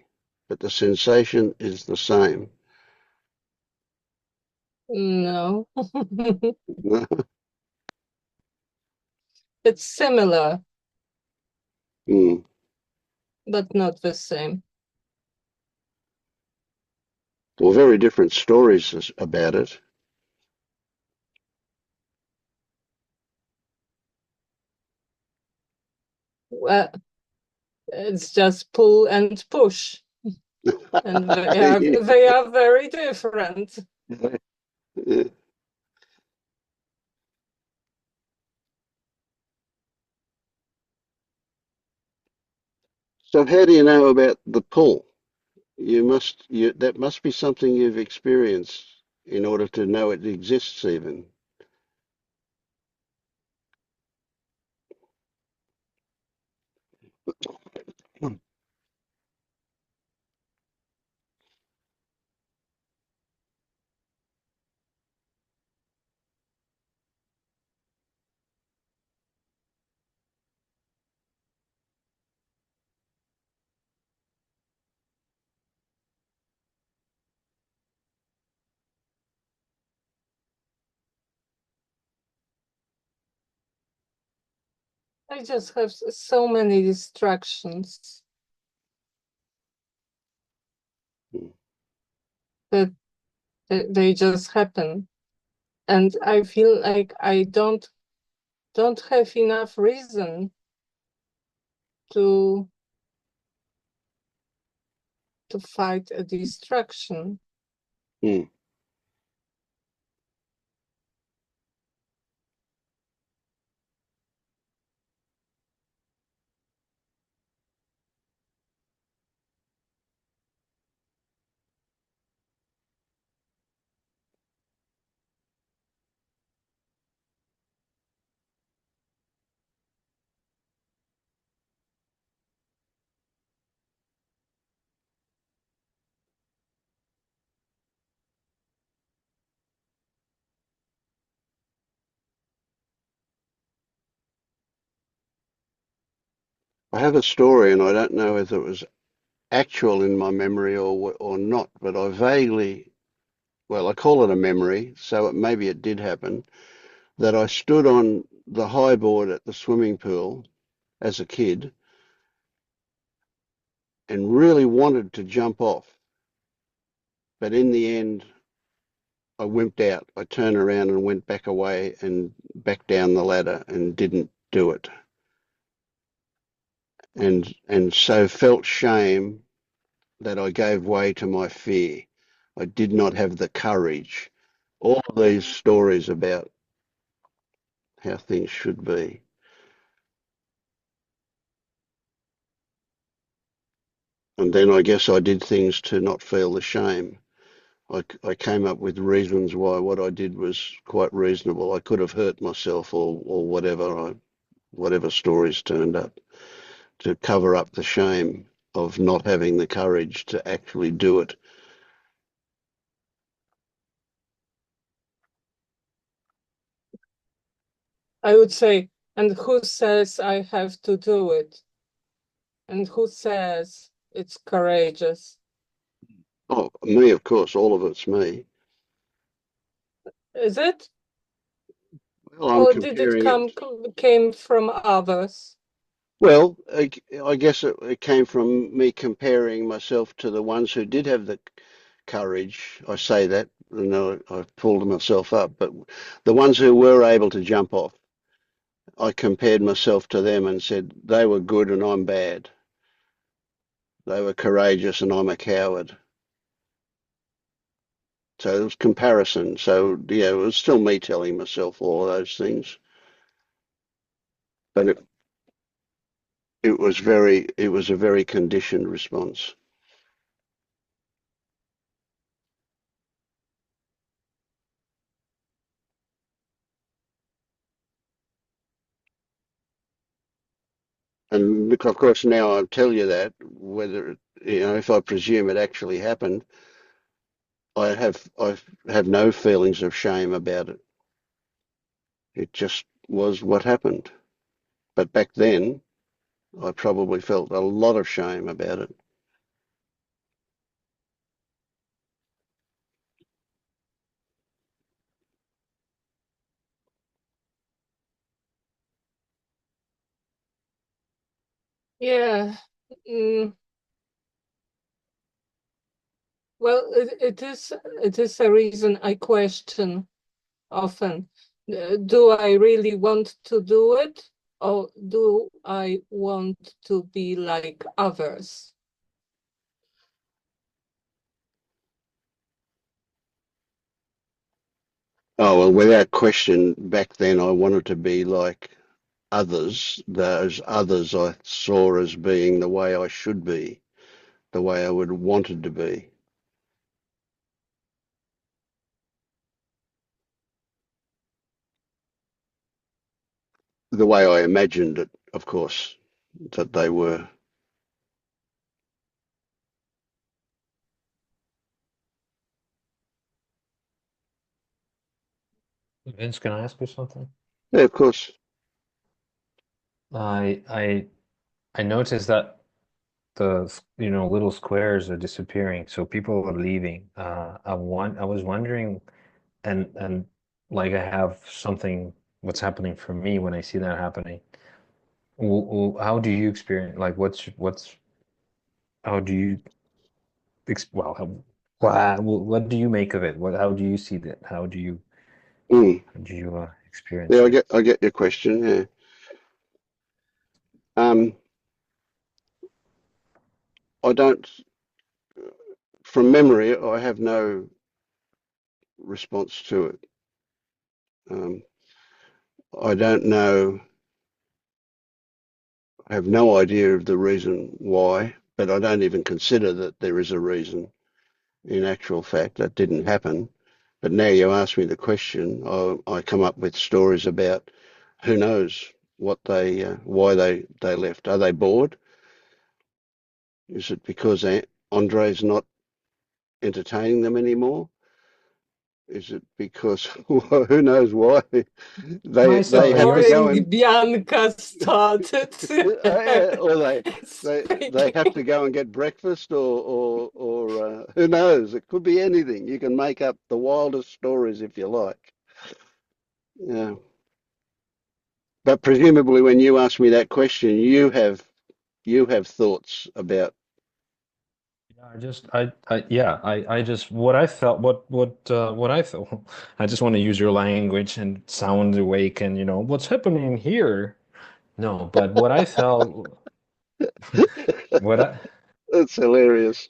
but the sensation is the same. No. It's similar, Mm. but not the same. Well, very different stories about it. Well, it's just pull and push, and they are very different. Yeah. So how do you know about the pull? That must be something you've experienced in order to know it exists even. I just have so many distractions that they just happen, and I feel like I don't have enough reason to fight a distraction. Mm. I have a story, and I don't know whether it was actual in my memory or not, but I vaguely, well, I call it a memory, so maybe it did happen, that I stood on the high board at the swimming pool as a kid and really wanted to jump off, but in the end, I wimped out. I turned around and went back away and back down the ladder and didn't do it. And so felt shame that I gave way to my fear. I did not have the courage. All of these stories about how things should be. And then I guess I did things to not feel the shame. I came up with reasons why what I did was quite reasonable. I could have hurt myself or whatever. Whatever stories turned up to cover up the shame of not having the courage to actually do it I would say, and who says I have to do it? And who says it's courageous? Oh, me, of course, all of it's me. Is it? Well, I'm Or did it comparing it. came from others? Well, I guess it came from me comparing myself to the ones who did have the courage. I say that, you know, I pulled myself up, but the ones who were able to jump off, I compared myself to them and said they were good and I'm bad. They were courageous and I'm a coward. So it was comparison. So yeah, it was still me telling myself all of those things, but it was a very conditioned response. And of course now I tell you that whether you know if I presume it actually happened, I have no feelings of shame about it. It just was what happened. But back then I probably felt a lot of shame about it. Yeah. Mm, well, it is a reason I question often. Do I really want to do it, or do I want to be like others? Oh well, without question, back then I wanted to be like others. Those others I saw as being the way I should be, the way I would have wanted to be, the way I imagined it, of course, that they were. Vince, can I ask you something? Yeah, of course. I I I noticed that little squares are disappearing, so people are leaving. I was wondering, and like I have something what's happening for me when I see that happening. How do you experience like what's how do you what do you make of it? How do you see that? Mm. How do you Yeah, experience it? I get your question. Yeah. Um, I don't, from memory, I have no response to it. Um, I don't know. I have no idea of the reason why, but I don't even consider that there is a reason. In actual fact, that didn't happen. But now you ask me the question, I come up with stories about who knows what why they left. Are they bored? Is it because Andre's not entertaining them anymore? Is it because who knows why My they have to yours. go Boring and Bianca started or they have speaking. to go and get breakfast or who knows? It could be anything. You can make up the wildest stories if you like. Yeah. But presumably, when you ask me that question, you have thoughts about. Yeah, I just what I felt, what I felt. I just want to use your language and sound awake and what's happening here. No, but what I felt, what I, It's hilarious.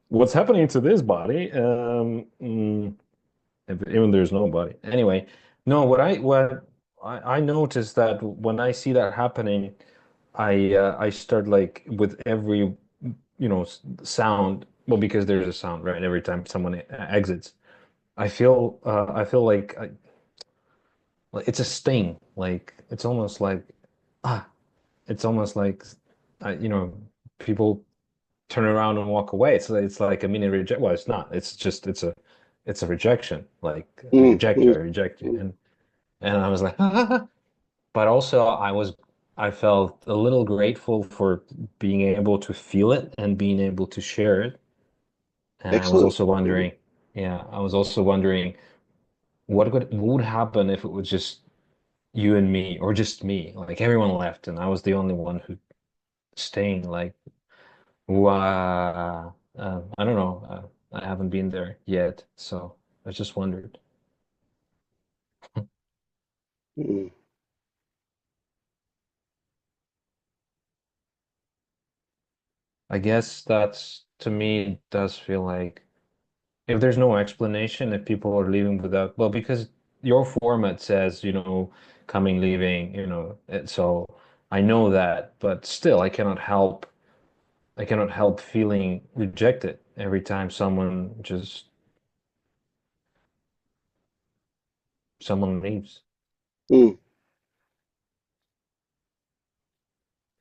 what's happening to this body, even there's no body. Anyway, no, what I noticed that when I see that happening, I start like with every sound. Well, because there's a sound, right? Every time someone exits, I feel like it's a sting. Like it's almost like ah, it's almost like uh, you know people turn around and walk away. It's like a mini reject. Well, it's not. It's just it's a rejection. Like I Mm, reject you. mm, I reject you. mm. And And I was like, but also I felt a little grateful for being able to feel it and being able to share it. And I was Excellent. also wondering, yeah, I was also wondering what would happen if it was just you and me, or just me, like everyone left and I was the only one who staying. Like, wow, I don't know. I haven't been there yet, so I just wondered. Mm. I guess that's, to me, it does feel like if there's no explanation, if people are leaving without, well, because your format says, coming, leaving, so I know that, but still, I cannot help feeling rejected every time someone leaves. Mm.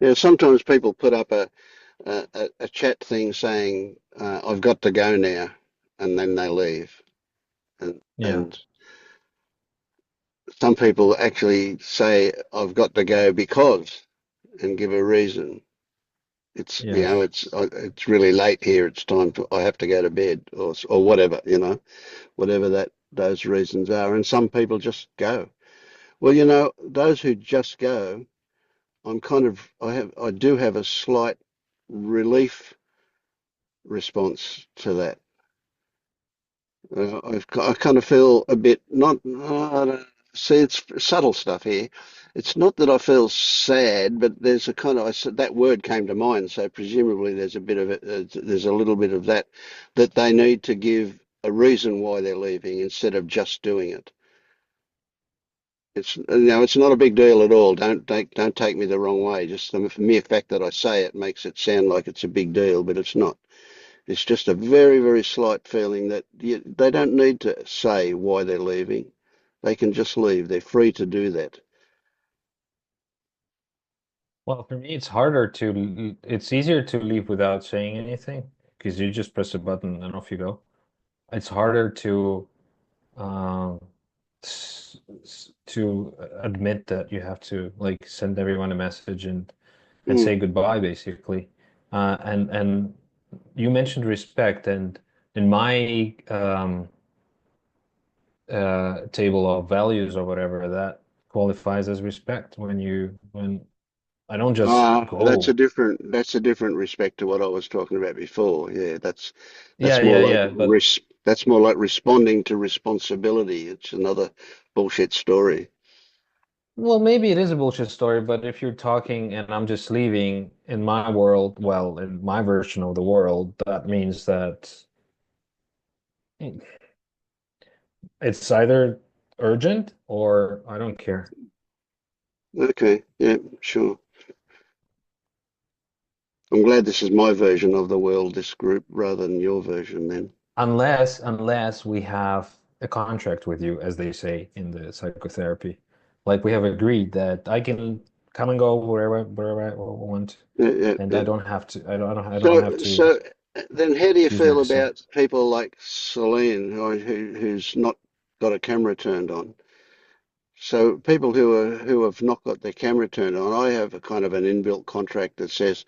Yeah, sometimes people put up a chat thing saying, "I've got to go now," and then they leave. And Yeah. and some people actually say, "I've got to go because," and give a reason. Yes. It's really late here. It's time to I have to go to bed or whatever, whatever those reasons are. And some people just go. Well, those who just go, I do have a slight relief response to that. I kind of feel a bit not. See, it's subtle stuff here. It's not that I feel sad, but there's a kind of that word came to mind. So presumably there's a bit of it. There's a little bit of that they need to give a reason why they're leaving instead of just doing it. It's not a big deal at all. Don't take me the wrong way. Just the mere fact that I say it makes it sound like it's a big deal, but it's not. It's just a very, very slight feeling that they don't need to say why they're leaving. They can just leave. They're free to do that. Well, for me, it's easier to leave without saying anything because you just press a button and off you go. It's harder um, to admit that you have to like send everyone a message and Mm. say goodbye, basically. And you mentioned respect, and in my table of values or whatever, that qualifies as respect when I don't just That's a go. different respect to what I was talking about before. Yeah, Yeah, that's more yeah, like yeah. But that's more like responding to responsibility. It's another bullshit story. well, maybe it is a bullshit story, but if you're talking and I'm just leaving in my world, well, in my version of the world, that means that it's either urgent or I don't care. Okay, yeah, sure. I'm glad this is my version of the world, this group, rather than your version then. Unless we have a contract with you, as they say in the psychotherapy. Like we have agreed that I can come and go wherever I want, Yeah, yeah, and I yeah. don't have to I don't have So, to so then how do you choose feel myself. about people like Celine, who's not got a camera turned on? So people who have not got their camera turned on, I have a kind of an inbuilt contract that says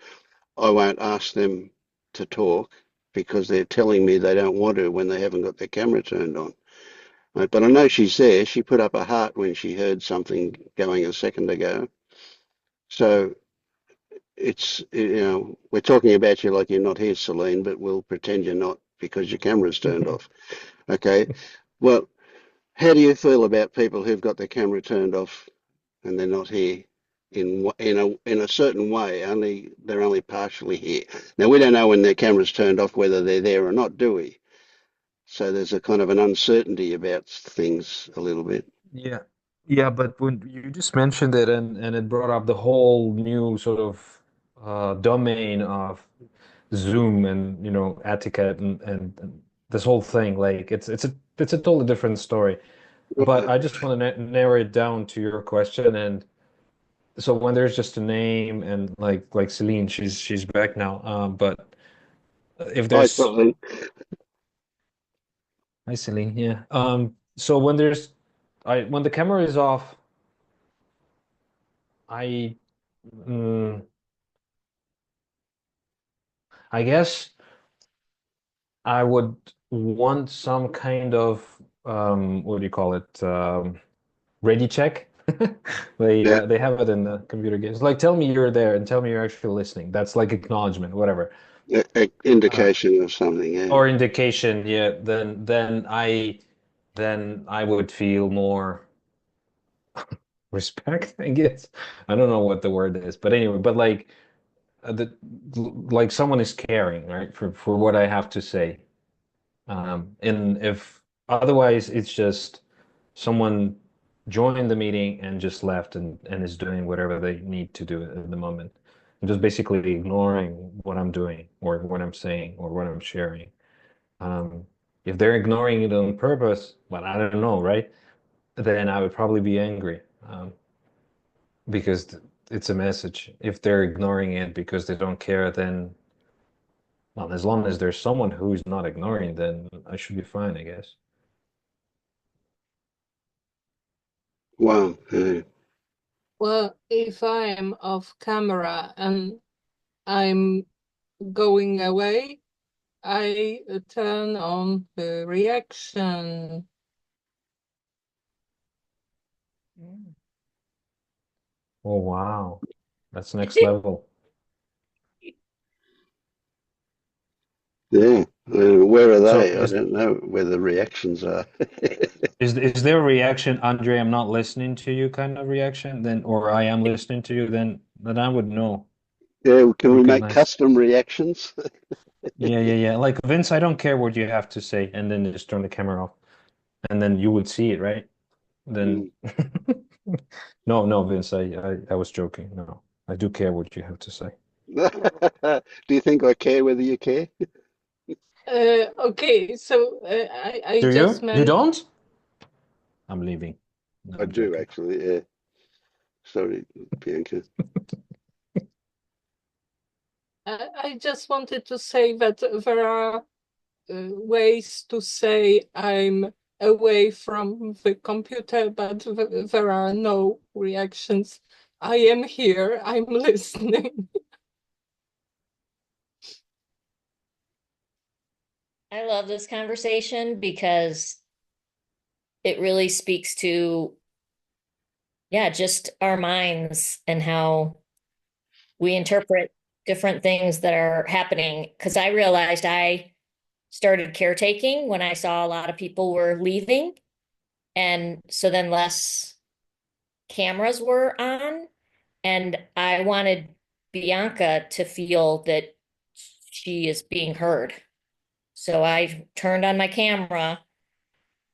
I won't ask them to talk because they're telling me they don't want to when they haven't got their camera turned on. Right? But I know she's there. She put up a heart when she heard something going a second ago. So we're talking about you like you're not here, Celine, but we'll pretend you're not because your camera's turned off. Okay. Well, how do you feel about people who've got their camera turned off and they're not here in a certain way? They're only partially here. Now we don't know when their camera's turned off whether they're there or not, do we? So there's a kind of an uncertainty about things a little bit. Yeah. Yeah, but when you just mentioned it and it brought up the whole new sort of domain of Zoom and etiquette and this whole thing, like it's a totally different story. But Right. I just want to narrow it down to your question. And so when there's just a name and like Celine, she's back now. But if Hi, there's Celine. hi Celine, yeah. So when there's I when the camera is off, I mm, I guess I would want some kind of what do you call it? Ready check. Yeah, They have it in the computer games. Like tell me you're there and tell me you're actually listening. That's like acknowledgement, whatever. Uh, indication of something. Yeah. or indication, yeah, then I would feel more respect, I guess. I don't know what the word is, but anyway, but like like someone is caring, right, for what I have to say. And if otherwise it's just someone joined the meeting and just left and is doing whatever they need to do at the moment. And just basically ignoring what I'm doing or what I'm saying or what I'm sharing. Um, if they're ignoring it on purpose, well, I don't know, right? Then I would probably be angry because it's a message. If they're ignoring it because they don't care, then, well, as long as there's someone who's not ignoring, then I should be fine, I guess. Wow. Yeah. Well, if I am off camera and I'm going away, I turn on the reaction. Oh, wow. That's next level. Yeah. Where are So they? I don't know where the reactions are. is there a reaction, Andre, I'm not listening to you kind of reaction, then, or I am listening to you, then I would know, Yeah, can we make recognize. custom reactions? Yeah. Like Vince, I don't care what you have to say, and then just turn the camera off, and then you would see it, right? Then Mm. no, Vince, I was joking. No, I do care what you have to say. Do you think I care whether you care? Okay, so I Do just you? You meant don't? I'm leaving. No, I I'm do joking. actually, yeah. Sorry, Bianca. I just wanted to say that there are ways to say I'm away from the computer, but there are no reactions. I am here, I'm listening. I love this conversation because it really speaks to, yeah, just our minds and how we interpret different things that are happening. Because I realized I started caretaking when I saw a lot of people were leaving. And so then less cameras were on. And I wanted Bianca to feel that she is being heard. So I turned on my camera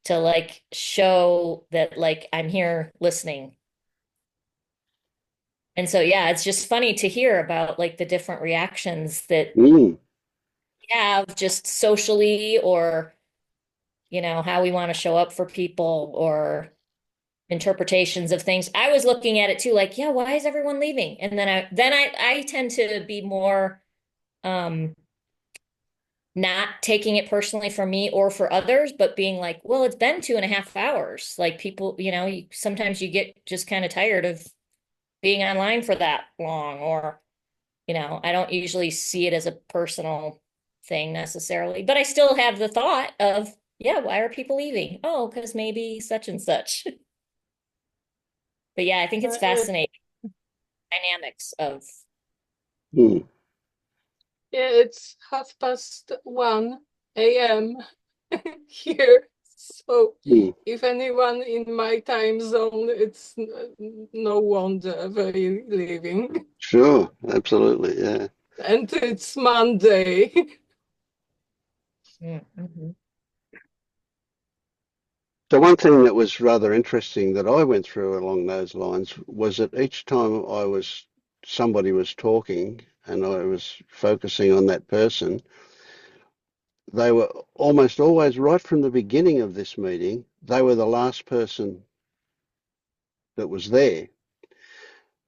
to like show that like I'm here listening. And so yeah, it's just funny to hear about like the different reactions that Mm. we have just socially or how we want to show up for people or interpretations of things. I was looking at it too like, yeah, why is everyone leaving? And then I tend to be more um not taking it personally for me or for others, but being like, well, it's been 2.5 hours. Like people, sometimes you get just kind of tired of being online for that long, or, I don't usually see it as a personal thing necessarily, but I still have the thought of, yeah, why are people leaving? Oh, because maybe such and such. But yeah, I think it's Uh, fascinating dynamics of, Mm. yeah, it's 1:30 a.m. here. So Mm. if anyone in my time zone, it's no wonder they're leaving. Sure, absolutely, yeah. And it's Monday. Mhm. So one thing that was rather interesting that I went through along those lines was that each time somebody was talking and I was focusing on that person, they were almost always right from the beginning of this meeting, they were the last person that was there.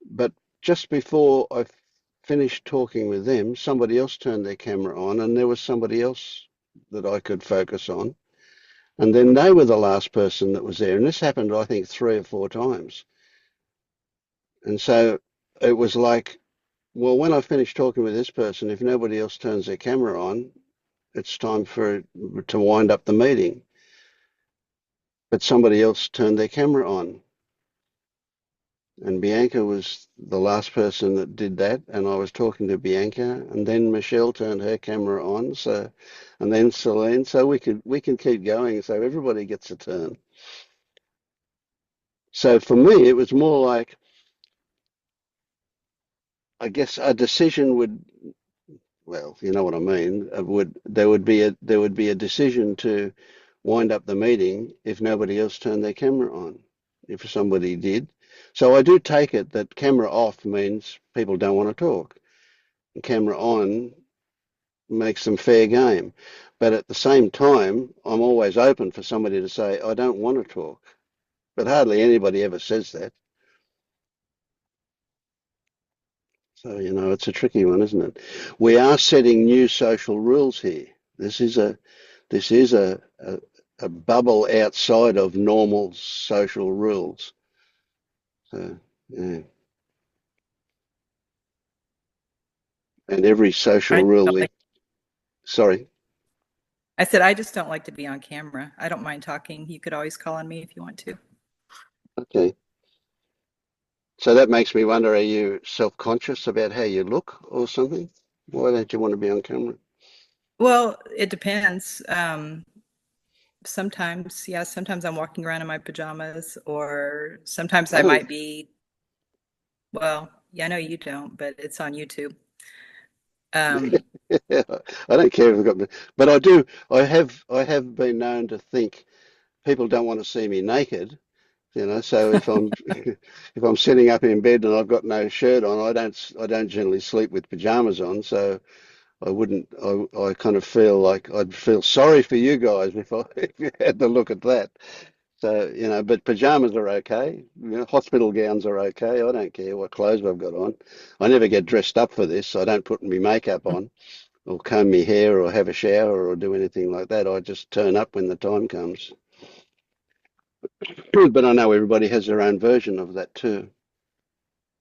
But just before I finished talking with them, somebody else turned their camera on and there was somebody else that I could focus on. And then they were the last person that was there. And this happened, I think, 3 or 4 times. And so it was like, well, when I finish talking with this person, if nobody else turns their camera on, it's time to wind up the meeting. But somebody else turned their camera on. And Bianca was the last person that did that, and I was talking to Bianca, and then Michelle turned her camera on, so, and then Celine, so we can keep going, so everybody gets a turn. So for me, it was more like, I guess a decision would, well, you know what I mean, there would be a decision to wind up the meeting if nobody else turned their camera on, if somebody did. So I do take it that camera off means people don't want to talk. And camera on makes them fair game. But at the same time, I'm always open for somebody to say, I don't want to talk. But hardly anybody ever says that. So, it's a tricky one, isn't it? We are setting new social rules here. This is a bubble outside of normal social rules. So, yeah. And every social rule, sorry. I said, I just don't like to be on camera. I don't mind talking. You could always call on me if you want to. Okay. So that makes me wonder, are you self-conscious about how you look or something? Why don't you want to be on camera? Well, it depends. Sometimes, yeah, sometimes I'm walking around in my pajamas, or sometimes I might be, well, yeah, I know you don't, but it's on YouTube. I don't care if I've got, but I do. I have been known to think people don't want to see me naked. So if I'm if I'm sitting up in bed and I've got no shirt on, I don't generally sleep with pajamas on. So I wouldn't. I kind of feel like I'd feel sorry for you guys if you had to look at that. So but pajamas are okay. Hospital gowns are okay. I don't care what clothes I've got on. I never get dressed up for this. I don't put my makeup on or comb my hair or have a shower or do anything like that. I just turn up when the time comes. But I know everybody has their own version of that too.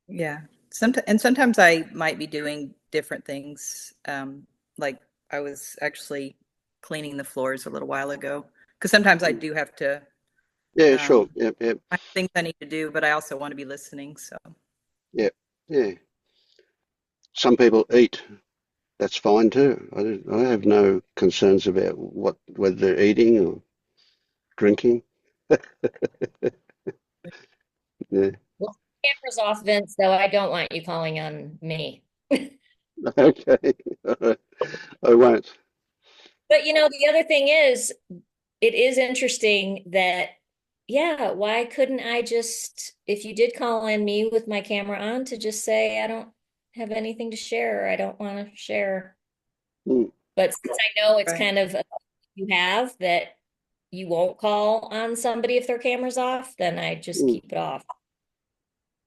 Yeah. Sometimes I might be doing different things. Like I was actually cleaning the floors a little while ago, because sometimes I do have to Yeah, sure. Yep, yep. find things I need to do, but I also want to be listening. So Yep, yeah. Some people eat. That's fine too. I have no concerns about whether they're eating or drinking. Yeah. Well, camera's off, Vince, though I don't want you calling on me. Okay. All right. I won't. But the other thing is, it is interesting that, yeah, why couldn't I just, if you did call on me with my camera on, to just say, I don't have anything to share, or I don't want to share. Mm. But since I know it's Right. kind of you have that you won't call on somebody if their camera's off, then I just keep it off.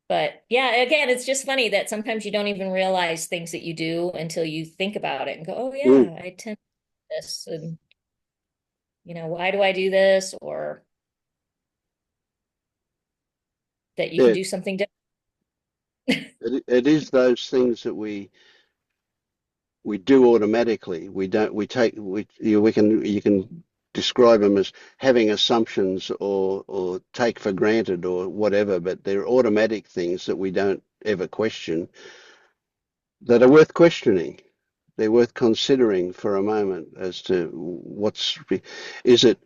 But yeah, again, it's just funny that sometimes you don't even realize things that you do until you think about it and go, oh yeah, I tend to do this, and why do I do this? Or that you can Yeah, do something different. it is those things that we do automatically. We don't. We take. We can. You can describe them as having assumptions or take for granted or whatever, but they're automatic things that we don't ever question that are worth questioning. They're worth considering for a moment as to is it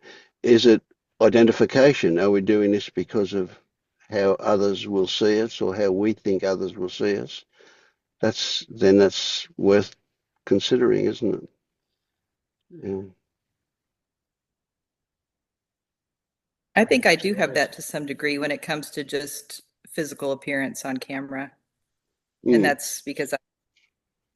is it identification? Are we doing this because of how others will see us or how we think others will see us? That's worth considering, isn't it? Yeah. I think I do have that to some degree when it comes to just physical appearance on camera. And that's because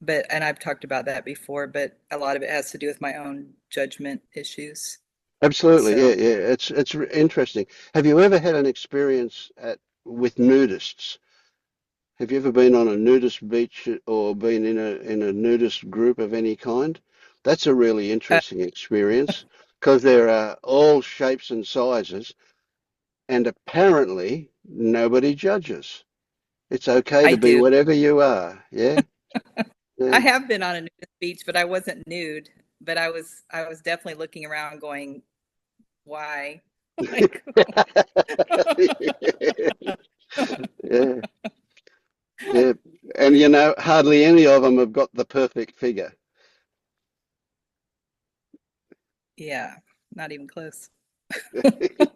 and I've talked about that before, but a lot of it has to do with my own judgment issues. Absolutely, So, yeah. It's interesting. Have you ever had an experience with nudists? Have you ever been on a nudist beach or been in a nudist group of any kind? That's a really uh, interesting experience. because there are all shapes and sizes, and apparently nobody judges. It's okay I to be do. whatever you are. Yeah. I Yeah. have been on a nudist beach, but I wasn't nude. But I was definitely looking around going, why? Like, Yeah. Yeah. And hardly any of them have got the perfect figure. yeah, not even close.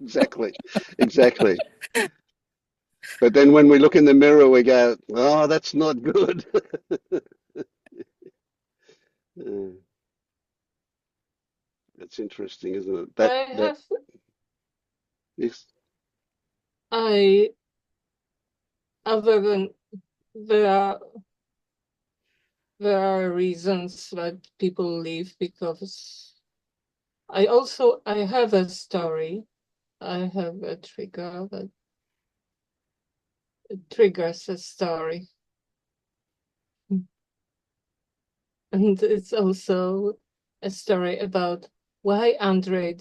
Exactly. Exactly. But then when we look in the mirror, we go, oh, that's not good. Yeah, that's interesting, isn't it? I That have is. I other than there are there are reasons that people leave because I have a story. I have a trigger that triggers a story. And it's also a story about why Andre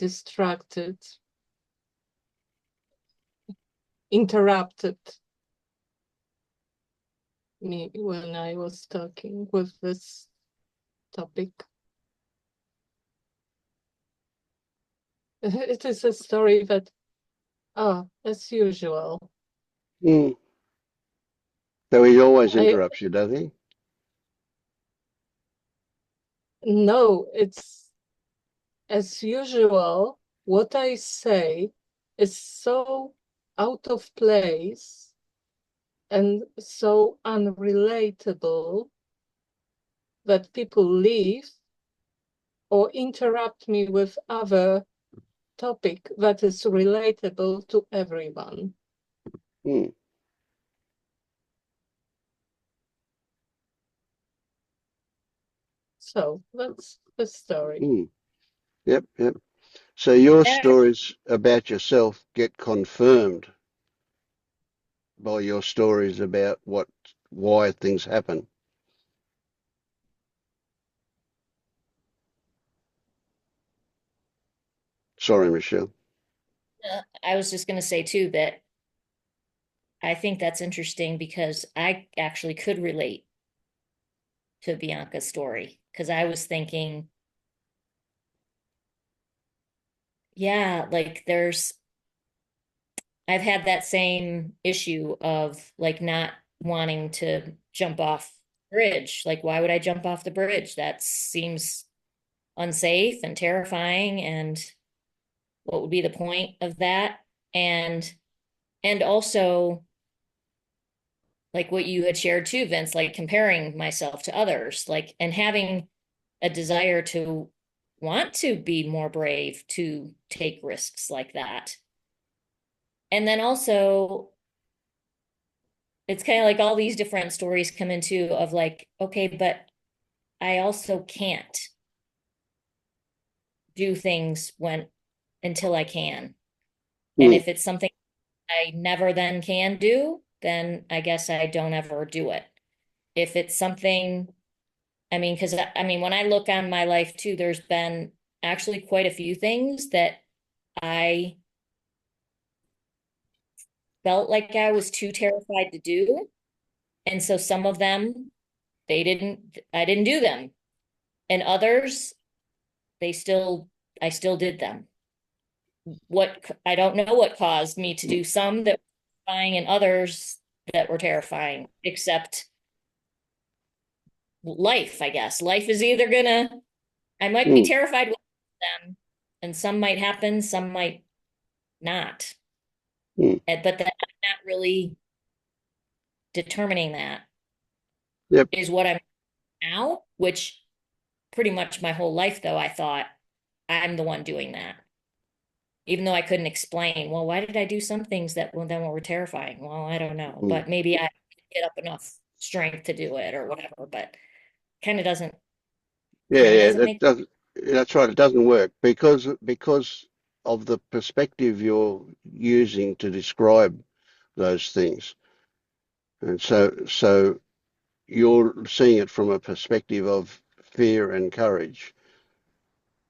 interrupted me when I was talking with this topic. It is a story that, as usual. Mm. So he always I interrupts you, does he? know it's as usual, what I say is so out of place and so unrelatable that people leave or interrupt me with other topic that is relatable to everyone. Mm. So that's the story. Mm. Yep, yep. So your That stories about yourself get confirmed by your stories about why things happen. Sorry, Michelle. I was just going to say too that I think that's interesting because I actually could relate to Bianca's story because I was thinking, yeah, like I've had that same issue of like not wanting to jump off the bridge. Like, why would I jump off the bridge? That seems unsafe and terrifying. And what would be the point of that? And also like what you had shared too, Vince, like comparing myself to others, like and having a desire to want to be more brave to take risks like that. And then also it's kind of like all these different stories come into of like, okay, but I also can't do things when until I can. And Mm. if it's something I never then can do, then I guess I don't ever do it. If it's something, I mean, because I mean, when I look on my life too, there's been actually quite a few things that I felt like I was too terrified to do. And so some of them, I didn't do them. And others, they still, I still did them. I don't know what caused me to do some that were terrifying and others that were terrifying, except life, I guess. Life is either I might be Mm. terrified with them, and some might happen, some might not. Mm. But that I'm not really determining that Yep. is what I'm now, which pretty much my whole life, though, I thought I'm the one doing that. Even though I couldn't explain, well, why did I do some things that then were terrifying? Well, I don't know, Mm. but maybe I didn't get up enough strength to do it or whatever, but Yeah, kind of yeah, doesn't that make doesn't. That's right. It doesn't work because of the perspective you're using to describe those things, and so you're seeing it from a perspective of fear and courage.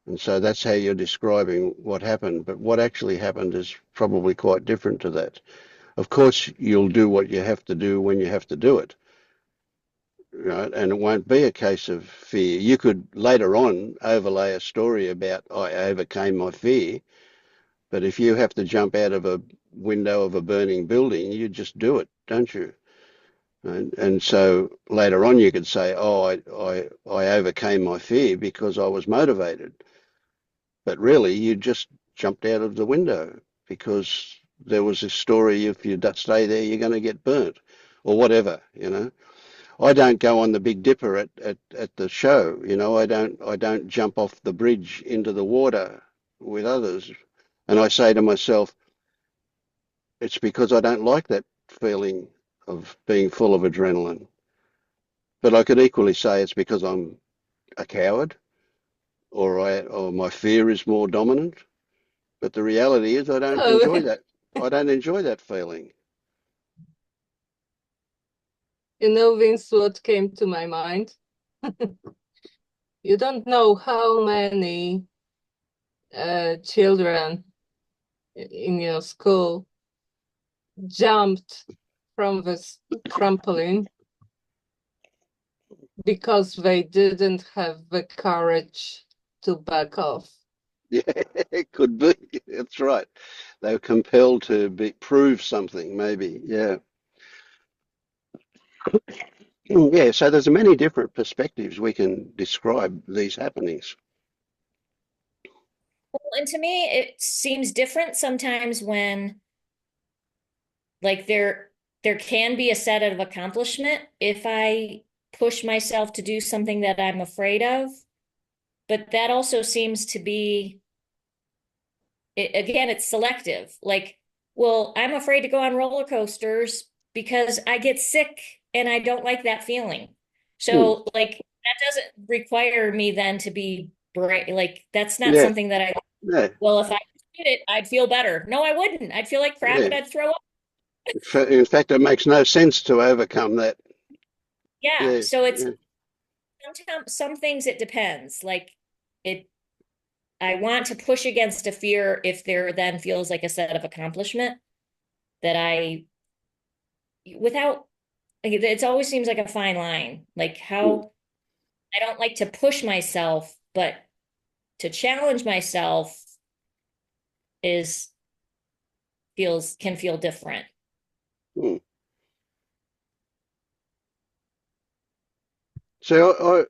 And so that's how you're describing what happened. But what actually happened is probably quite different to that. Of course, you'll do what you have to do when you have to do it, right? And it won't be a case of fear. You could later on overlay a story about I overcame my fear, but if you have to jump out of a window of a burning building, you just do it, don't you? And so later on you could say, oh, I overcame my fear because I was motivated. But really, you just jumped out of the window because there was this story, if you stay there, you're going to get burnt or whatever, you know. I don't go on the Big Dipper at the show, you know. I don't jump off the bridge into the water with others. And I say to myself, it's because I don't like that feeling of being full of adrenaline. But I could equally say it's because I'm a coward or my fear is more dominant. But the reality is I don't enjoy Oh, that. I don't enjoy that feeling. you know, Vince, what came to my mind? You don't know how many children in your school jumped from this trampoline because they didn't have the courage to back off. Yeah, it could be. That's right. They were compelled to prove something, maybe. Yeah. Yeah, so there's many different perspectives we can describe these happenings. Well, and to me, it seems different sometimes when like there can be a set of accomplishment if I push myself to do something that I'm afraid of. But that also seems to be again, it's selective. Like, well, I'm afraid to go on roller coasters because I get sick and I don't like that feeling. Hmm. So, like, that doesn't require me then to be brave. Like, that's not Yeah, something that I, yeah, well, if I did it, I'd feel better. No, I wouldn't. I'd feel like crap yeah. and I'd throw up. In fact, it makes no sense to overcome that. Yeah. Yeah, So it's yeah. sometimes some things it depends. Like, it, I want to push against a fear if there then feels like a set of accomplishment that I, without it always seems like a fine line. Like Hmm. how I don't like to push myself, but to challenge myself is feels can feel different. Hmm. So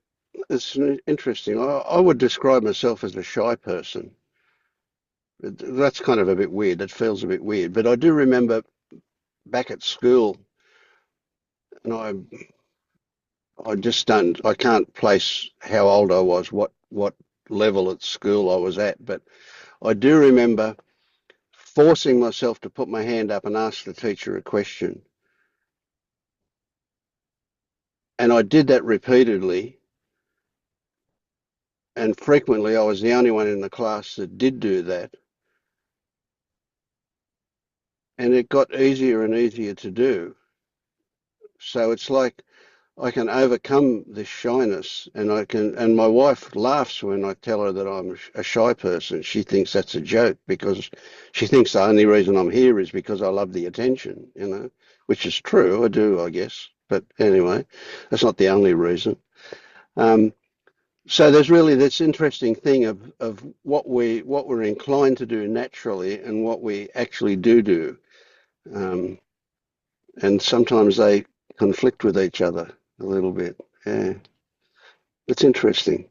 it's interesting. I would describe myself as a shy person. That's kind of a bit weird. It feels a bit weird. But I do remember back at school, and I just don't, I can't place how old I was, what level at school I was at, but I do remember forcing myself to put my hand up and ask the teacher a question. And I did that repeatedly, and frequently I was the only one in the class that did do that. And it got easier and easier to do. So it's like I can overcome this shyness, and and my wife laughs when I tell her that I'm a shy person. She thinks that's a joke because she thinks the only reason I'm here is because I love the attention, you know, which is true. I do, I guess. But anyway, that's not the only reason. Um, so there's really this interesting thing of what we're inclined to do naturally and what we actually do. Um, and sometimes they conflict with each other a little bit. Yeah, it's interesting.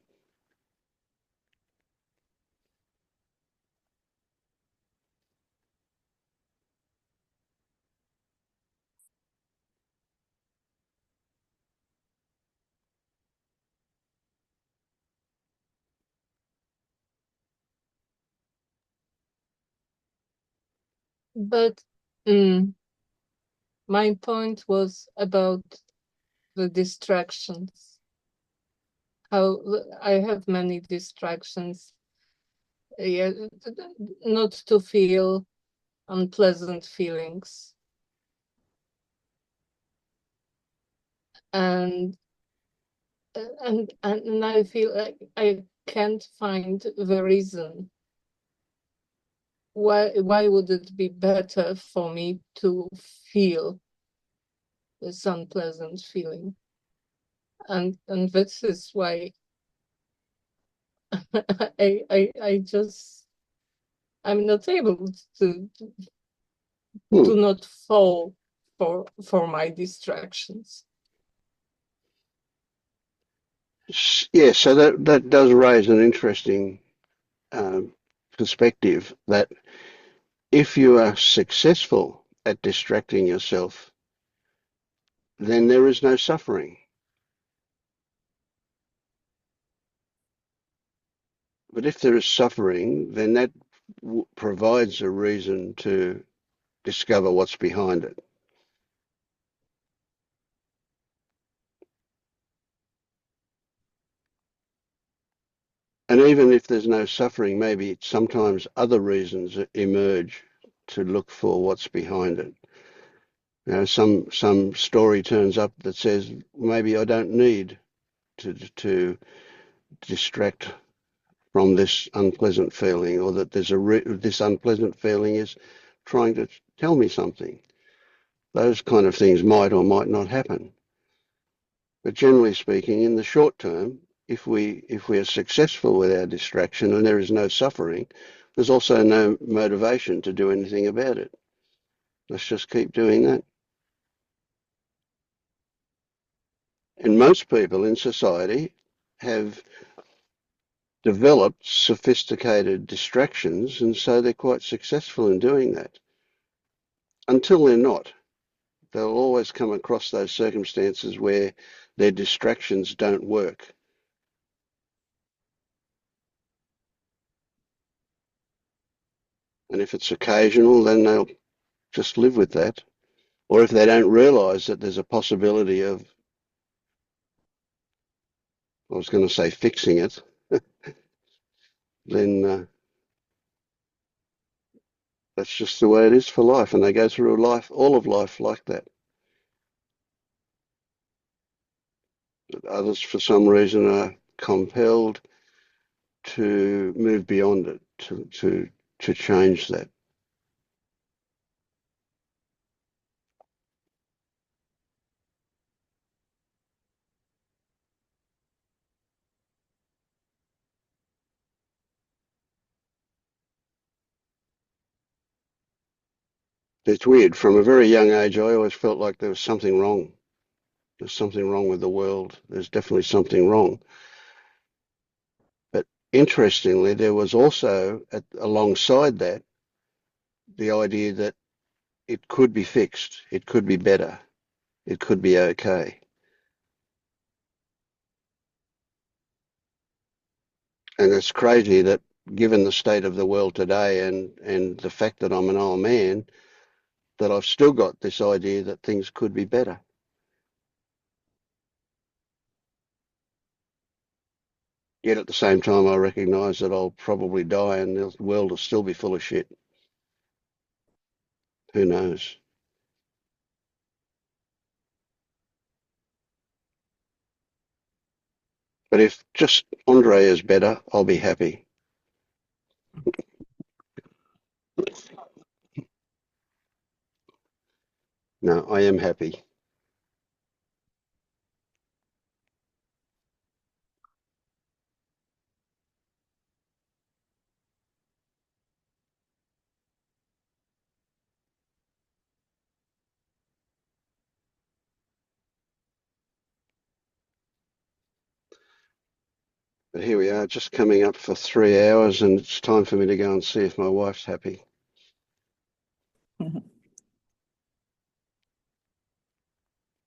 But my point was about the distractions. How I have many distractions. Yeah, not to feel unpleasant feelings. And I feel like can't find the reason. Why would it be better for me to feel this unpleasant feeling? And this is why I'm not able to do not fall for my distractions. Yeah, so that does raise an interesting perspective, that if you are successful at distracting yourself, then there is no suffering. But if there is suffering, then that provides a reason to discover what's behind it. And even if there's no suffering, maybe sometimes other reasons emerge to look for what's behind it. You know, some story turns up that says maybe I don't need to distract from this unpleasant feeling, or that there's this unpleasant feeling is trying to tell me something. Those kind of things might or might not happen. But generally speaking, in the short term, if we are successful with our distraction and there is no suffering, there's also no motivation to do anything about it. Let's just keep doing that. And most people in society have developed sophisticated distractions, and so they're quite successful in doing that. Until they're not, they'll always come across those circumstances where their distractions don't work. And if it's occasional, then they'll just live with that. Or if they don't realise that there's a possibility of, I was going to say fixing it, then that's just the way it is for life. And they go through life, all of life, like that. But others, for some reason, are compelled to move beyond it, to change that. It's weird. From a very young age, I always felt like there was something wrong. There's something wrong with the world. There's definitely something wrong. But interestingly, there was also, alongside that, the idea that it could be fixed, it could be better, it could be okay. And it's crazy that, given the state of the world today and the fact that I'm an old man, that I've still got this idea that things could be better. Yet at the same time, I recognise that I'll probably die and the world will still be full of shit. Who knows? But if just Andre is better, I'll be happy. No, I am happy. But here we are, just coming up for 3 hours, and it's time for me to go and see if my wife's happy.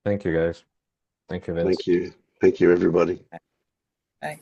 Thank you, guys. Thank you, Vince. Thank you. Thank you, everybody. Bye.